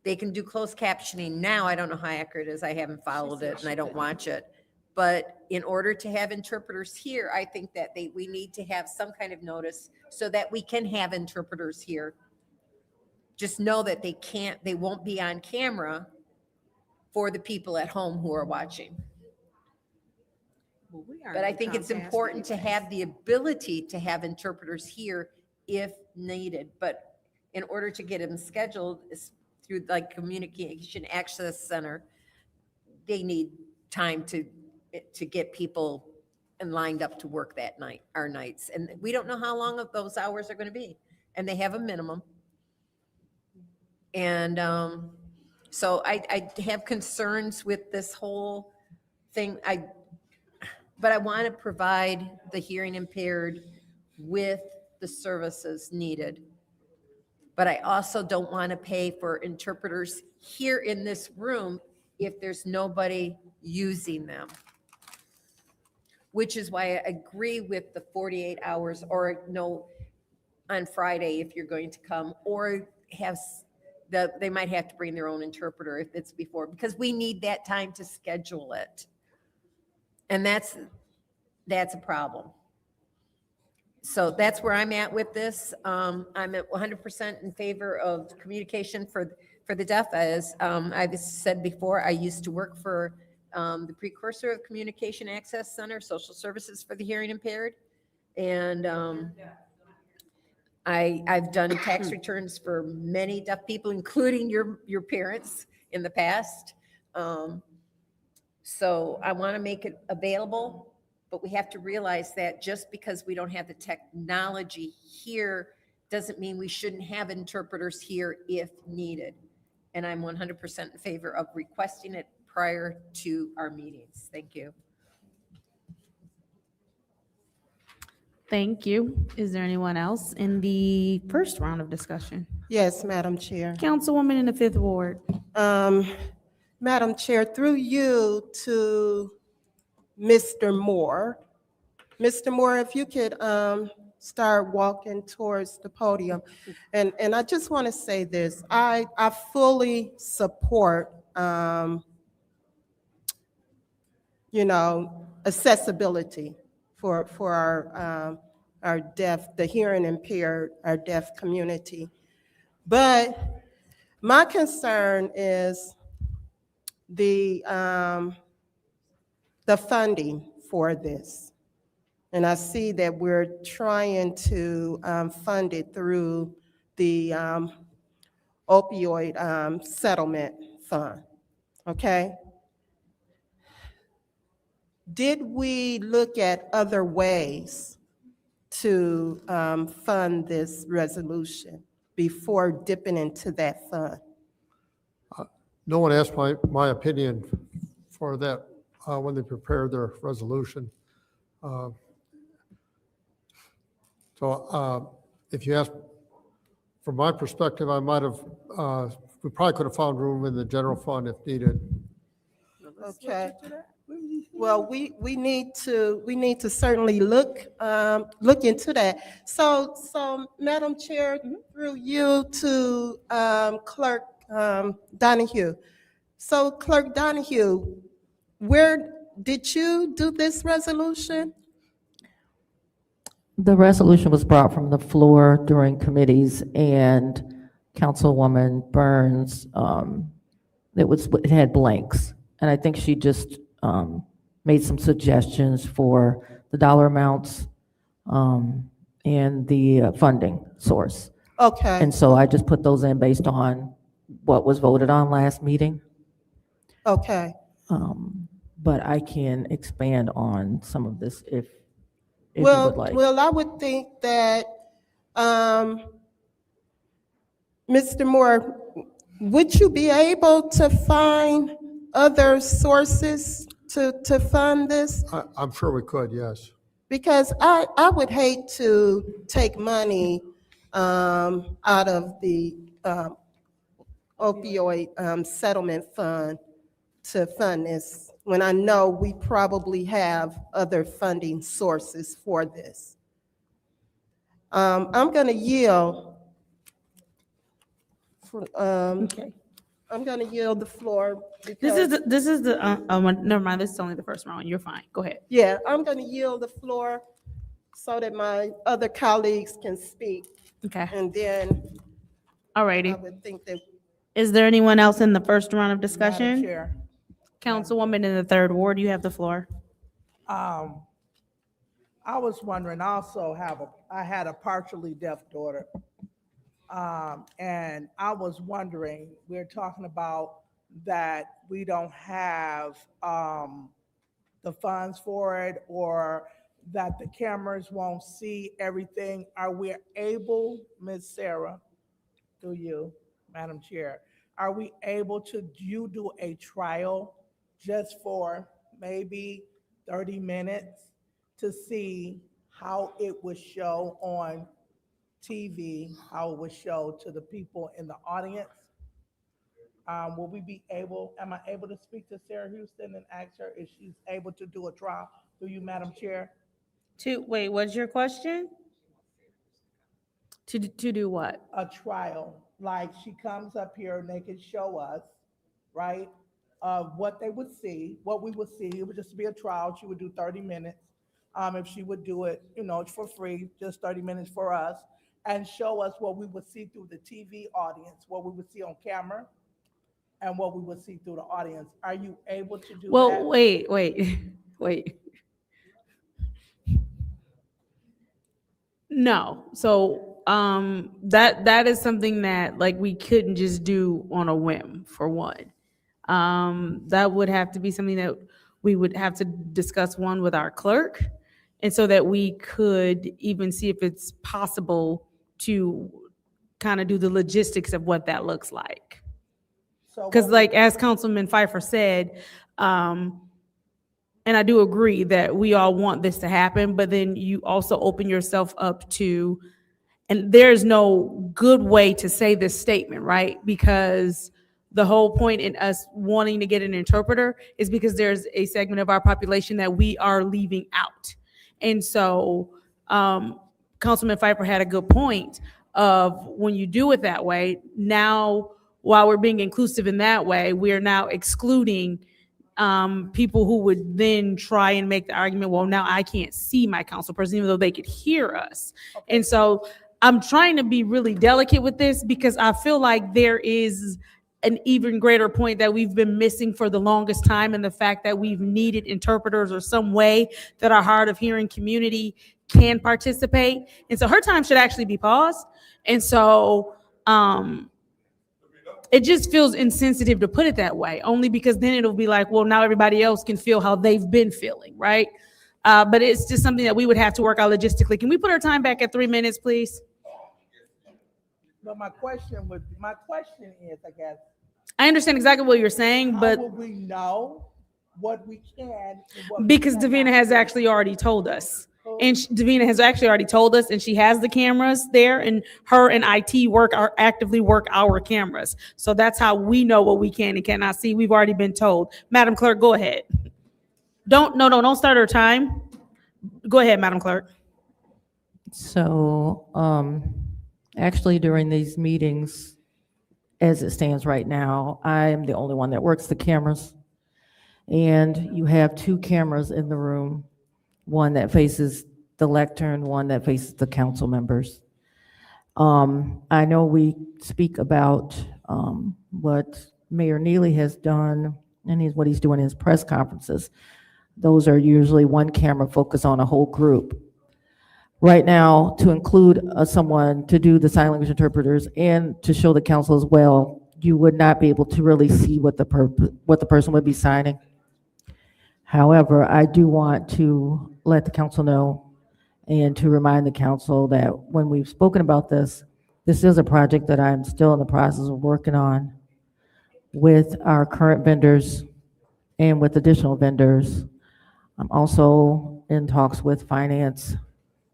They can do closed captioning now. I don't know how accurate it is. I haven't followed it and I don't watch it. But in order to have interpreters here, I think that we need to have some kind of notice so that we can have interpreters here. Just know that they won't be on camera for the people at home who are watching. But I think it's important to have the ability to have interpreters here if needed. But in order to get them scheduled through like Communication Access Center, they need time to get people and lined up to work that night, our nights. And we don't know how long of those hours are going to be. And they have a minimum. And so I have concerns with this whole thing. But I want to provide the hearing impaired with the services needed. But I also don't want to pay for interpreters here in this room if there's nobody using them. Which is why I agree with the 48 hours or no on Friday if you're going to come, or they might have to bring their own interpreter if it's before, because we need that time to schedule it. And that's a problem. So that's where I'm at with this. I'm at 100% in favor of communication for the deaf. As I've said before, I used to work for the precursor of Communication Access Center, Social Services for the Hearing Impaired. And I've done tax returns for many deaf people, including your parents in the past. So I want to make it available, but we have to realize that just because we don't have the technology here doesn't mean we shouldn't have interpreters here if needed. And I'm 100% in favor of requesting it prior to our meetings. Thank you. Thank you. Is there anyone else in the first round of discussion? Yes, Madam Chair. Councilwoman in the 5th Ward. Madam Chair, through you to Mr. Moore. Mr. Moore, if you could start walking towards the podium. And I just want to say this. I fully support, accessibility for our deaf, the hearing impaired, our deaf community. But my concern is the funding for this. And I see that we're trying to fund it through the opioid settlement fund, okay? Did we look at other ways to fund this resolution before dipping into that fund? No one asked my opinion for that when they prepared their resolution. So if you ask, from my perspective, I might have, we probably could have found room in the general fund if needed. Okay. Well, we need to certainly look into that. So Madam Chair, through you to Clerk Donahue. So Clerk Donahue, where did you do this resolution? The resolution was brought from the floor during committees, and Councilwoman Burns, it had blanks. And I think she just made some suggestions for the dollar amounts and the funding source. Okay. And so I just put those in based on what was voted on last meeting. Okay. But I can expand on some of this if you would like. Well, I would think that, Mr. Moore, would you be able to find other sources to fund this? I'm sure we could, yes. Because I would hate to take money out of the opioid settlement fund to fund this, when I know we probably have other funding sources for this. I'm going to yield. Okay. I'm going to yield the floor. This is the never mind, this is only the first round. You're fine. Go ahead. Yeah, I'm going to yield the floor so that my other colleagues can speak. Okay. And then All I righty. would think that. Is there anyone else in the first round of Madam discussion? Chair, Councilwoman in the 3rd Ward, you have the floor. I was wondering, I had a partially deaf daughter. And I was wondering, we're talking about that we don't have, the funds for it, or that the cameras won't see everything. Are we able, Ms. Sarah, through you, Madam Chair, are we able to, do a trial just for maybe 30 minutes to see how it would show on TV, how it would show to the people in the audience? Will we be able, am I able to speak to Sarah Houston and ask her if she's able to do a trial through you, Madam Chair? Wait, what's your question? To do what? A trial, like she comes up here and they can show us, right, what they would see, what we would see. It would just be a trial. She would do 30 minutes. If she would do it, for free, just 30 minutes for us, and show us what we would see through the TV audience, what we would see on camera, and what we would see through the audience. Are you able to do that? Well, wait. No. So that is something that like we couldn't just do on a whim, for one. That would have to be something that we would have to discuss with our clerk, and so that we could even see if it's possible to kind of do the logistics of what that looks like. Because like as Councilman Pfeiffer said, and I do agree that we all want this to happen, but then you also open yourself up to, and there's no good way to say this statement, right? Because the whole point in us wanting to get an interpreter is because there's a segment of our population that we are leaving out. And so Councilman Pfeiffer had a good point of when you do it that way, now, while we're being inclusive in that way, we're now excluding people who would then try and make the argument, well, now I can't see my council person, even though they could hear us. Okay. And so I'm trying to be really delicate with this because I feel like there is an even greater point that we've been missing for the longest time, and the fact that we've needed interpreters or some way that our hard of hearing community can participate. And so her time should actually be paused. And so it just feels insensitive to put it that way, only because then it'll be like, well, now everybody else can feel how they've been feeling, right? But it's just something that we would have to work out logistically. Can we put our time back at 3 minutes, please? But my question is, I guess, I understand exactly what you're saying, but how will we know what we can? And what because we cannot Davina has do? actually already told us. And Davina has actually already told us, and she has the cameras there, and her and IT actively work our cameras. So that's how we know what we can and cannot see. We've already been told. Madam Clerk, go ahead. Don't start our time. Go ahead, Madam Clerk. So, actually during these meetings, as it stands right now, I am the only one that works the cameras. And you have 2 cameras in the room, one that faces the lectern, one that faces the council members. I know we speak about what Mayor Neely has done and what he's doing in his press conferences. Those are usually one camera focused on a whole group. Right now, to include someone to do the sign language interpreters and to show the council as well, you would not be able to really see what the person would be signing. However, I do want to let the council know and to remind the council that when we've spoken about this, this is a project that I'm still in the process of working on with our current vendors and with additional vendors. I'm also in talks with finance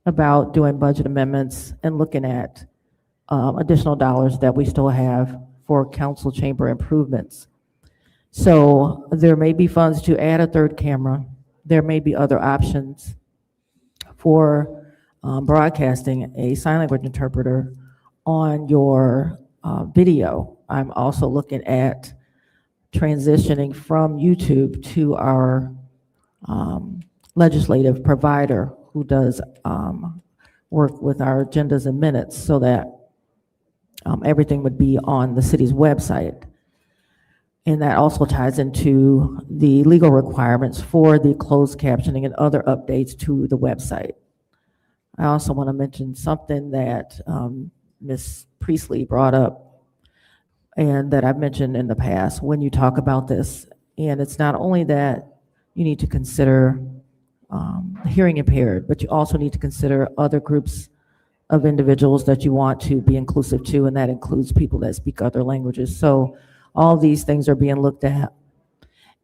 about doing budget amendments and looking at additional dollars that we still have for council chamber improvements. So there may be funds to add a 3rd camera. There may be other options for broadcasting a sign language interpreter on your video. I'm also looking at transitioning from YouTube to our legislative provider who does work with our agendas and minutes, so that everything would be on the city's website. And that also ties into the legal requirements for the closed captioning and other updates to the website. I also want to mention something that Ms. Priestley brought up and that I've mentioned in the past when you talk about this. And it's not only that you need to consider the hearing impaired, but you also need to consider other groups of individuals that you want to be inclusive to, and that includes people that speak other languages. So all these things are being looked at.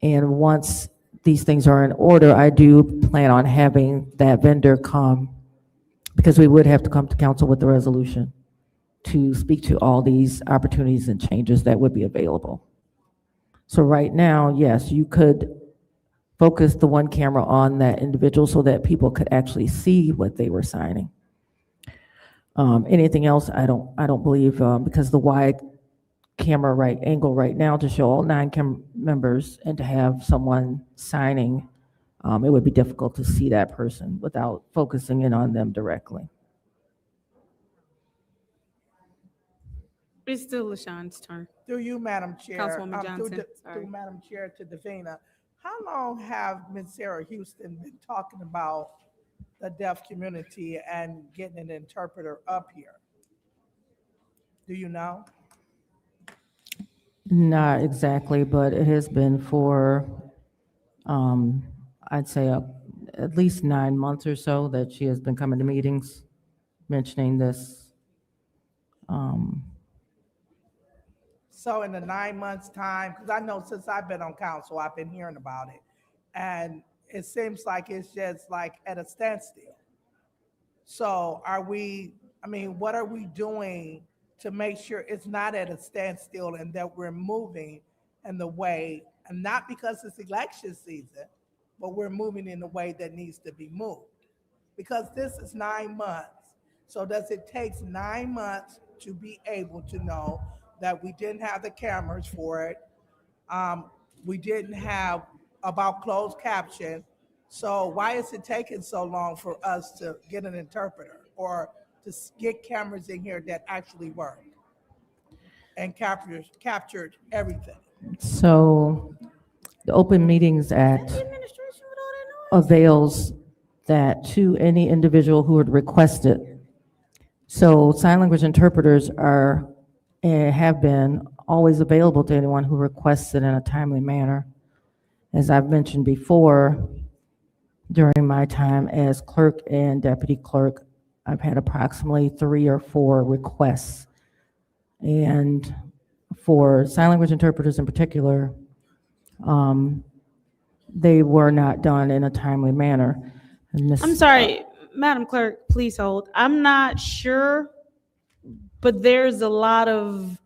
And once these things are in order, I do plan on having that vendor come, because we would have to come to council with the resolution to speak to all these opportunities and changes that would be available. So right now, yes, you could focus the one camera on that individual so that people could actually see what they were signing. Anything else, I don't believe, because the wide camera angle right now to show all 9 members and to have someone signing, it would be difficult to see that person without focusing in on them directly. It's still LaShawn's turn. Through you, Madam Chair. Councilwoman through Johnson, sorry. Through Madam Chair to Davina. How long have Ms. Sarah Houston been talking about the deaf community and getting an interpreter up here? Do you know? Not exactly, but it has been for, I'd say at least 9 months or so that she has been coming to meetings mentioning this. So in the 9 months' time, because I know since I've been on council, I've been hearing about it. And it seems like it's just like at a standstill. So what are we doing to make sure it's not at a standstill and that we're moving in the way, and not because it's election season, but we're moving in the way that needs to be moved? Because this is 9 months. So does it take 9 months to be able to know that we didn't have the cameras for it? We didn't have about closed caption. So why is it taking so long for us to get an interpreter or to get cameras in here that actually work and captured everything? So the Open Meetings Act avails that to any individual who would request it. So sign language interpreters are and have been always available to anyone who requests it in a timely manner. As I've mentioned before, during my time as clerk and deputy clerk, I've had approximately 3 or 4 requests. And for sign language interpreters in particular, they were not done in a timely manner. And I'm sorry, Madam Clerk, please hold. I'm not sure, but there's a lot of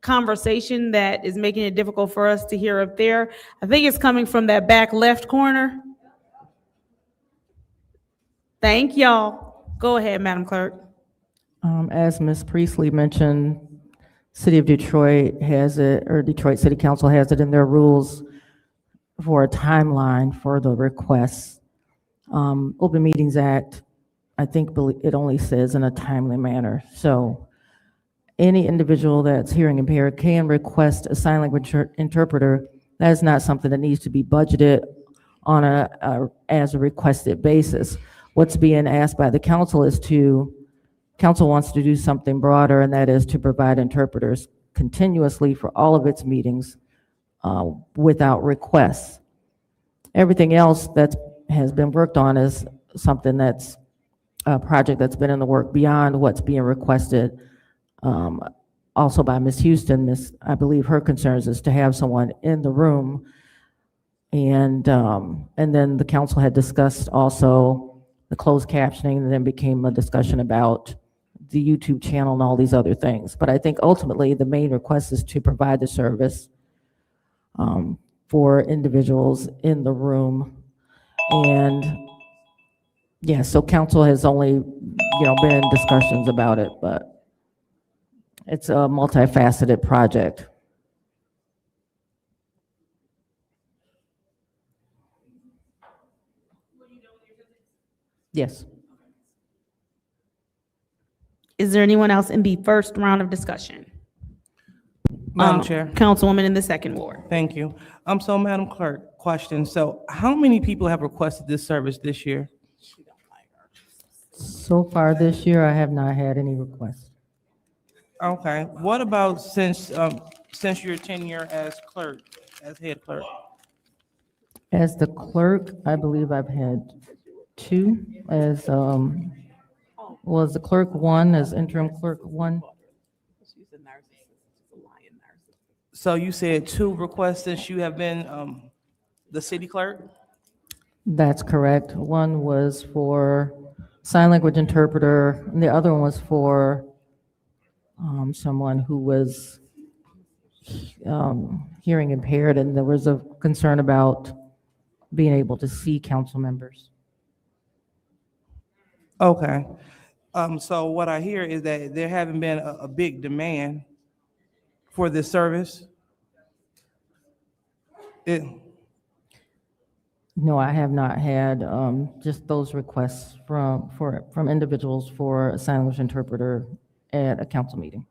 conversation that is making it difficult for us to hear up there. I think it's coming from that back left corner. Thank y'all. Go ahead, Madam Clerk. As Ms. Priestley mentioned, City of Detroit has it, or Detroit City Council has it in their rules for a timeline for the requests. Open Meetings Act, I think it only says in a timely manner. So any individual that's hearing impaired can request a sign language interpreter. That is not something that needs to be budgeted on as a requested basis. What's being asked by the council is council wants to do something broader, and that is to provide interpreters continuously for all of its meetings without requests. Everything else that has been worked on is something that's a project that's been in the work beyond what's being requested. Also by Ms. Houston, I believe her concerns is to have someone in the room. And then the council had discussed also the closed captioning, and then became a discussion about the YouTube channel and all these other things. But I think ultimately the main request is to provide the service for individuals in the room. And yeah, so council has only, been in discussions about it, but it's a multifaceted project. Yes. Is there anyone else in the first round of discussion? Madam Chair. Councilwoman in the second ward. Thank you. So Madam Clerk, question. So how many people have requested this service this year? So far this year, I have not had any requests. Okay. What about since your tenure as clerk, as head clerk? As the clerk, I believe I've had 2, as, was the clerk 1, as interim clerk 1. So you said 2 requests since you have been the city clerk? That's correct. One was for sign language interpreter, and the other one was for someone who was hearing impaired, and there was a concern about being able to see council members. Okay. So what I hear is that there haven't been a big demand for this service. No, I have not had just those requests from individuals for a sign language interpreter at a council meeting.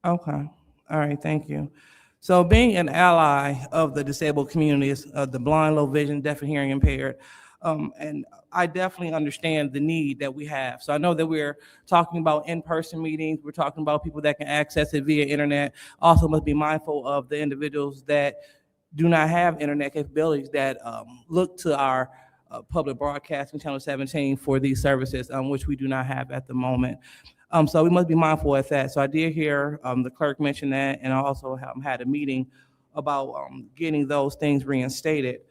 Okay. All right. Thank you. So being an ally of the disabled communities, the blind, low vision, deaf and hearing impaired, and I definitely understand the need that we have. So I know that we're talking about in-person meetings. We're talking about people that can access it via internet. Also must be mindful of the individuals that do not have internet capabilities that look to our public broadcasting channel 17 for these services, which we do not have at the moment. So we must be mindful of that. So I did hear the clerk mention that, and I also had a meeting about getting those things reinstated.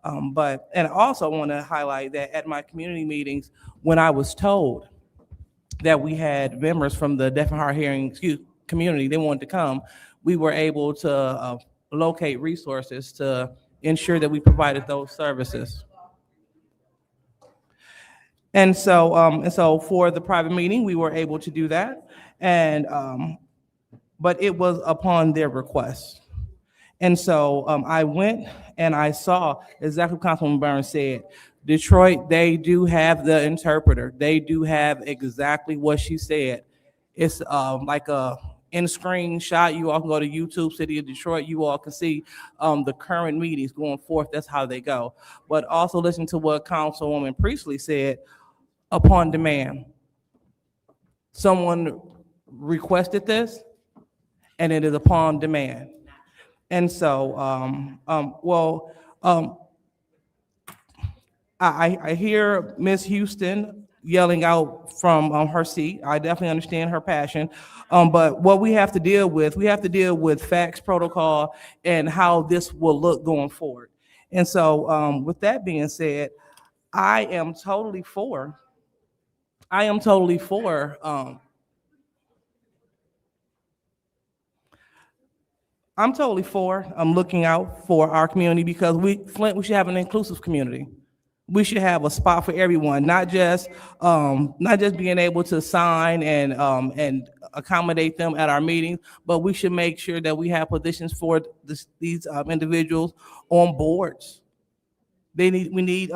And I also want to highlight that at my community meetings, when I was told that we had members from the deaf and hard hearing community, they wanted to come, we were able to locate resources to ensure that we provided those services. And so for the private meeting, we were able to do that, and but it was upon their request. And so I went and I saw exactly what Councilwoman Burns said. Detroit, they do have the interpreter. They do have exactly what she said. It's like a in-screen shot. You all can go to YouTube, City of Detroit. You all can see the current meetings going forth. That's how they go. But also listen to what Councilwoman Priestley said, upon demand. Someone requested this, and it is upon demand. And so, I hear Ms. Houston yelling out from her seat. I definitely understand her passion. But what we have to deal with facts, protocol, and how this will look going forward. And so, with that being said, I am totally for looking out for our community, because Flint, we should have an inclusive community. We should have a spot for everyone, not just being able to sign and accommodate them at our meetings, but we should make sure that we have positions for these individuals on boards. We need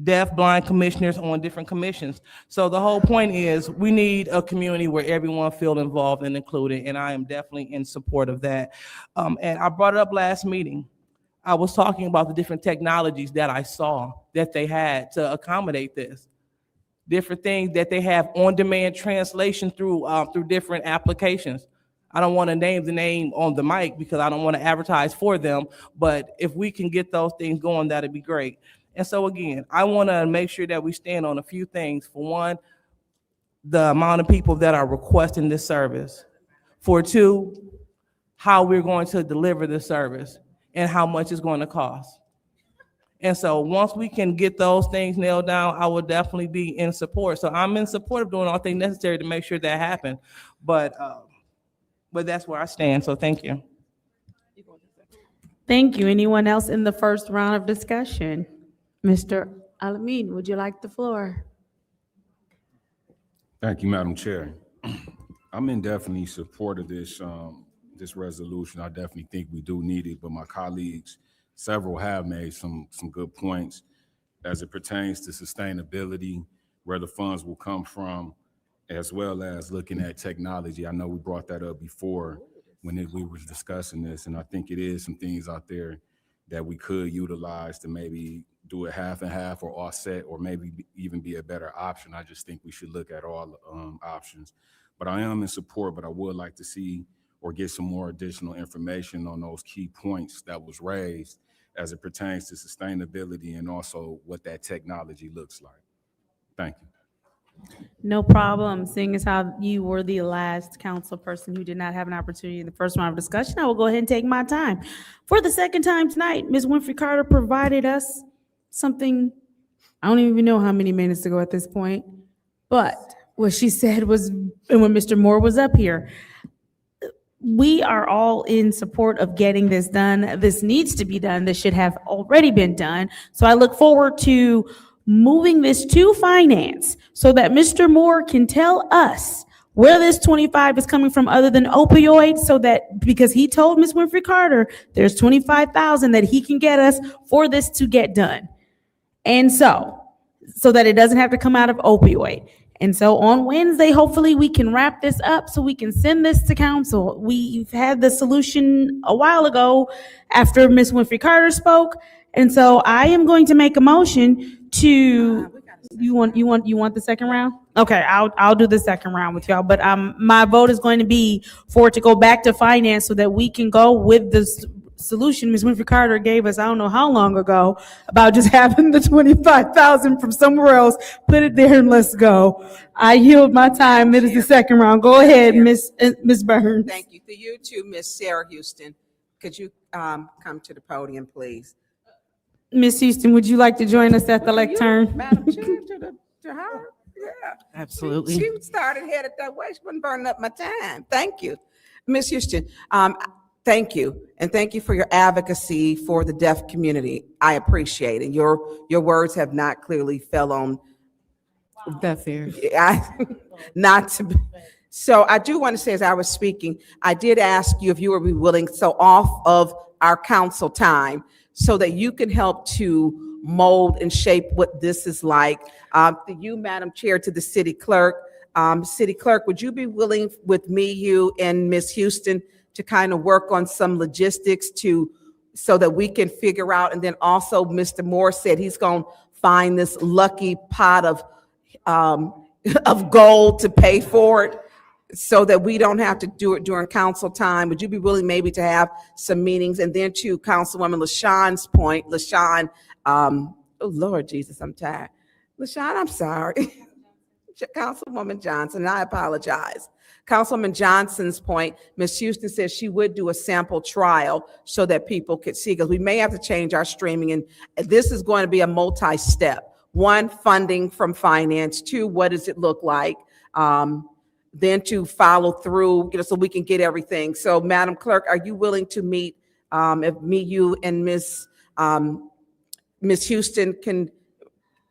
deaf, blind commissioners on different commissions. So the whole point is we need a community where everyone feels involved and included, and I am definitely in support of that. And I brought it up last meeting. I was talking about the different technologies that I saw that they had to accommodate this. Different things that they have on-demand translation through different applications. I don't want to name the name on the mic because I don't want to advertise for them, but if we can get those things going, that'd be great. And so again, I want to make sure that we stand on a few things. For one, the amount of people that are requesting this service. For two, how we're going to deliver the service and how much it's going to cost. And so once we can get those things nailed down, I will definitely be in support. So I'm in support of doing all things necessary to make sure that happens. But that's where I stand. So thank you. Thank you. Anyone else in the first round of discussion? Mr. Alamin, would you like the floor? Thank you, Madam Chair. I'm in definitely support of this resolution. I definitely think we do need it, but my colleagues, several have made some good points as it pertains to sustainability, where the funds will come from, as well as looking at technology. I know we brought that up before when we was discussing this, and I think it is some things out there that we could utilize to maybe do it half and half or offset, or maybe even be a better option. I just think we should look at all options. But I am in support, but I would like to see or get some more additional information on those key points that was raised as it pertains to sustainability and also what that technology looks like. Thank you. No problem. Seeing as how you were the last council person who did not have an opportunity in the first round of discussion, I will go ahead and take my time. For the second time tonight, Ms. Winfrey Carter provided us something, I don't even know how many minutes ago at this point, but what she said was, and when Mr. Moore was up here, we are all in support of getting this done. This needs to be done. This should have already been done. So I look forward to moving this to finance so that Mr. Moore can tell us where this 25 is coming from other than opioids, so that, because he told Ms. Winfrey Carter there's 25,000 that he can get us for this to get done. And so that it doesn't have to come out of opioid. And so on Wednesday, hopefully we can wrap this up so we can send this to council. We've had the solution a while ago after Ms. Winfrey Carter spoke. And so I am going to make a motion to, you want the second round? Okay, I'll do the second round with y'all, but my vote is going to be for it to go back to finance so that we can go with the solution Ms. Winfrey Carter gave us, I don't know how long ago, about just having the 25,000 from somewhere else, put it there and let's go. I yield my time. It is the second round. Go ahead, Ms. Burns. Thank you. To you too, Ms. Sarah Houston. Could you come to the podium, please? Ms. Houston, would you like to join us at the lectern? Madam Chair, to her? Yeah. Absolutely. She started headed that way. She wasn't burning up my time. Thank you. Ms. Houston, thank you. And thank you for your advocacy for the deaf community. I appreciate it. Your words have not clearly fell on deaf ears. Not to be. So I do want to say, as I was speaking, I did ask you if you would be willing, so off of our council time, so that you can help to mold and shape what this is like. To you, Madam Chair, to the city clerk. City clerk, would you be willing with me, you, and Ms. Houston to kind of work on some logistics so that we can figure out, and then also Mr. Moore said he's going to find this lucky pot of gold to pay for it, so that we don't have to do it during council time. Would you be willing maybe to have some meetings? And then to Councilwoman LaShawn's point, oh Lord Jesus, I'm tired. LaShawn, I'm sorry. Councilwoman Johnson, and I apologize. Councilwoman Johnson's point, Ms. Houston says she would do a sample trial so that people could see, because we may have to change our streaming, and this is going to be a multi-step. One, funding from finance. Two, what does it look like? Then to follow through, so we can get everything. So Madam Clerk, are you willing to meet, if me, you, and Ms. Houston can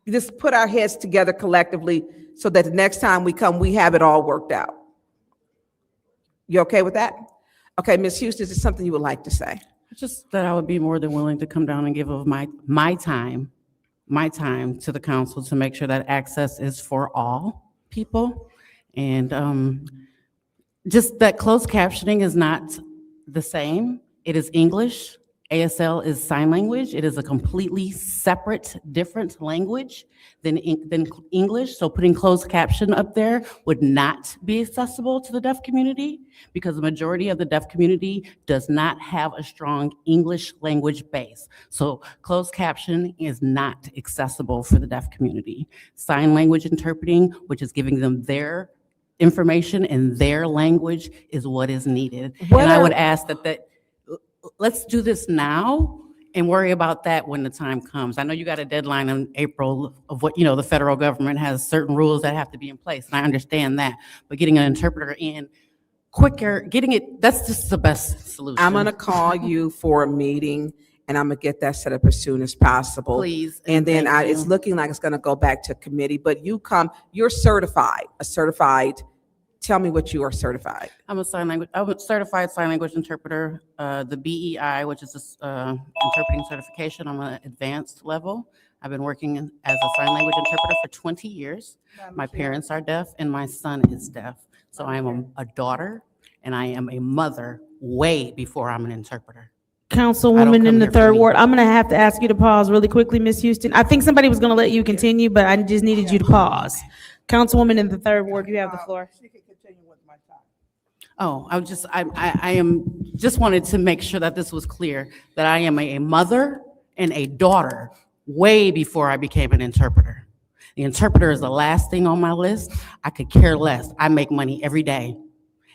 just put our heads together collectively so that the next time we come, we have it all worked out? You okay with that? Okay, Ms. Houston, is there something you would like to say? Just that I would be more than willing to come down and give of my time to the council to make sure that access is for all people. And just that closed captioning is not the same. It is English. ASL is sign language. It is a completely separate, different language than English. So putting closed caption up there would not be accessible to the deaf community, because the majority of the deaf community does not have a strong English language base. So closed caption is not accessible for the deaf community. Sign language interpreting, which is giving them their information in their language, is what is needed. And I would ask that let's do this now and worry about that when the time comes. I know you got a deadline in April of what, the federal government has certain rules that have to be in place, and I understand that. But getting an interpreter in quicker, that's just the best solution. I'm gonna call you for a meeting, and I'm gonna get that set up as soon as possible. Please. And then it's looking like it's gonna go back to committee, but you're certified, tell me what you are certified. I'm a certified sign language interpreter. The BEI, which is this interpreting certification, I'm an advanced level. I've been working as a sign language interpreter for 20 years. My parents are deaf and my son is deaf. So I am a daughter and I am a mother way before I'm an interpreter. Councilwoman come in the here for third me. ward, I'm gonna have to ask you to pause really quickly, Ms. Houston. I think somebody was gonna let you continue, but I just needed you to pause. Councilwoman in the third ward, you have the floor. Oh, I am, just wanted to make sure that this was clear, that I am a mother and a daughter way before I became an interpreter. The interpreter is the last thing on my list. I could care less. I make money every day.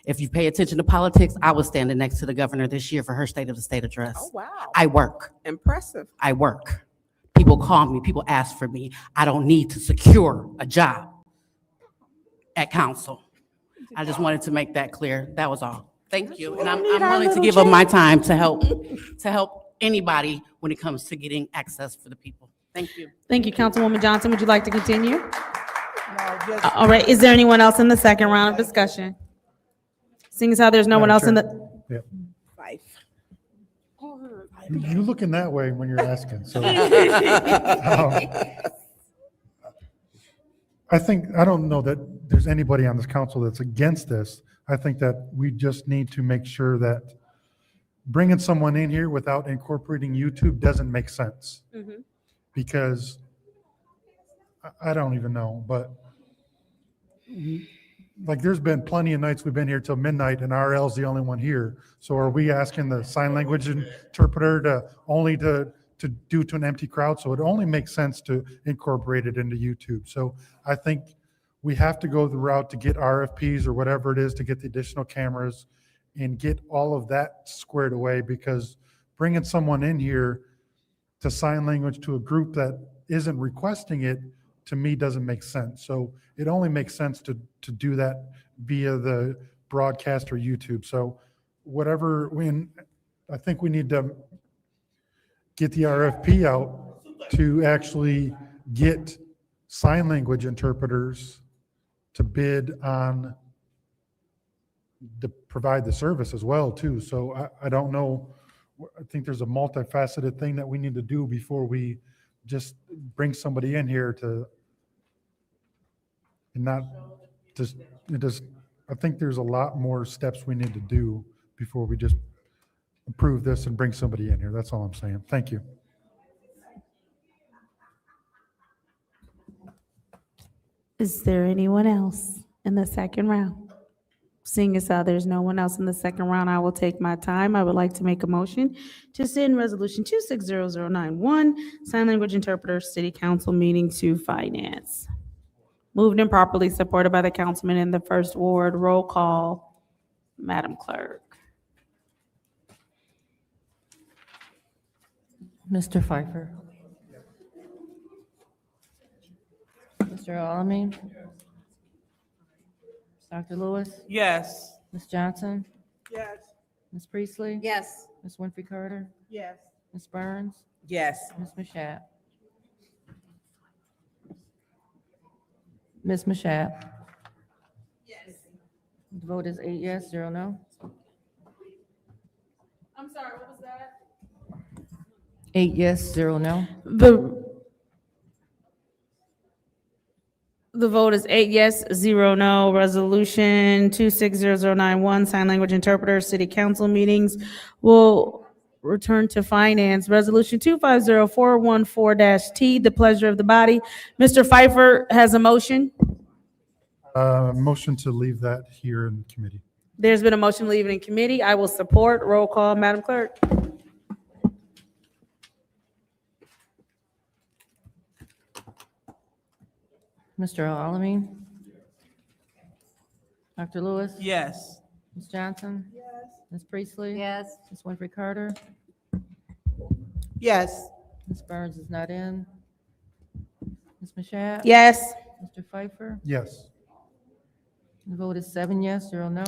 If you pay attention to politics, I was standing next to the governor this year for her State of the State address. Oh, wow. I work. Impressive. I work. People call me, people ask for me. I don't need to secure a job at council. I just wanted to make that clear. That was all. Thank you. And I'm willing to give up my time to help anybody when it comes to getting access for the people. Thank you. Thank you, Councilwoman Johnson. Would you like to continue? All right, is there anyone else in the second round of discussion? Seeing as how there's no one else in the, Yep. You're looking that way when you're asking, so. I don't know that there's anybody on this council that's against this. I think that we just need to make sure that bringing someone in here without incorporating YouTube doesn't make sense. Because I don't even know, but like there's been plenty of nights we've been here till midnight and RL's the only one here. So are we asking the sign language interpreter to only to do to an empty crowd? So it only makes sense to incorporate it into YouTube. So I think we have to go the route to get RFPs or whatever it is to get the additional cameras and get all of that squared away, because bringing someone in here to sign language to a group that isn't requesting it, to me, doesn't make sense. So it only makes sense to do that via the broadcast or YouTube. So whatever, I think we need to get the RFP out to actually get sign language interpreters to bid on to provide the service as well too. So I don't know. I think there's a multifaceted thing that we need to do before we just bring somebody in here to, and not just, I think there's a lot more steps we need to do before we just approve this and bring somebody in here. That's all I'm saying. Thank you. is there anyone else in the second round? Seeing as how there's no one else in the second round, I will take my time. I would like to make a motion to send resolution 260091, sign language interpreter, city council meeting to finance. Moved and properly supported by the councilman in the first ward. Roll call, Madam Clerk. Mr. Pfeiffer. Mr. Alamin. Dr. Lewis. Yes. Ms. Johnson. Yes. Ms. Priestley. Yes. Ms. Winfrey Carter. Yes. Ms. Burns. Yes. Ms. Mashat. Ms. Mashat. Yes. The vote is 8 yes, 0 no. I'm sorry, what was that? 8 yes, 0 no. The vote is 8 yes, 0 no. Resolution 260091, sign language interpreter, city council meetings will return to finance. Resolution 250414-T, the pleasure of the body. Mr. Pfeiffer has a motion. Motion to leave that here in committee. There's been a motion to leave it in committee. I will support. Roll call, Madam Clerk. Mr. Alamin. Dr. Lewis. Yes. Ms. Johnson. Yes. Ms. Priestley. Yes. Ms. Winfrey Carter. Yes. Ms. Burns is not in. Ms. Mashat. Yes. Mr. Pfeiffer. Yes. The vote is 7 yes, 0 no.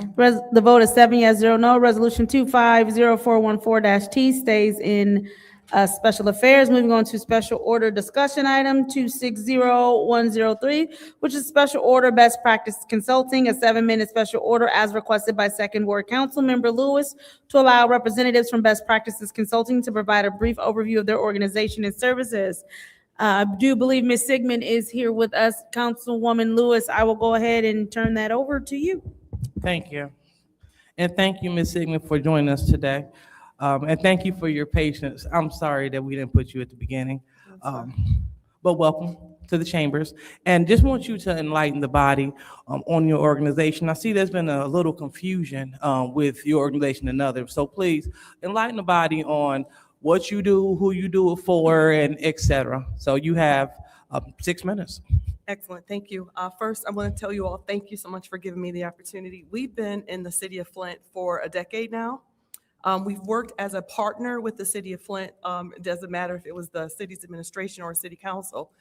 The vote is 7 yes, 0 no. Resolution 250414-T stays in special affairs. Moving on to special order discussion item 260103, which is special order best practice consulting, a 7-minute special order as requested by Second Ward Council Member Lewis to allow representatives from Best Practices Consulting to provide a brief overview of their organization and services. I do believe Ms. Sigmund is here with us. Councilwoman Lewis, I will go ahead and turn that over to you. Thank you. And thank you, Ms. Sigmund, for joining us today. And thank you for your patience. I'm sorry that we didn't put you at the beginning. But welcome to the chambers. And just want you to enlighten the body on your organization. I see there's been a little confusion with your organization and others. So please enlighten the body on what you do, who you do it for, and et cetera. So you have 6 minutes. Excellent, thank you. First, I want to tell you all, thank you so much for giving me the opportunity. We've been in the city of Flint for a decade now. We've worked as a partner with the city of Flint. It doesn't matter if it was the city's administration or city council.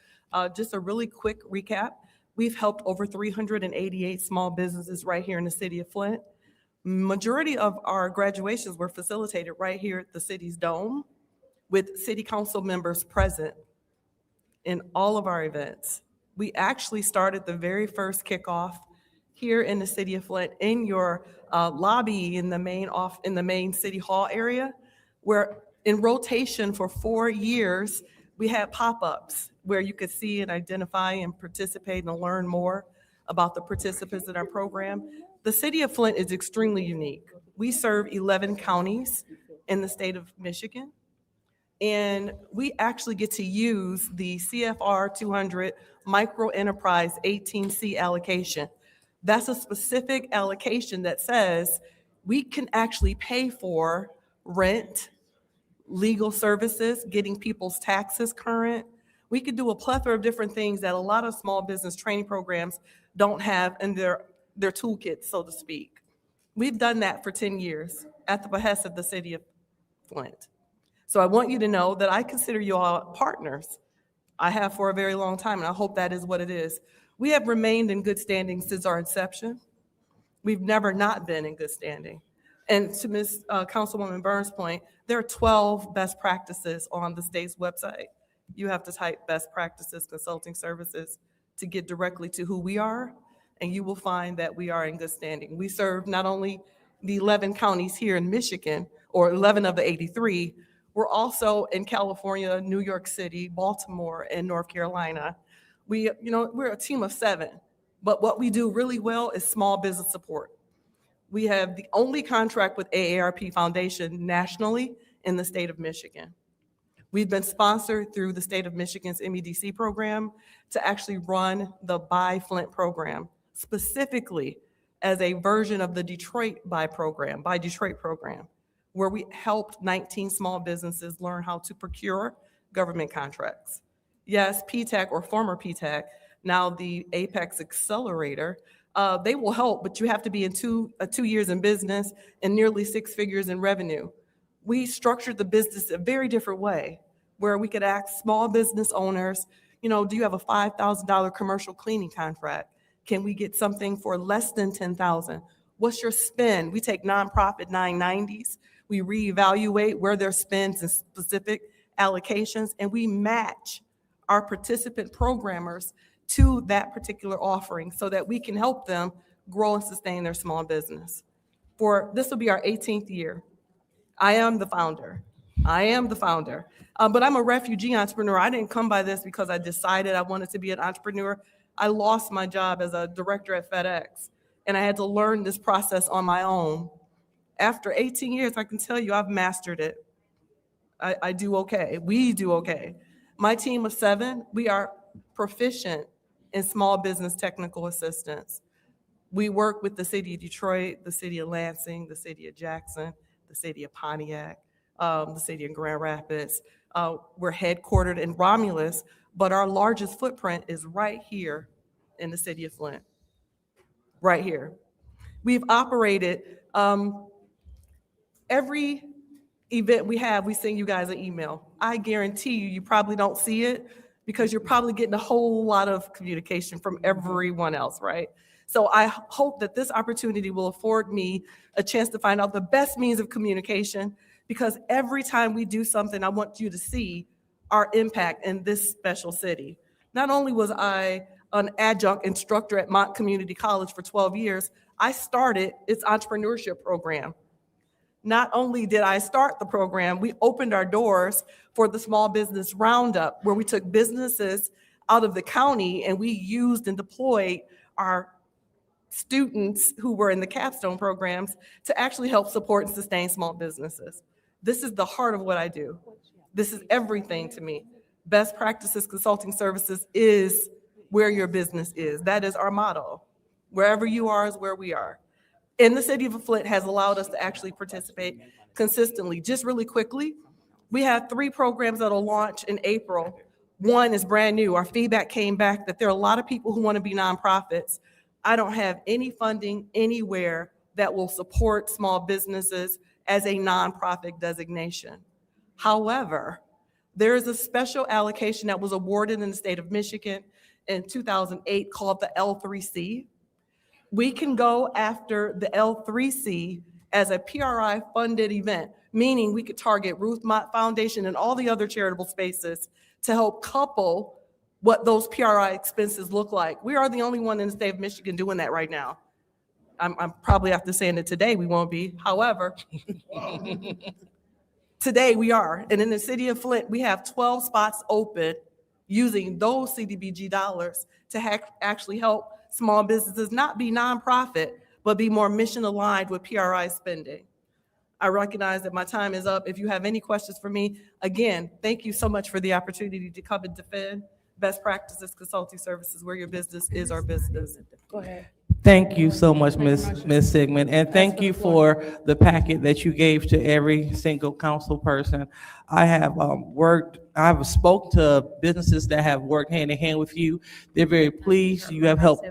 Just a really quick recap. We've helped over 388 small businesses right here in the city of Flint. Majority of our graduations were facilitated right here at the city's dome with city council members present in all of our events. We actually started the very first kickoff here in the city of Flint in your lobby in the main city hall area, where in rotation for 4 years, we had pop-ups where you could see and identify and participate and learn more about the participants in our program. The city of Flint is extremely unique. We serve 11 counties in the state of Michigan. And we actually get to use the CFR 200 Micro Enterprise 18C allocation. That's a specific allocation that says we can actually pay for rent, legal services, getting people's taxes current. We could do a plethora of different things that a lot of small business training programs don't have in their toolkit, so to speak. We've done that for 10 years at the behest of the city of Flint. So I want you to know that I consider you all partners. I have for a very long time, and I hope that is what it is. We have remained in good standing since our inception. We've never not been in good standing. And to Ms. Councilwoman Burns' point, there are 12 best practices on the state's website. You have to type best practices consulting services to get directly to who we are, and you will find that we are in good standing. We serve not only the 11 counties here in Michigan, or 11 of the 83, we're also in California, New York City, Baltimore, and North Carolina. We're a team of 7, but what we do really well is small business support. We have the only contract with AARP Foundation nationally in the state of Michigan. We've been sponsored through the state of Michigan's MEDC program to actually run the Buy Flint program, specifically as a version of the Detroit Buy Detroit program, where we helped 19 small businesses learn how to procure government contracts. Yes, PTAC or former PTAC, now the Apex Accelerator, they will help, but you have to be in 2 years in business and nearly 6 figures in revenue. We structured the business a very different way, where we could ask small business owners, do you have a $5,000 commercial cleaning contract? Can we get something for less than $10,000? What's your spend? We take nonprofit 990s. We reevaluate where their spends and specific allocations, and we match our participant programmers to that particular offering so that we can help them grow and sustain their small business. This will be our 18th year. I am the founder. But I'm a refugee entrepreneur. I didn't come by this because I decided I wanted to be an entrepreneur. I lost my job as a director at FedEx, and I had to learn this process on my own. After 18 years, I can tell you I've mastered it. I do okay. We do okay. My team of 7, we are proficient in small business technical assistance. We work with the city of Detroit, the city of Lansing, the city of Jackson, the city of Pontiac, the city of Grand Rapids. We're headquartered in Romulus, but our largest footprint is right here in the city of Flint, right here. We've operated every event we send you guys an email. I guarantee you probably don't see it because you're probably getting a whole lot of communication from everyone else, right? So I hope that this opportunity will afford me a chance to find out the best means of communication, because every time we do something, I want you to see our impact in this special city. Not only was I an adjunct instructor at Mont Community College for 12 years, I started its entrepreneurship program. Not only did I start the program, we opened our doors for the Small Business Roundup, where we took businesses out of the county and we used and deployed our students who were in the capstone programs to actually help support and sustain small businesses. This is the heart of what I do. This is everything to me. Best Practices Consulting Services is where your business is. That is our motto. Wherever you are is where we are. And the city of Flint has allowed us to actually participate consistently. Just really quickly, we have 3 programs that'll launch in April. One is brand new. Our feedback came back that there are a lot of people who want to be nonprofits. I don't have any funding anywhere that will support small businesses as a nonprofit designation. However, there is a special allocation that was awarded in the state of Michigan in 2008 called the L3C. We can go after the L3C as a PRI funded event, meaning we could target Ruth Mott Foundation and all the other charitable spaces to help couple what those PRI expenses look like. We are the only one in the state of Michigan doing that right now. I'm probably after saying it today, we won't be. However, today we are. And in the city of Flint, we have 12 spots open using those CDBG dollars to actually help small businesses not be nonprofit, but be more mission aligned with PRI spending. I recognize that my time is up. If you have any questions for me, again, thank you so much for the opportunity to come and defend Best Practices Consulting Services, where your business is our business. Go ahead. Thank you so much, Ms. Sigmund, and thank you for the packet that you gave to every single council person. I have spoke to businesses that have worked hand in hand with you. They're very pleased. You have helped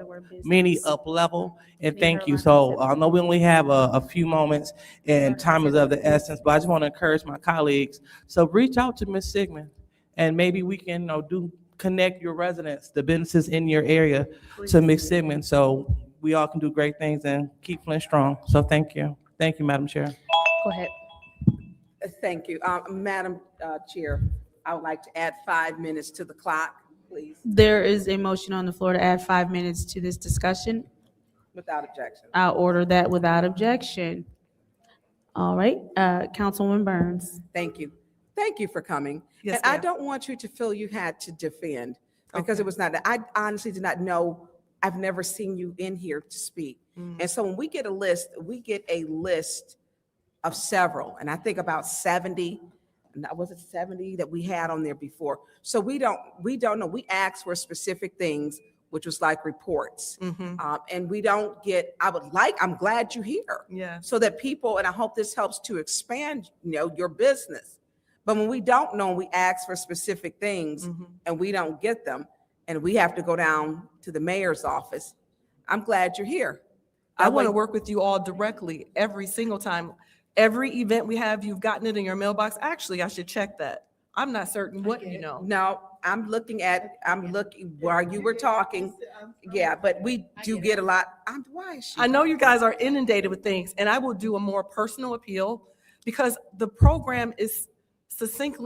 many up level, and thank you. So I know we only have a few moments and time is of the essence, but I just want to encourage my colleagues. So reach out to Ms. Sigmund, and maybe we can connect your residents, the businesses in your area, to Ms. Sigmund, so we all can do great things and keep Flint strong. So thank you. Thank you, Madam Chair. Go ahead. Thank you. Madam Chair, I would like to add 5 minutes to the clock, please, There is a motion on the floor to add 5 minutes to this discussion. without objection. I'll order that without objection. All right, Councilwoman Burns. Thank you. Thank you for coming. Yes, And I ma'am. don't want you to feel you had to defend, because it was not, I honestly did not know, I've never seen you in here to speak. And so when we get a list of several, and I think about 70, and was it 70 that we had on there before? So we don't know. We asked for specific things, which was like reports. And we don't get, I'm glad you're here. Yeah. So that people, and I hope this helps to expand, your business. But when we don't know, we ask for specific things and we don't get them, and we have to go down to the mayor's office. I'm glad you're here. I want to work with you all directly every single time. Every event we have, you've gotten it in your mailbox. Actually, I should check that. I'm not certain what you know. No, I'm looking while you were talking. Yeah, but we do get a lot. Why is she? I know you guys are inundated with things, and I will do a more personal appeal because the program is succinct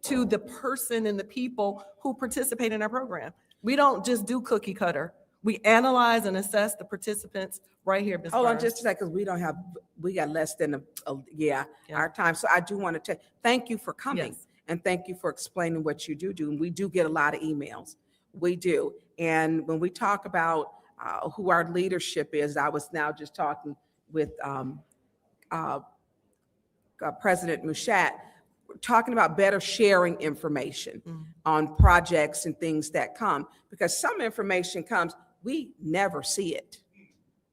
to the person and the people who participate in our program. We don't just do cookie cutter. We analyze and assess the participants right here, Ms. Hold on Burns. just a second, because we got less than our time. So I do want to thank you for coming. Yes. And thank you for explaining what you do. And we do get a lot of emails. We do. And when we talk about who our leadership is, I was now just talking with President Mushat, talking about better sharing information on projects and things that come, because some information comes, we never see it.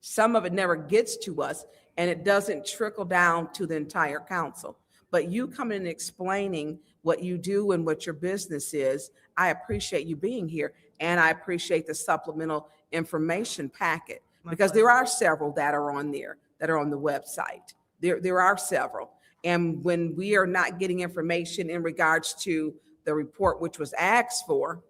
Some of it never gets to us, and it doesn't trickle down to the entire council. But you coming and explaining what you do and what your business is, I appreciate you being here, and I appreciate the supplemental information packet, because there are several that are on there, that are on the website. There are several. And when we are not getting information in regards to the report, which was asked for,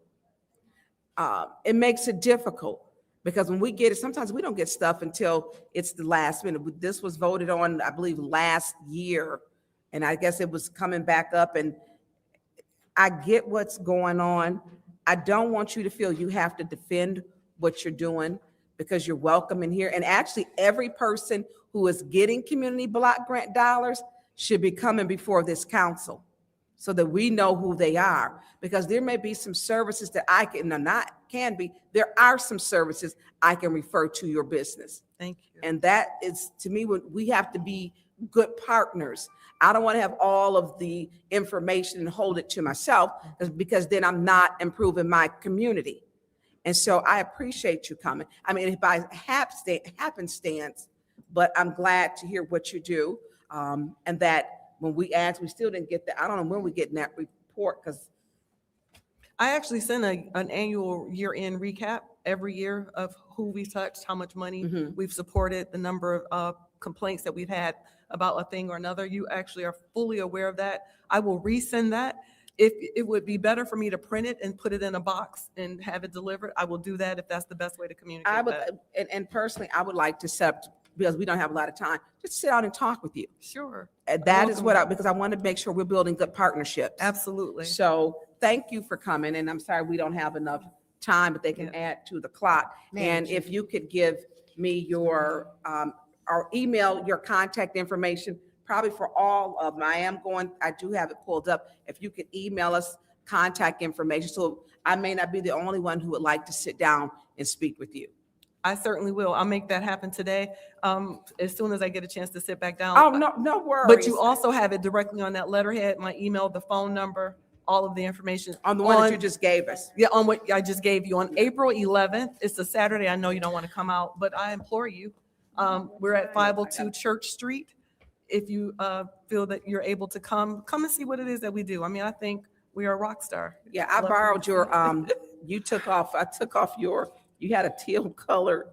it makes it difficult, because when we get it, sometimes we don't get stuff until it's the last minute. This was voted on, I believe, last year, and I guess it was coming back up, and I get what's going on. I don't want you to feel you have to defend what you're doing, because you're welcome in here. And actually, every person who is getting community block grant dollars should be coming before this council so that we know who they are. Because there may be some services that there are some services I can refer to your business. Thank you. And that is, to me, what we have to be good partners. I don't want to have all of the information and hold it to myself because then I'm not improving my community. And so I appreciate you coming. I mean, by happenstance, but I'm glad to hear what you do. And that when we asked, we still didn't get that. I don't know when we're getting that report because I actually send an annual year-end recap every year of who we've touched, how much money we've supported, the number of complaints that we've had about a thing or another. You actually are fully aware of that. I will resend that. If it would be better for me to print it and put it in a box and have it delivered, I will do that if that's the best way to communicate that. And personally, I would like to set, because we don't have a lot of time, just sit down and talk with you. Sure. And that is because I want to make sure we're building good partnerships. Absolutely. So thank you for coming, and I'm sorry we don't have enough time, but they can add to the clock. And if you could give me your, or email your contact information, probably for all of them. I do have it pulled up. If you could email us contact information, so I may not be the only one who would like to sit down and speak with you. I certainly will. I'll make that happen today, as soon as I get a chance to sit back down. Oh, no worries. But you also have it directly on that letterhead, my email, the phone number, all of the information. On the one that you just gave us. Yeah, on what I just gave you on April 11th. It's a Saturday. I know you don't want to come out, but I implore you. We're at 502 Church Street. If you feel that you're able to come and see what it is that we do. I mean, I think we are a rock star. Yeah, I borrowed your, I took off you had a teal colored,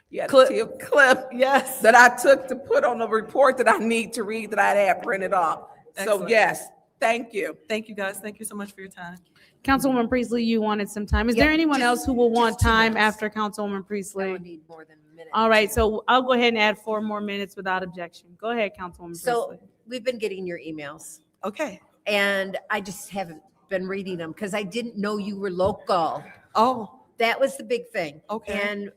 you had a teal clip. Yes. That I took to put on the report that I need to read that I had printed off. So Excellent. yes, thank you. Thank you, guys. Thank you so much for your time. Councilwoman Priestley, you wanted some time. Is Yeah, there anyone just- else who will want just 2 time minutes. after Councilwoman Priestley? I would need more than a minute. All right, so I'll go ahead and add 4 more minutes without objection. Go ahead, Councilwoman So Priestley. we've been getting your emails, Okay. and I just haven't been reading them because I didn't know you were local. Oh, That was the big thing. Okay. And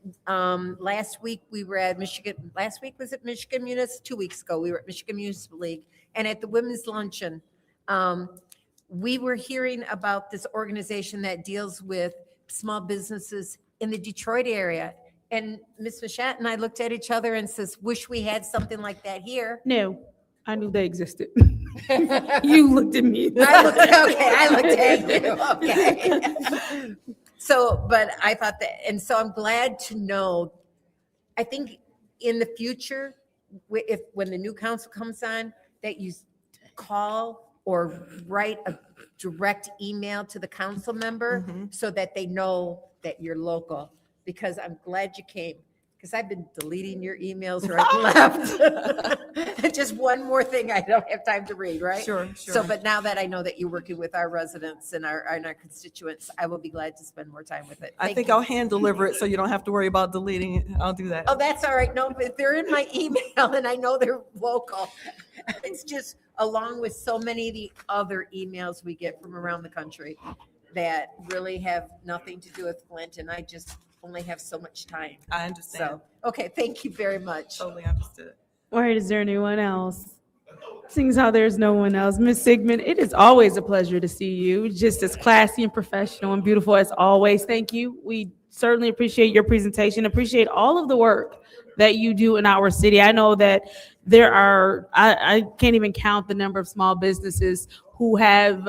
last week we were at Michigan, last week was at Michigan Municipal, 2 weeks ago, we were at Michigan Municipal League. And at the women's luncheon, we were hearing about this organization that deals with small businesses in the Detroit area. And Ms. Mashat and I looked at each other and says, wish we had something like that here. No, I knew they existed. You looked at me. I looked at you, okay. So, but I thought that, and so I'm glad to know, I think in the future, when the new council comes on, that you call or write a direct email to the council member so that they know that you're local, because I'm glad you came. Because I've been deleting your emails right and left. Just one more thing I don't have time to read, right? Sure. So, but now that I know that you're working with our residents and our constituents, I will be glad to spend more time with it. I Thank think you. I'll hand deliver it so you don't have to worry about deleting it. I'll do that. Oh, that's all right. No, if they're in my email and I know they're local, it's just along with so many of the other emails we get from around the country that really have nothing to do with Flint, and I just only have so much time. I understand. So, okay, thank you very much. Totally understood. All right, is there anyone else? Seeing as how there's no one else, Ms. Sigmund, it is always a pleasure to see you, just as classy and professional and beautiful as always. Thank you. We certainly appreciate your presentation, appreciate all of the work that you do in our city. I know that there are, I can't even count the number of small businesses who have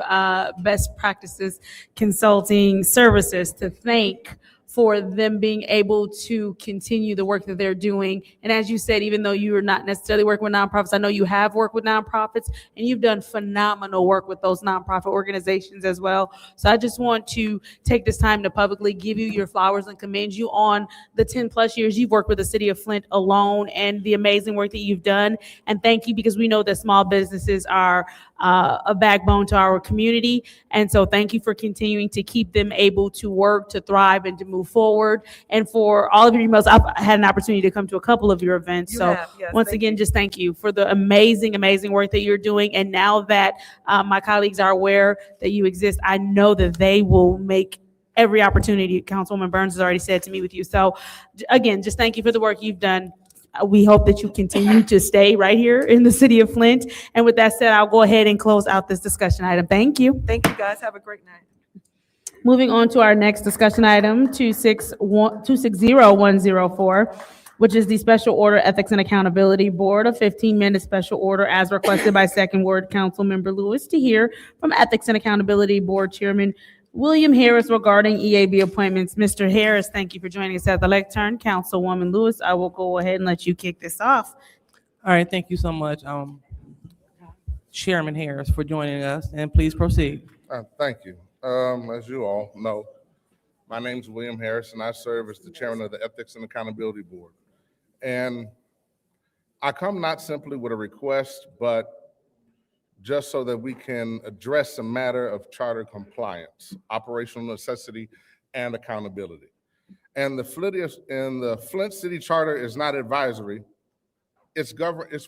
best practices consulting services to thank for them being able to continue the work that they're doing. And as you said, even though you are not necessarily working with nonprofits, I know you have worked with nonprofits and you've done phenomenal work with those nonprofit organizations as well. So I just want to take this time to publicly give you your flowers and commend you on the 10 plus years you've worked with the city of Flint alone and the amazing work that you've done. And thank you, because we know that small businesses are a backbone to our community. And so thank you for continuing to keep them able to work, to thrive, and to move forward. And for all of your emails, I've had an opportunity to come to a couple of your events. You So have, yes, once thank again, you. just thank you for the amazing, amazing work that you're doing. And now that my colleagues are aware that you exist, I know that they will make every opportunity. Councilwoman Burns has already said to me with you. So again, just thank you for the work you've done. We hope that you continue to stay right here in the city of Flint. And with that said, I'll go ahead and close out this discussion item. Thank you. Thank you, guys. Have a great night. Moving on to our next discussion item, 260104, which is the Special Order Ethics and Accountability Board, a 15-minute special order as requested by Second Ward Councilmember Lewis to hear from Ethics and Accountability Board Chairman William Harris regarding EAB appointments. Mr. Harris, thank you for joining us at the lectern. Councilwoman Lewis, I will go ahead and let you kick this off. All right, thank you so much, Chairman Harris, for joining us, and please proceed. Thank you. As you all know, my name is William Harris, and I serve as the chairman of the Ethics and Accountability Board. And I come not simply with a request, but just so that we can address a matter of charter compliance, operational necessity, and accountability. And the Flint City Charter is not advisory. It's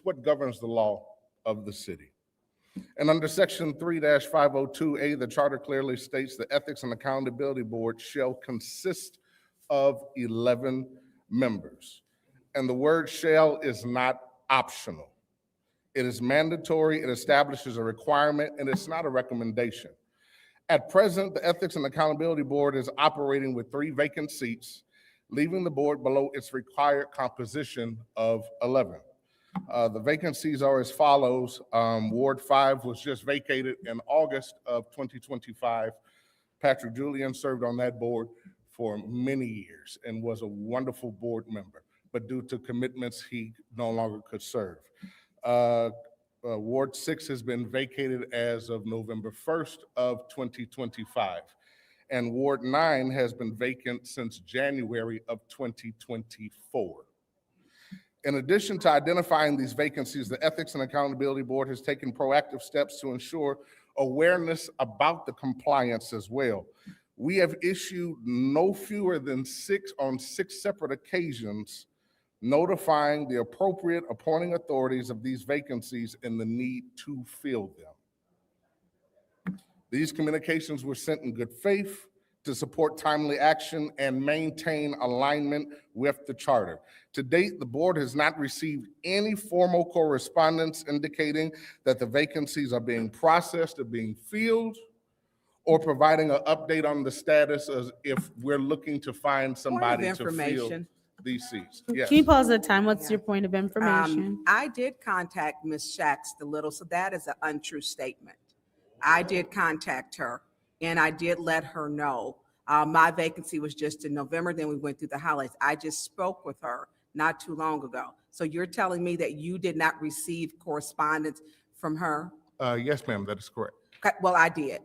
what governs the law of the city. And under section 3-502A, the charter clearly states the Ethics and Accountability Board shall consist of 11 members. And the word shall is not optional. It is mandatory, it establishes a requirement, and it's not a recommendation. At present, the Ethics and Accountability Board is operating with 3 vacant seats, leaving the board below its required composition of 11. The vacancies are as follows. Ward 5 was just vacated in August of 2025. Patrick Julian served on that board for many years and was a wonderful board member, but due to commitments, he no longer could serve. Ward 6 has been vacated as of November 1st of 2025. And Ward 9 has been vacant since January of 2024. In addition to identifying these vacancies, the Ethics and Accountability Board has taken proactive steps to ensure awareness about the compliance as well. We have issued no fewer than 6 separate occasions notifying the appropriate appointing authorities of these vacancies and the need to fill them. These communications were sent in good faith to support timely action and maintain alignment with the charter. To date, the board has not received any formal correspondence indicating that the vacancies are being processed or being filled, or providing an update on the status as if we're looking to find somebody to fill these seats. Yes. Can you pause the time? What's your point of information? I did contact Ms. Shacks DeLittle, so that is an untrue statement. I did contact her, and I did let her know. My vacancy was just in November, then we went through the holidays. I just spoke with her not too long ago. So you're telling me that you did not receive correspondence from her? Yes, ma'am, that is correct. Okay, well, I did.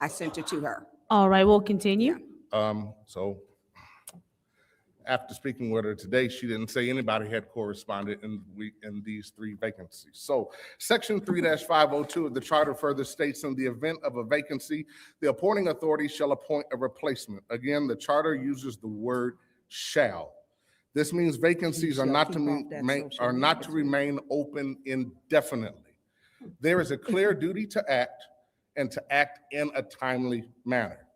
I sent it to her. All right, we'll continue. So after speaking with her today, she didn't say anybody had corresponded in these 3 vacancies. So section 3-502 of the charter further states, in the event of a vacancy, the appointing authority shall appoint a replacement. Again, the charter uses the word shall. This means vacancies are not to remain open indefinitely. There is a clear duty to act, and to act in a timely manner.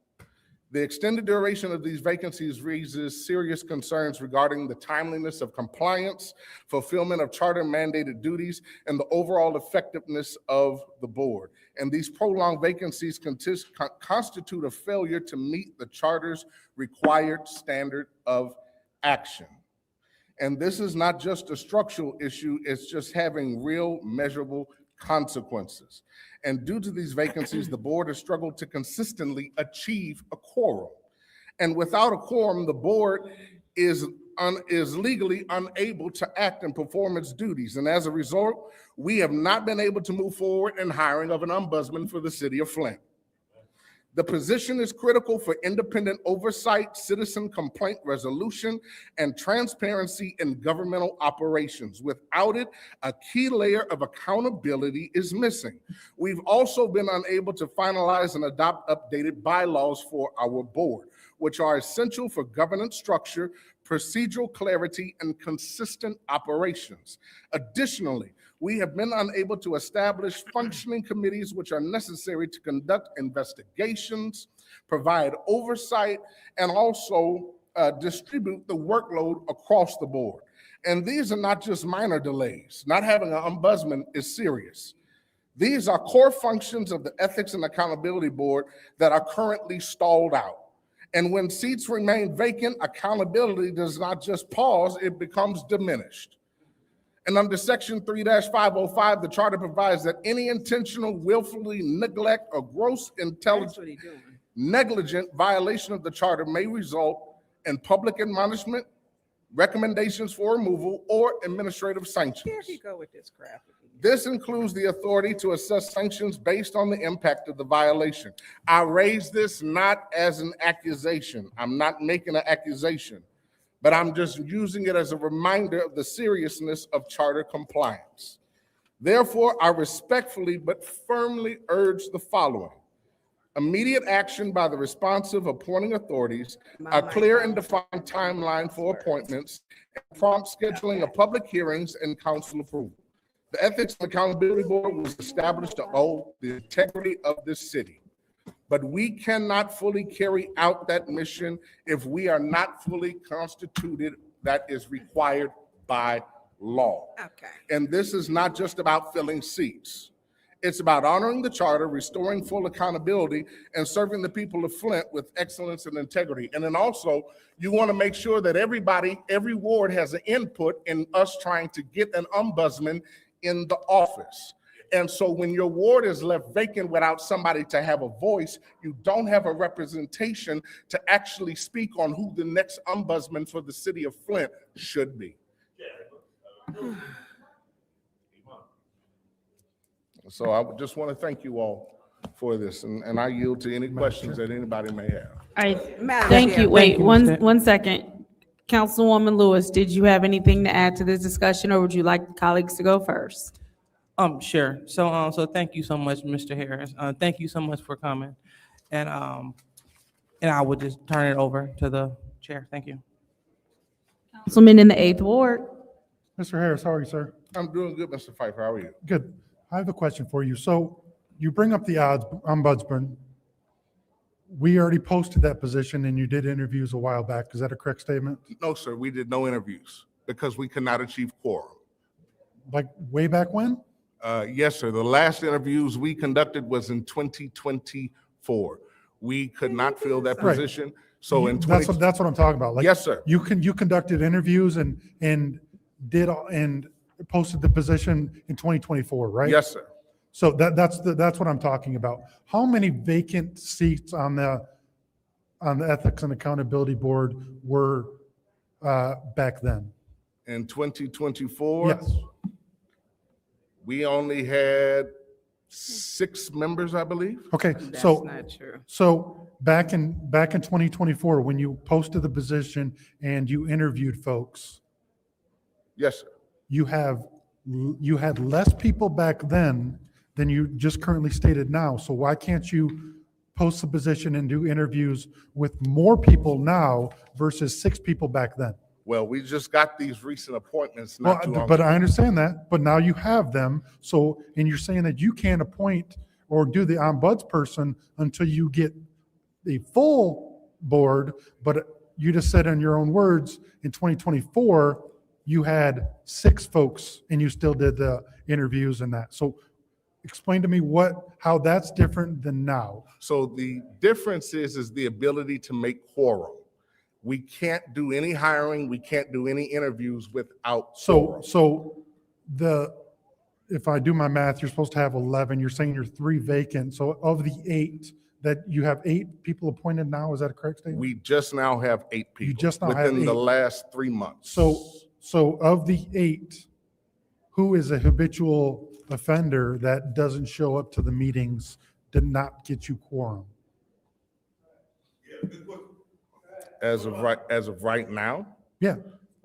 The extended duration of these vacancies raises serious concerns regarding the timeliness of compliance, fulfillment of charter mandated duties, and the overall effectiveness of the board. And these prolonged vacancies constitute a failure to meet the charter's required standard of action. And this is not just a structural issue, it's just having real measurable consequences. And due to these vacancies, the board has struggled to consistently achieve a quorum. And without a quorum, the board is legally unable to act and perform its duties. And as a result, we have not been able to move forward in hiring of an ombudsman for the city of Flint. The position is critical for independent oversight, citizen complaint resolution, and transparency in governmental operations. Without it, a key layer of accountability is missing. We've also been unable to finalize and adopt updated bylaws for our board, which are essential for governance structure, procedural clarity, and consistent operations. Additionally, we have been unable to establish functioning committees which are necessary to conduct investigations, provide oversight, and also distribute the workload across the board. And these are not just minor delays. Not having an ombudsman is serious. These are core functions of the Ethics and Accountability Board that are currently stalled out. And when seats remain vacant, accountability does not just pause, it becomes diminished. And under Section 3-505, the charter provides that any intentional, willfully neglect, or gross negligent violation of the charter may result in public admonishment, recommendations for removal, or administrative sanctions. Here he go with this crap. This includes the authority to assess sanctions based on the impact of the violation. I raise this not as an accusation. I'm not making an accusation, but I'm just using it as a reminder of the seriousness of charter compliance. Therefore, I respectfully but firmly urge the following. Immediate action by the responsive appointing authorities, a clear and defined timeline for appointments, and prompt scheduling of public hearings and council approval. The Ethics and Accountability Board was established to uphold the integrity of this city. But we cannot fully carry out that mission if we are not fully constituted. That is required by law. Okay. And this is not just about filling seats. It's about honoring the charter, restoring full accountability, and serving the people of Flint with excellence and integrity. And then also, you want to make sure that everybody, every ward has an input in us trying to get an ombudsman in the office. And so when your ward is left vacant without somebody to have a voice, you don't have a representation to actually speak on who the next ombudsman for the city of Flint should be. So I would just want to thank you all for this, and I yield to any questions that anybody may have. All right, Madam thank Chair. you. Wait, you, one Mr. second. Councilwoman Lewis, did you have anything to add to this discussion, or would you like colleagues to go first? Sure. So thank you so much, Mr. Harris. Thank you so much for coming. And I would just turn it over to the chair. Thank you. Councilman in the 8th Ward. Mr. Harris, how are you, sir? I'm doing good, Mr. Pfeiffer. How are you? Good. I have a question for you. So you bring up the ombudsman. We already posted that position and you did interviews a while back. Is that a correct statement? No, sir, we did no interviews because we could not achieve quorum. Like way back when? Yes, sir. The last interviews we conducted was in 2024. We could not fill that Right. position. So in That's what I'm talking about. Like, yes, sir. You conducted interviews and posted the position in 2024, right? Yes, sir. So that's what I'm talking about. How many vacant seats on the Ethics and Accountability Board were back then? In 2024, Yes. we only had 6 members, I believe. Okay, That's so not true. so back in 2024, when you posted the position and you interviewed folks, Yes, sir. you had less people back then than you just currently stated now. So why can't you post the position and do interviews with more people now versus 6 people back then? Well, we just got these recent appointments not too long But ago. I understand that, but now you have them. So, and you're saying that you can't appoint or do the ombudsperson until you get the full board, but you just said in your own words, in 2024, you had 6 folks and you still did the interviews and that. So explain to me how that's different than now. So the difference is the ability to make quorum. We can't do any hiring, we can't do any interviews without quorum. So if I do my math, you're supposed to have 11, you're saying you're 3 vacant. So of the 8, that you have 8 people appointed now, is that a correct statement? We just now have 8 people. You just now have within the 8. last 3 months. So of the 8, who is a habitual offender that doesn't show up to the meetings, did not get you quorum? As of right now, Yeah.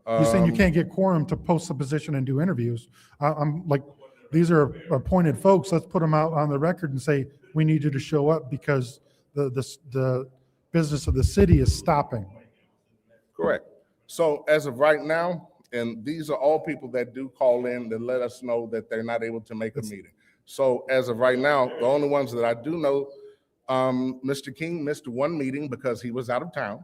You're saying you can't get quorum to post the position and do interviews. I'm like, these are appointed folks. Let's put them out on the record and say, we need you to show up because the business of the city is stopping. correct. So as of right now, and these are all people that do call in to let us know that they're not able to make a meeting. So as of right now, the only ones that I do know, Mr. King missed one meeting because he was out of town.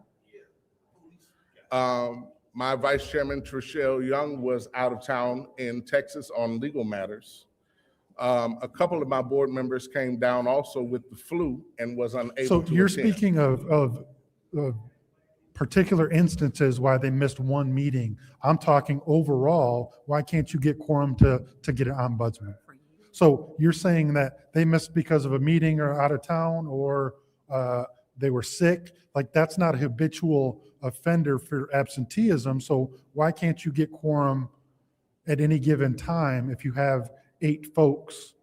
My Vice Chairman, Trishelle Young, was out of town in Texas on legal matters. A couple of my board members came down also with the flu and was unable So to you're attend. speaking of particular instances why they missed one meeting. I'm talking overall, why can't you get quorum to get an ombudsman? So you're saying that they missed because of a meeting or out of town, or they were sick? Like, that's not a habitual offender for absenteeism. So why can't you get quorum at any given time if you have 8 folks?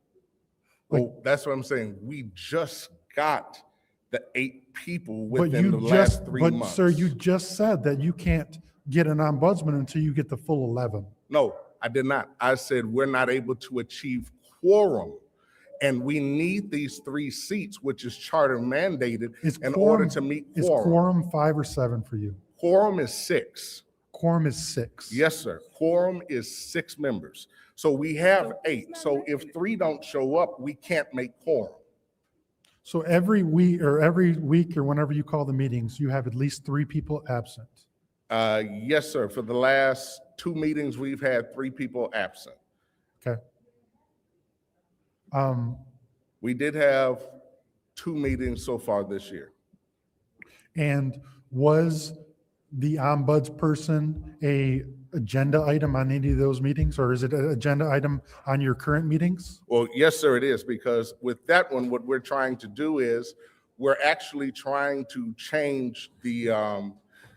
Well, that's what I'm saying. We just got the 8 people But within you the just, last 3 but months. sir, you just said that you can't get an ombudsman until you get the full 11. No, I did not. I said we're not able to achieve quorum. And we need these 3 seats, which is charter mandated, in order to meet Is quorum. quorum 5 or 7 for you? Quorum is 6. Quorum is 6. Yes, sir. Quorum is 6 members. So we have 8. So if 3 don't show up, we can't make quorum. So every week or whenever you call the meetings, you have at least 3 people absent. Yes, sir. For the last 2 meetings, we've had 3 people absent. Okay. We did have 2 meetings so far this year. And was the ombudsperson a agenda item on any of those meetings, or is it an agenda item on your current meetings? Well, yes, sir, it is, because with that one, what we're trying to do is we're actually trying to change the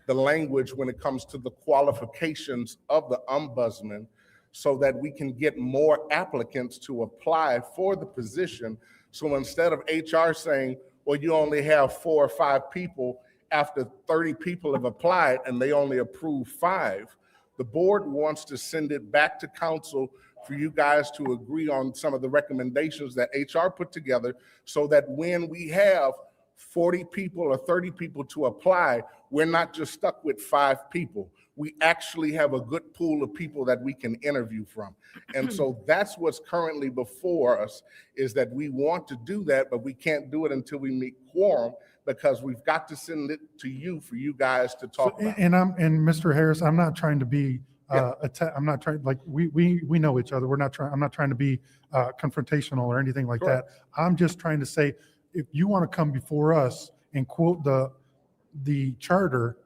language when it comes to the qualifications of the ombudsman so that we can get more applicants to apply for the position. So instead of HR saying, well, you only have 4 or 5 people after 30 people have applied and they only approve 5, the board wants to send it back to council for you guys to agree on some of the recommendations that HR put together so that when we have 40 people or 30 people to apply, we're not just stuck with 5 people. We actually have a good pool of people that we can interview from. And so that's what's currently before us, is that we want to do that, but we can't do it until we meet quorum, because we've got to send it to you for you guys to talk about. And Mr. Harris, I'm not trying to be, I'm not trying, like, we know each other. I'm not trying to be confrontational or anything like that. I'm just trying to say, if you want to come before us and quote the charter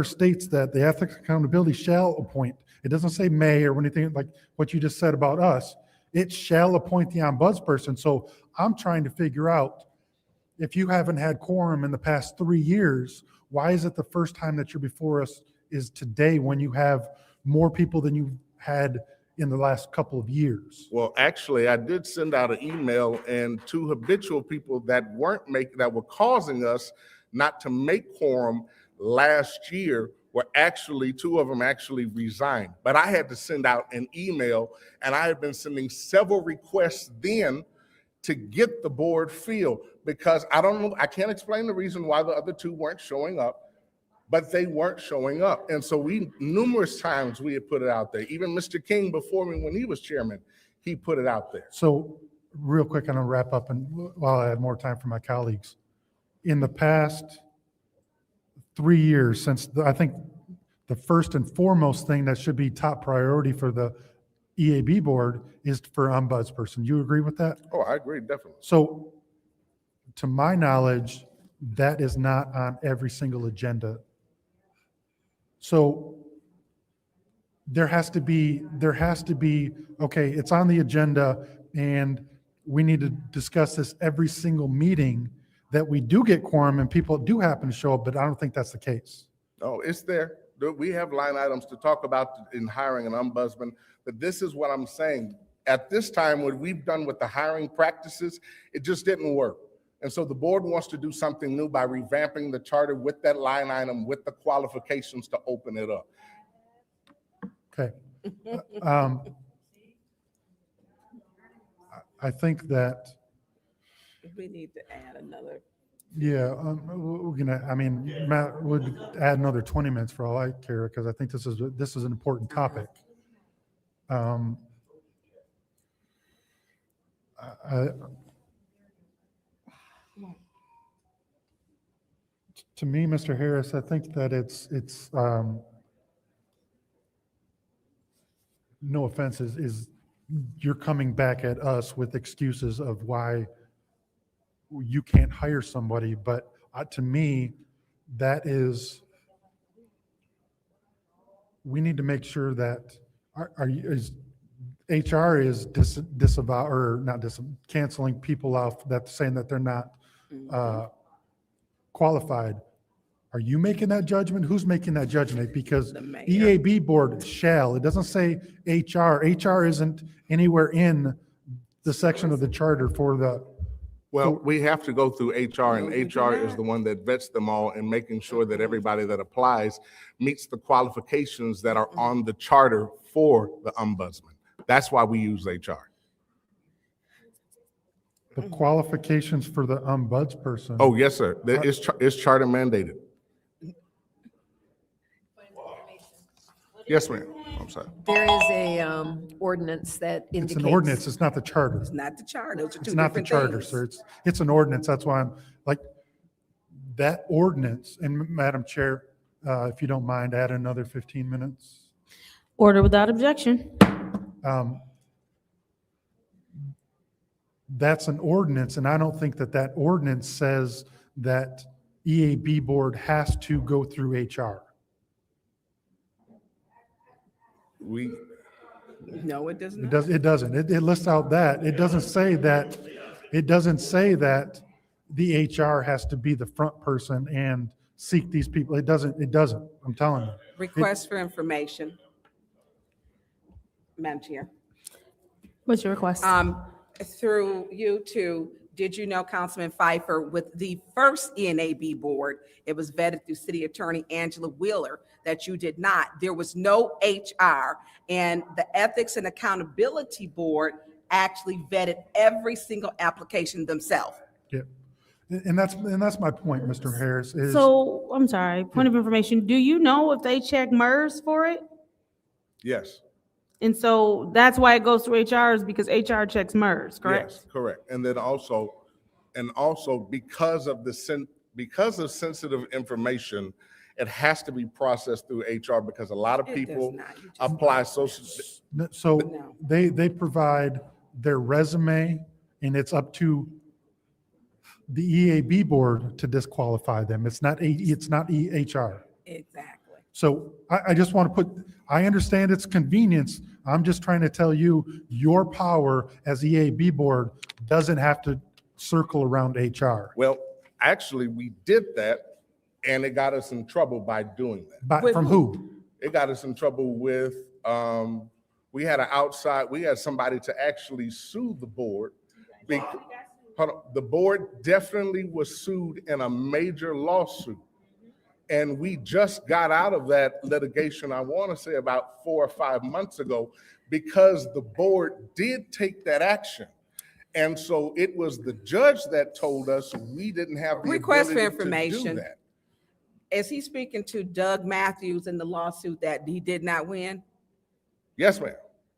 states that the Ethics Accountability shall appoint. It doesn't say may or anything like what you just said about us. It shall appoint the ombudsperson. So I'm trying to figure out, if you haven't had quorum in the past 3 years, why is it the first time that you're before us is today, when you have more people than you've had in the last couple of years? Well, actually, I did send out an email, and 2 habitual people that were causing us not to make quorum last year were actually, 2 of them actually resigned. But I had to send out an email, and I had been sending several requests then to get the board feel, because I don't know, I can't explain the reason why the other 2 weren't showing up, but they weren't showing up. And so numerous times we had put it out there. Even Mr. King before me, when he was chairman, he put it out there. So real quick, I'm gonna wrap up, and while I have more time for my colleagues. In the past 3 years, I think the first and foremost thing that should be top priority for the EAB board is for ombudsperson. You agree with that? Oh, I agree, definitely. So to my knowledge, that is not on every single agenda. So there has to be, okay, it's on the agenda and we need to discuss this every single meeting that we do get quorum and people do happen to show up, but I don't think that's the case. No, it's there. We have line items to talk about in hiring an ombudsman, but this is what I'm saying. At this time, what we've done with the hiring practices, it just didn't work. And so the board wants to do something new by revamping the charter with that line item, with the qualifications to open it up. Okay. I think that We need to add another Yeah, we're gonna, I mean, Matt would add another 20 minutes for all I care, because I think this is an important topic. I- To me, Mr. Harris, I think that it's no offense, is you're coming back at us with excuses of why you can't hire somebody, but to me, that is, we need to make sure that HR is disavow, or not canceling people out, that saying that they're not qualified. Are you making that judgment? Who's making that judgment? Because EAB board shall, it doesn't say HR. HR isn't anywhere in the section of the charter for the. Well, we have to go through HR, and HR is the one that vets them all and making sure that everybody that applies meets the qualifications that are on the charter for the ombudsman. That's why we use HR. The qualifications for the ombudsperson. Oh, yes, sir. It's charter mandated. Yes, ma'am. I'm sorry. There is a ordinance that indicates. It's an ordinance, it's not the charter. It's not the charter. Those are two It's not the different charter, things. sir. It's an ordinance. That's why I'm like, that ordinance, and Madam Chair, if you don't mind, add another 15 minutes. Order without objection. That's an ordinance, and I don't think that that ordinance says that EAB board has to go through HR. No, it does not. It doesn't. It lists out that. It doesn't say that the HR has to be the front person and seek these people. It doesn't. I'm telling you. Request for information. Madam Chair. What's your request? Through you two, did you know, Councilman Pfeiffer, with the first ENAB board, it was vetted through City Attorney Angela Wheeler, that you did not. There was no HR, and the Ethics and Accountability Board actually vetted every single application themselves. Yeah. And that's my point, Mr. Harris, is. So, I'm sorry, point of information. Do you know if they check MERS for it? Yes. And so that's why it goes through HR, is because HR checks MERS, correct? Yes, correct. And then also because of sensitive information, it has to be processed through HR, because a lot of people apply social. So they provide their resume, and it's up to the EAB board to disqualify them. It's not HR. Exactly. So I just want to I understand it's convenience. I'm just trying to tell you, your power as EAB board doesn't have to circle around HR. Well, actually, we did that, and it got us in trouble by doing that. From who? It got us in trouble with, we had somebody to actually sue the board. The board definitely was sued in a major lawsuit. And we just got out of that litigation, I want to say about 4 or 5 months ago, because the board did take that action. And so it was the judge that told us we didn't have the Request for ability to do information. that. Is he speaking to Doug Matthews in the lawsuit that he did not win? Yes, ma'am.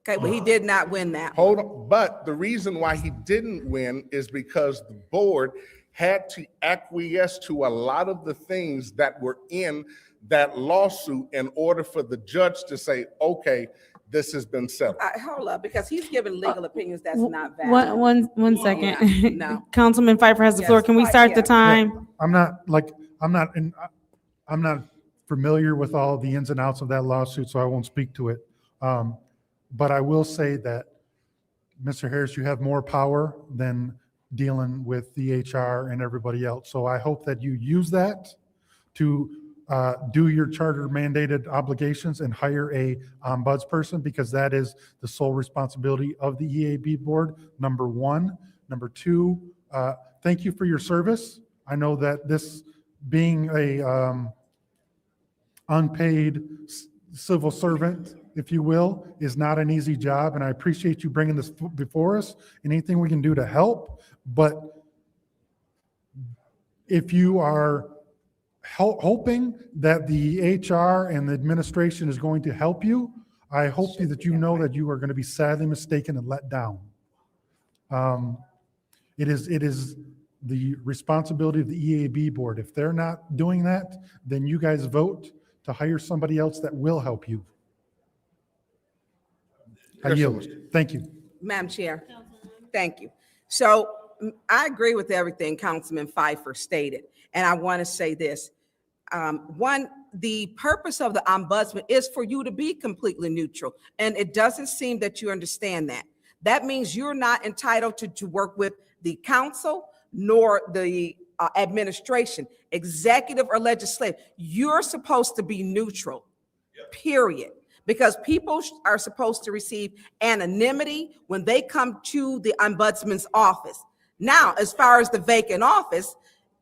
Okay, but he did not win that. Hold on, but the reason why he didn't win is because the board had to acquiesce to a lot of the things that were in that lawsuit in order for the judge to say, okay, this has been settled. Hold up, because he's giving legal opinions that's not valid. One second. Yeah, no. Councilman Pfeiffer has the floor. Can we start the time? I'm not familiar with all the ins and outs of that lawsuit, so I won't speak to it. But I will say that, Mr. Harris, you have more power than dealing with the HR and everybody else. So I hope that you use that to do your charter mandated obligations and hire a ombudsperson, because that is the sole responsibility of the EAB board, number one. Number two, thank you for your service. I know that this being a unpaid civil servant, if you will, is not an easy job, and I appreciate you bringing this before us. Anything we can do to help, but if you are hoping that the HR and the administration is going to help you, I hope that you know that you are going to be sadly mistaken and let down. It is the responsibility of the EAB board. If they're not doing that, then you guys vote to hire somebody else that will help you. I yield. Thank you. Madam Chair, thank you. So I agree with everything Councilman Pfeiffer stated, and I want to say this. One, the purpose of the ombudsman is for you to be completely neutral, and it doesn't seem that you understand that. That means you're not entitled to work with the council nor the administration, executive or legislative. You're supposed to be neutral, period. Because people are supposed to receive anonymity when they come to the ombudsman's office. Now, as far as the vacant office,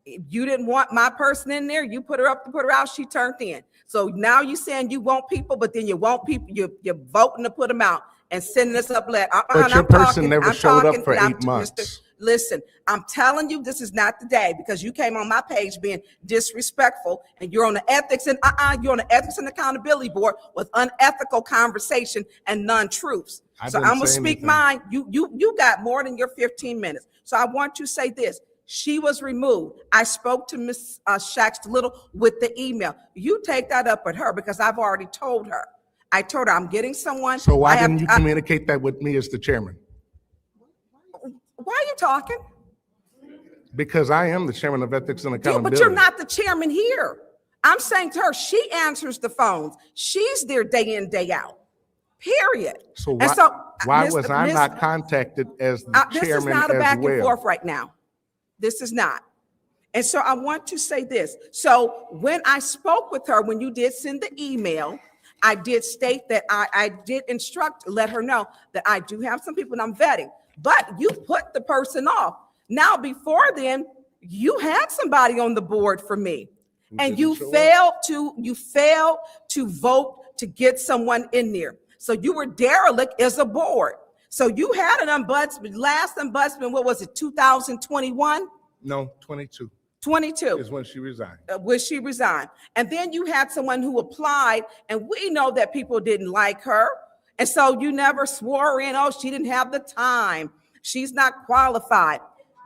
if you didn't want my person in there, you put her up to put her out, she turned in. So now you're saying you want people, but then you want people, you're voting to put them out and sending us up letter. But your person never showed up for 8 months. Listen, I'm telling you, this is not the day, because you came on my page being disrespectful, and you're on the ethics and you're on the ethics and accountability board with unethical conversation and non-truths. So I'm gonna speak mine. You got more than your 15 minutes. So I want to say this. She was removed. I spoke to Ms. Shaxter Little with the email. You take that up with her, because I've already told her. I told her I'm getting someone. So why didn't you communicate that with me as the chairman? Why are you talking? Because I am the chairman of ethics and accountability. But you're not the chairman here. I'm saying to her, she answers the phones. She's there day in, day out, period. So why was I not contacted as the chairman as well? This is not a back and forth right now. This is not. And so I want to say this. So when I spoke with her, when you did send the email, I did state that I did let her know that I do have some people and I'm vetting, but you put the person off. Now, before then, you had somebody on the board for me, and you failed to vote to get someone in there. So you were derelict as a board. So you had an ombudsman, last ombudsman, what was it, 2021? No, 22. 22 is when she resigned. And then you had someone who applied, and we know that people didn't like her. And so you never swore in, oh, she didn't have the time, she's not qualified.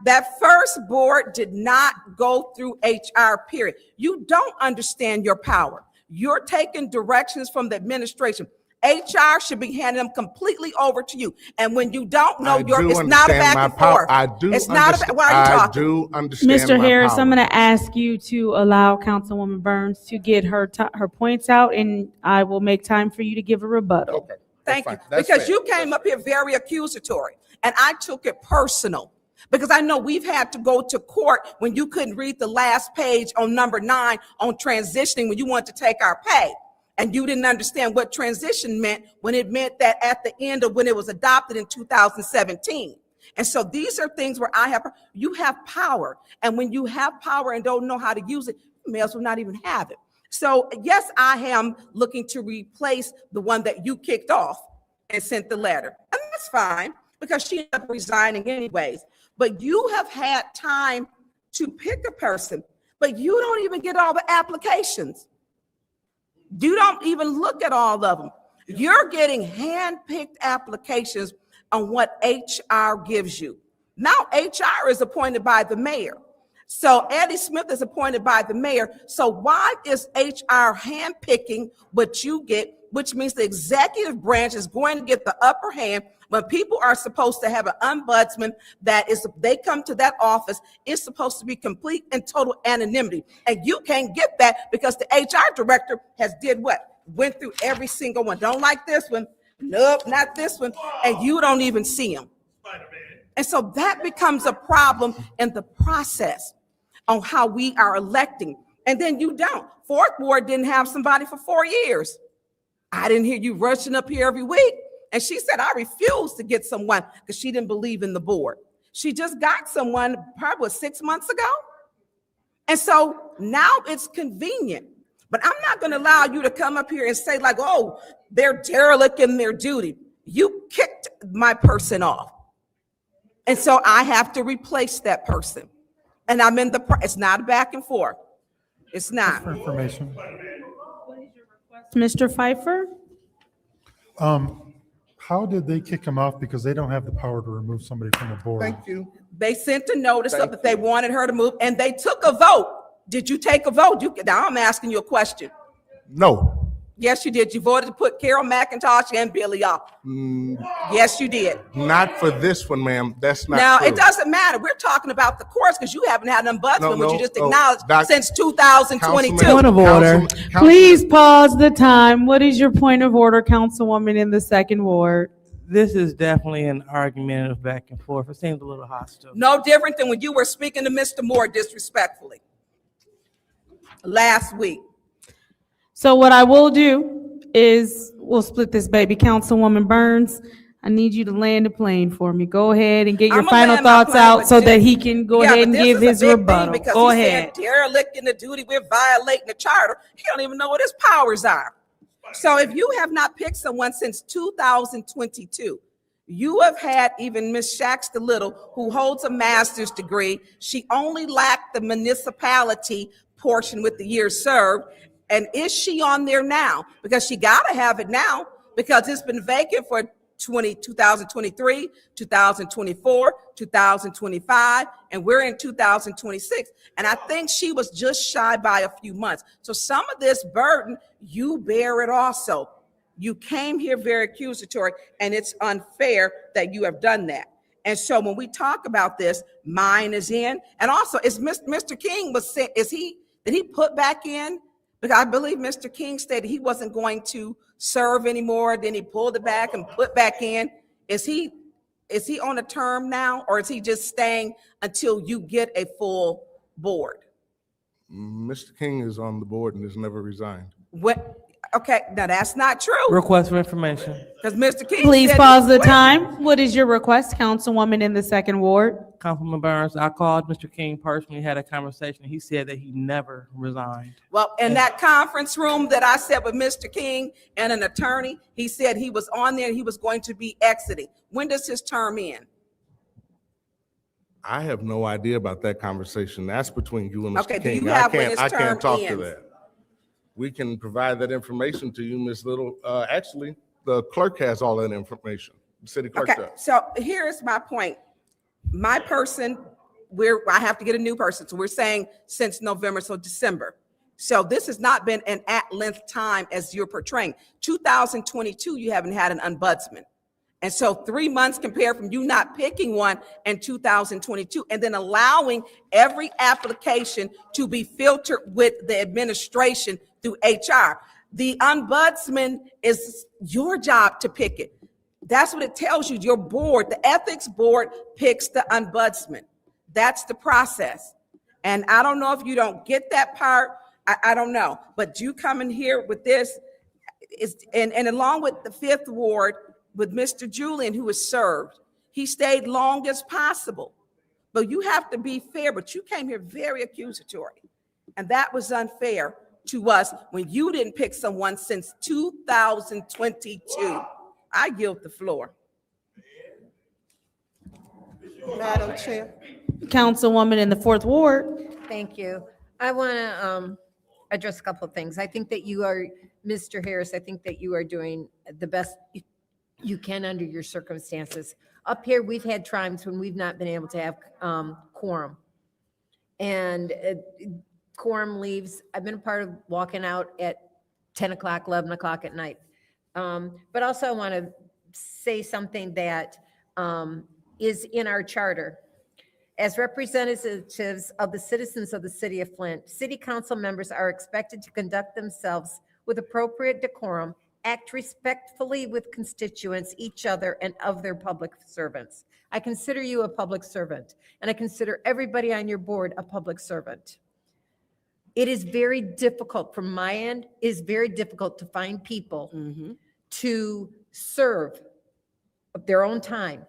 That first board did not go through HR, period. You don't understand your power. You're taking directions from the administration. HR should be handing them completely over to you. And when you don't know, it's not a back and forth. It's not a, why are you talking? I do understand Mr. Harris, power. I'm going to ask you to allow Councilwoman Burns to get her points out, and I will make time for you to give a rebuttal. Okay. Thank you. Because you came up here very accusatory, and I took it personal. Because I know we've had to go to court when you couldn't read the last page on number 9 on transitioning when you wanted to take our pay. And you didn't understand what transition meant when it meant that at the end of when it was adopted in 2017. And so these are things where you have power. And when you have power and don't know how to use it, you may as well not even have it. So yes, I am looking to replace the one that you kicked off and sent the letter. And that's fine, because she ended up resigning anyways. But you have had time to pick a person, but you don't even get all the applications. You don't even look at all of them. You're getting hand-picked applications on what HR gives you. Now HR is appointed by the mayor. So Eddie Smith is appointed by the mayor. So why is HR hand-picking what you get, which means the executive branch is going to get the upper hand when people are supposed to have an ombudsman that is, they come to that office, it's supposed to be complete and total anonymity. And you can't get that because the HR director has did what? Went through every single one. Don't like this one. Nope, not this one. And you don't even see them. And so that becomes a problem in the process on how we are electing. And then you don't. Fourth Ward didn't have somebody for 4 years. I didn't hear you rushing up here every week. And she said, I refuse to get someone because she didn't believe in the board. She just got someone probably 6 months ago. And so now it's convenient. But I'm not going to allow you to come up here and say like, oh, they're derelict in their duty. You kicked my person off. And so I have to replace that person. And I'm in it's not a back and forth. It's not. For information. Mr. Pfeiffer? How did they kick him off? Because they don't have the power to remove somebody from the board. Thank you. They sent a notice up that they wanted her to move, and they took a vote. Did you take a vote? Now I'm asking you a question. No. Yes, you did. You voted to put Carol McIntosh and Billy off. Yes, you did. Not for this one, ma'am. That's not Now, true. it doesn't matter. We're talking about the courts because you haven't had an ombudsman, which you just acknowledged, Doc- since 2022. Point of order. Please pause the time. What is your point of order, Councilwoman in the second ward? This is definitely an argument of back and forth. It seems a little hostile. No different than when you were speaking to Mr. Moore disrespectfully last week. So what I will do is we'll split this baby. Councilwoman Burns, I need you to land the plane for me. Go ahead and get your I'ma final land my thoughts plane, out but so this- that he can go Yeah, ahead but and this give is a his big thing rebuttal. because Go he ahead. said derelicting the duty, we're violating the charter. He don't even know what his powers are. So if you have not picked someone since 2022, you have had even Ms. Shaxter Little, who holds a master's degree. She only lacked the municipality portion with the years served. And is she on there now? Because she gotta have it now because it's been vacant for 2023, 2024, 2025, and we're in 2026. And I think she was just shy by a few months. So some of this burden, you bear it also. You came here very accusatory, and it's unfair that you have done that. And so when we talk about this, mine is in, and also is Mr. King did he put back in? Because I believe Mr. King stated he wasn't going to serve anymore. Then he pulled it back and put back in. Is he on a term now, or is he just staying until you get a full board? Mr. King is on the board and has never resigned. What? Okay, now that's not true. Request for information. Because Mr. King Please said pause the quit. time. What is your request, Councilwoman in the second ward? Councilman Burns, I called Mr. King personally, had a conversation. He said that he never resigned. Well, in that conference room that I sat with Mr. King and an attorney, he said he was on there and he was going to be exiting. When does his term end? I have no idea about that conversation. That's between you and Mr. Okay, do King. you have when I his can't term talk to ends? that. We can provide that information to you, Ms. Little. Actually, the clerk has all that information. The city clerk Okay, does. so here's my point. My person, I have to get a new person. So we're saying since November, so December. So this has not been an at-length time as you're portraying. 2022, you haven't had an ombudsman. And so 3 months compared from you not picking one in 2022 and then allowing every application to be filtered with the administration through HR. The ombudsman is your job to pick it. That's what it tells you. Your board, the ethics board picks the ombudsman. That's the process. And I don't know if you don't get that part. I don't know. But you come in here with this, and along with the fifth ward, with Mr. Julian, who was served, he stayed long as possible. But you have to be fair, but you came here very accusatory. And that was unfair to us when you didn't pick someone since 2022. I yield the floor. Madam Chair. Councilwoman in the fourth ward. Thank you. I want to address a couple of things. I think that you are, Mr. Harris, I think that you are doing the best you can under your circumstances. Up here, we've had times when we've not been able to have quorum. And quorum leaves. I've been a part of walking out at 10 o'clock, 11 o'clock at night. But also I want to say something that is in our charter. As representatives of the citizens of the city of Flint, city council members are expected to conduct themselves with appropriate decorum, act respectfully with constituents, each other, and of their public servants. I consider you a public servant, and I consider everybody on your board a public servant. It is very difficult from my end, it is very difficult to find people to serve their own time.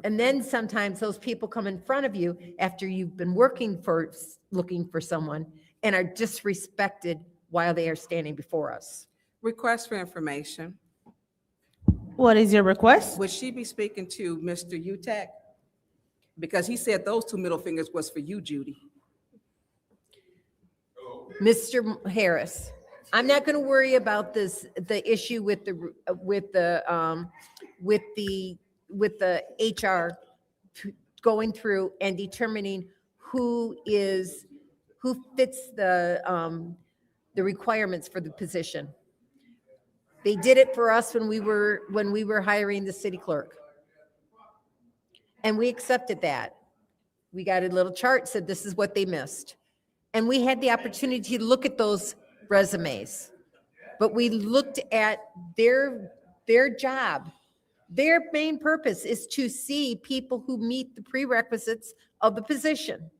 And then sometimes those people come in front of you after you've been looking for someone and are disrespected while they are standing before us. Request for information. What is your request? Would she be speaking to Mr. Utek? Because he said those two middle fingers was for you, Judy. Mr. Harris, I'm not going to worry about the issue with the HR going through and determining who fits the requirements for the position. They did it for us when we were hiring the city clerk. And we accepted that. We got a little chart, said this is what they missed. And we had the opportunity to look at those resumes. But we looked at their job. Their main purpose is to see people who meet the prerequisites of the position.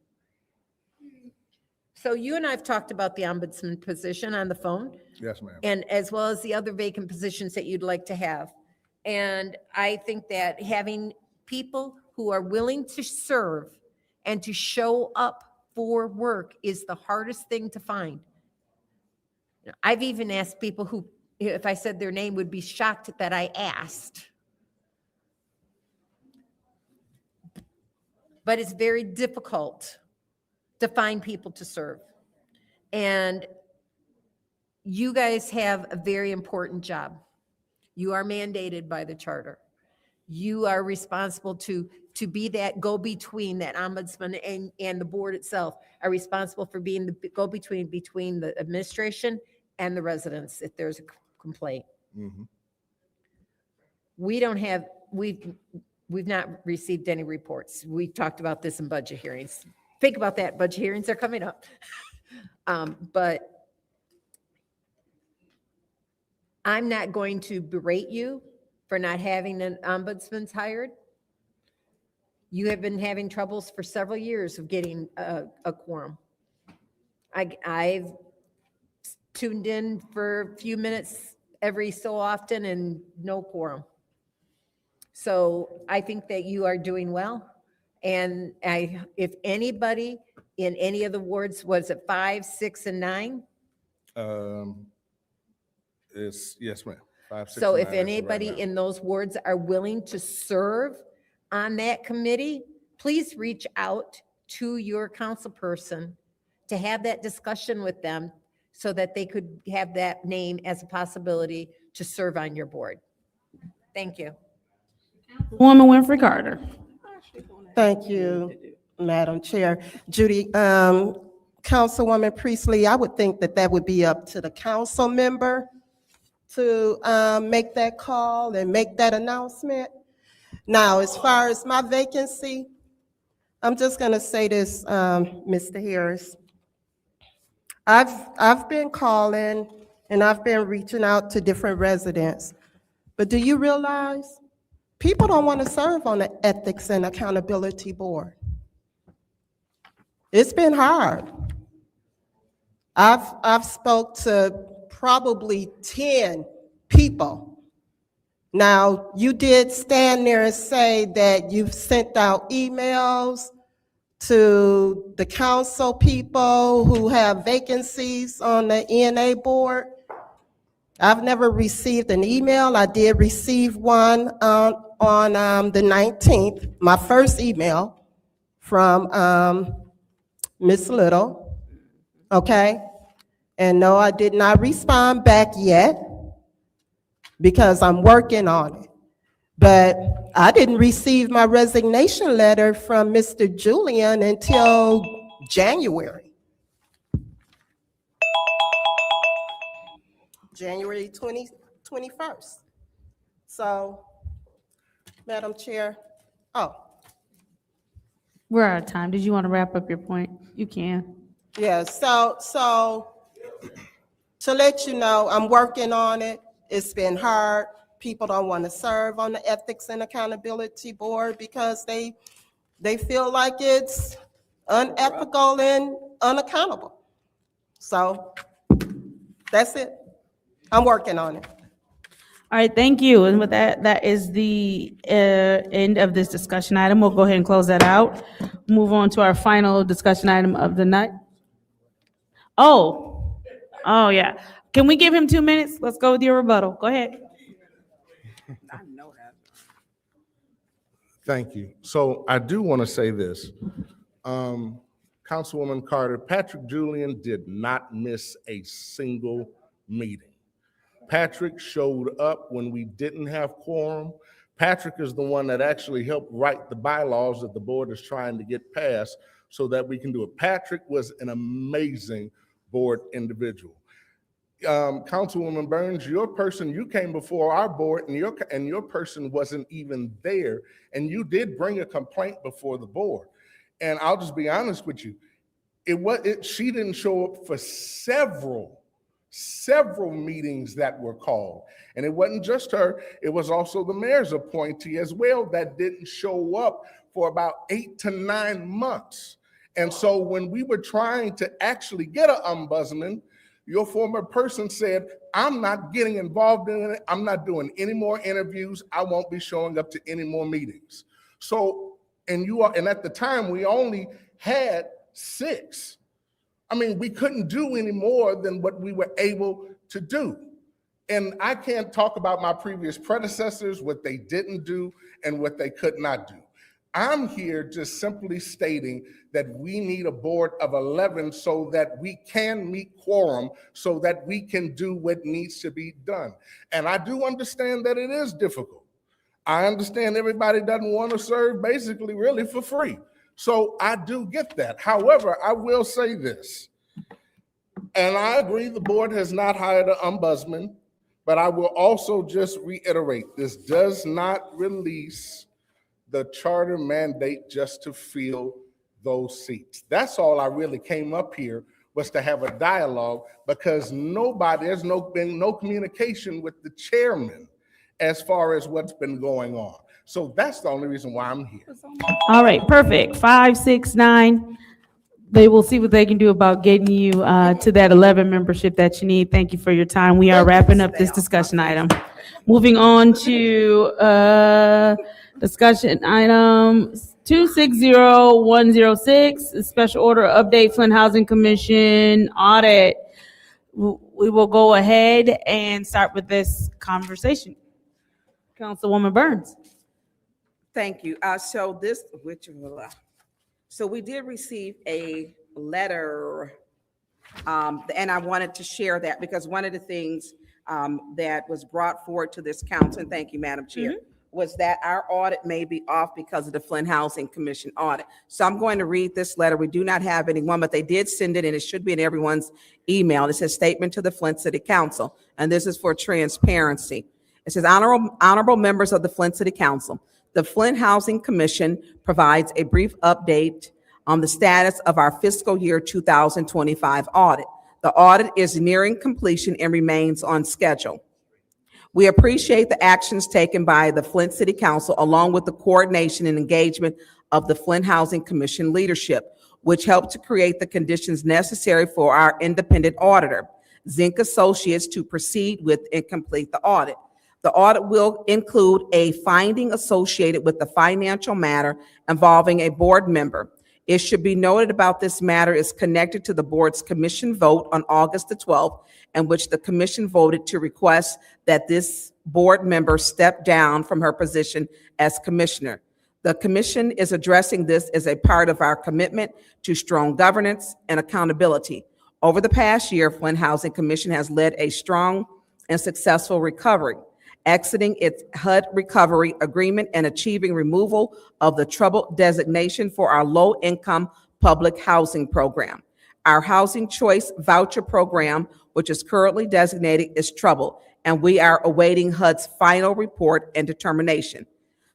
So you and I have talked about the ombudsman position on the phone. Yes, ma'am. And as well as the other vacant positions that you'd like to have. And I think that having people who are willing to serve and to show up for work is the hardest thing to find. I've even asked people who, if I said their name, would be shocked that I asked. But it's very difficult to find people to serve. And you guys have a very important job. You are mandated by the charter. You are responsible to be that go-between, that ombudsman and the board itself are responsible for being the go-between between the administration and the residents if there's a complaint. Mm-hmm. We've not received any reports. We talked about this in budget hearings. Think about that. Budget hearings are coming up. But I'm not going to berate you for not having an ombudsman hired. You have been having troubles for several years of getting a quorum. I've tuned in for a few minutes every so often and no quorum. So I think that you are doing well. And if anybody in any of the wards, was it 5, 6, and 9? Yes, ma'am. 5, 6, So and if 9 is anybody right now. in those wards are willing to serve on that committee, please reach out to your council person to have that discussion with them so that they could have that name as a possibility to serve on your board. Thank you. Woman Winfrey Carter. Thank you, Madam Chair. Judy, Councilwoman Priestley, I would think that that would be up to the council member to make that call and make that announcement. Now, as far as my vacancy, I'm just gonna say this, Mr. Harris. I've been calling and I've been reaching out to different residents, but do you realize people don't want to serve on the Ethics and Accountability Board? It's been hard. I've spoke to probably 10 people. Now, you did stand there and say that you've sent out emails to the council people who have vacancies on the ENA board. I've never received an email. I did receive one on the 19th, my first email from Ms. Little, okay? And no, I did not respond back yet because I'm working on it. But I didn't receive my resignation letter from Mr. Julian until January. January 21st. So, Madam Chair, We're out of time. Did you want to wrap up your point? You can. yeah, so to let you know, I'm working on it. It's been hard. People don't want to serve on the Ethics and Accountability Board because they feel like it's unethical and unaccountable. So that's it. I'm working on it. All right, thank you. And with that, that is the end of this discussion item. We'll go ahead and close that out. Move on to our final discussion item of the night. Oh, yeah. Can we give him 2 minutes? Let's go with your rebuttal. Go ahead. Thank you. So I do want to say this. Councilwoman Carter, Patrick Julian did not miss a single meeting. Patrick showed up when we didn't have quorum. Patrick is the one that actually helped write the bylaws that the board is trying to get passed so that we can do it. Patrick was an amazing board individual. Councilwoman Burns, your person, you came before our board and your person wasn't even there, and you did bring a complaint before the board. And I'll just be honest with you, she didn't show up for several meetings that were called. And it wasn't just her, it was also the mayor's appointee as well that didn't show up for about 8 to 9 months. And so when we were trying to actually get an ombudsman, your former person said, I'm not getting involved in it. I'm not doing any more interviews. I won't be showing up to any more meetings. So, and at the time we only had 6. I mean, we couldn't do any more than what we were able to do. And I can't talk about my previous predecessors, what they didn't do and what they could not do. I'm here just simply stating that we need a board of 11 so that we can meet quorum, so that we can do what needs to be done. And I do understand that it is difficult. I understand everybody doesn't want to serve basically really for free. So I do get that. However, I will say this, and I agree the board has not hired an ombudsman, but I will also just reiterate, this does not release the charter mandate just to fill those seats. That's all I really came up here, was to have a dialogue, because there's been no communication with the chairman as far as what's been going on. So that's the only reason why I'm here. All right, perfect. 5, 6, 9. They will see what they can do about getting you to that 11 membership that you need. Thank you for your time. We are wrapping up this discussion item. Moving on to discussion item 260106, a special order update Flint Housing Commission audit. We will go ahead and start with this conversation. Councilwoman Burns. Thank you. So we did receive a letter, and I wanted to share that because one of the things that was brought forward to this council, and thank you, Madam Chair, was that our audit may be off because of the Flint Housing Commission audit. So I'm going to read this letter. We do not have anyone, but they did send it, and it should be in everyone's email. It says statement to the Flint City Council, and this is for transparency. It says, honorable members of the Flint City Council, the Flint Housing Commission provides a brief update on the status of our fiscal year 2025 audit. The audit is nearing completion and remains on schedule. We appreciate the actions taken by the Flint City Council along with the coordination and engagement of the Flint Housing Commission leadership, which helped to create the conditions necessary for our independent auditor, Zink Associates, to proceed with and complete the audit. The audit will include a finding associated with the financial matter involving a board member. It should be noted about this matter is connected to the board's commission vote on August the 12th, in which the commission voted to request that this board member step down from her position as commissioner. The commission is addressing this as a part of our commitment to strong governance and accountability. Over the past year, Flint Housing Commission has led a strong and successful recovery, exiting its HUD recovery agreement and achieving removal of the trouble designation for our low-income public housing program. Our Housing Choice Voucher Program, which is currently designated as trouble, and we are awaiting HUD's final report and determination.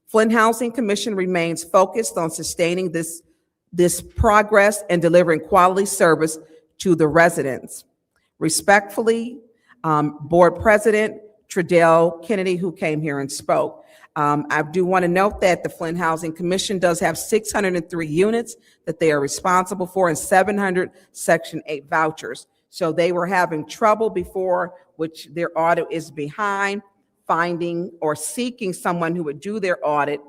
Flint Housing Commission remains focused on sustaining this progress and delivering quality service to the residents. Respectfully, Board President Tredell Kennedy, who came here and spoke. I do want to note that the Flint Housing Commission does have 603 units that they are responsible for and 700 Section 8 vouchers. So they were having trouble before, which their audit is behind, finding or seeking someone who would do their audit.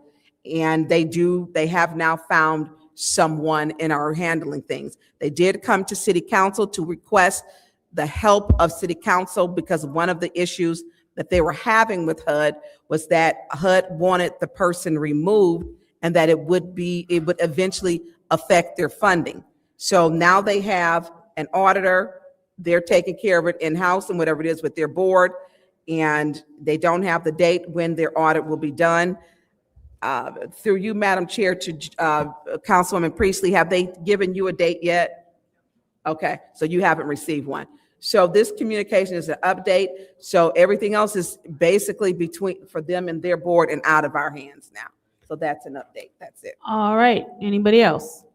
And they have now found someone and are handling things. They did come to City Council to request the help of City Council because one of the issues that they were having with HUD was that HUD wanted the person removed and that it would eventually affect their funding. So now they have an auditor, they're taking care of it in-house and whatever it is with their board, and they don't have the date when their audit will be done. Through you, Madam Chair, to Councilwoman Priestley, have they given you a date yet? Okay, so you haven't received one. So this communication is an update. So everything else is basically for them and their board and out of our hands now. So that's an update. That's it. All right, anybody else?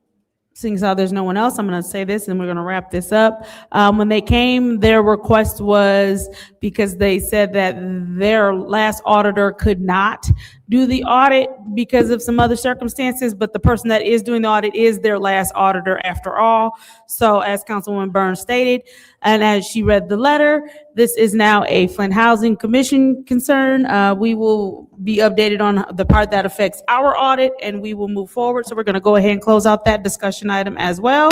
Seeing as how there's no one else, I'm gonna say this and we're gonna wrap this up. When they came, their request was because they said that their last auditor could not do the audit because of some other circumstances, but the person that is doing the audit is their last auditor after all. So as Councilwoman Burns stated, and as she read the letter, this is now a Flint Housing Commission concern. We will be updated on the part that affects our audit and we will move forward. So we're gonna go ahead and close out that discussion item as well.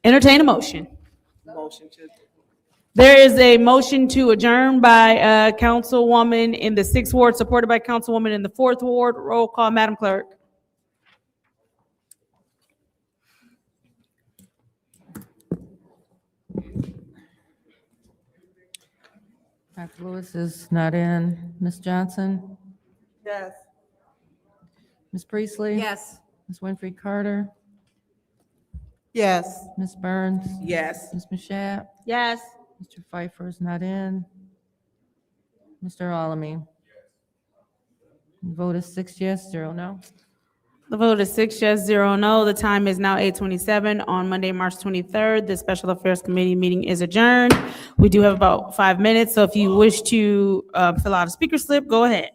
Entertain a motion. There is a motion to adjourn by Councilwoman in the 6th Ward, supported by Councilwoman in the 4th Ward. Roll call, Madam Clerk. Dr. Lewis is not in. Ms. Johnson? Yes. Ms. Priestley? Yes. Ms. Winfrey Carter? Yes. Ms. Burns? Yes. Ms. Mashat? Yes. Mr. Pfeiffer is not in. Mr. Alamy? The vote is 6 yes, 0 no. The vote is 6 yes, 0 no. The time is now 8:27 on Monday, March 23rd. The Special Affairs Committee meeting is adjourned. We do have about 5 minutes, so if you wish to fill out a speaker slip, go ahead.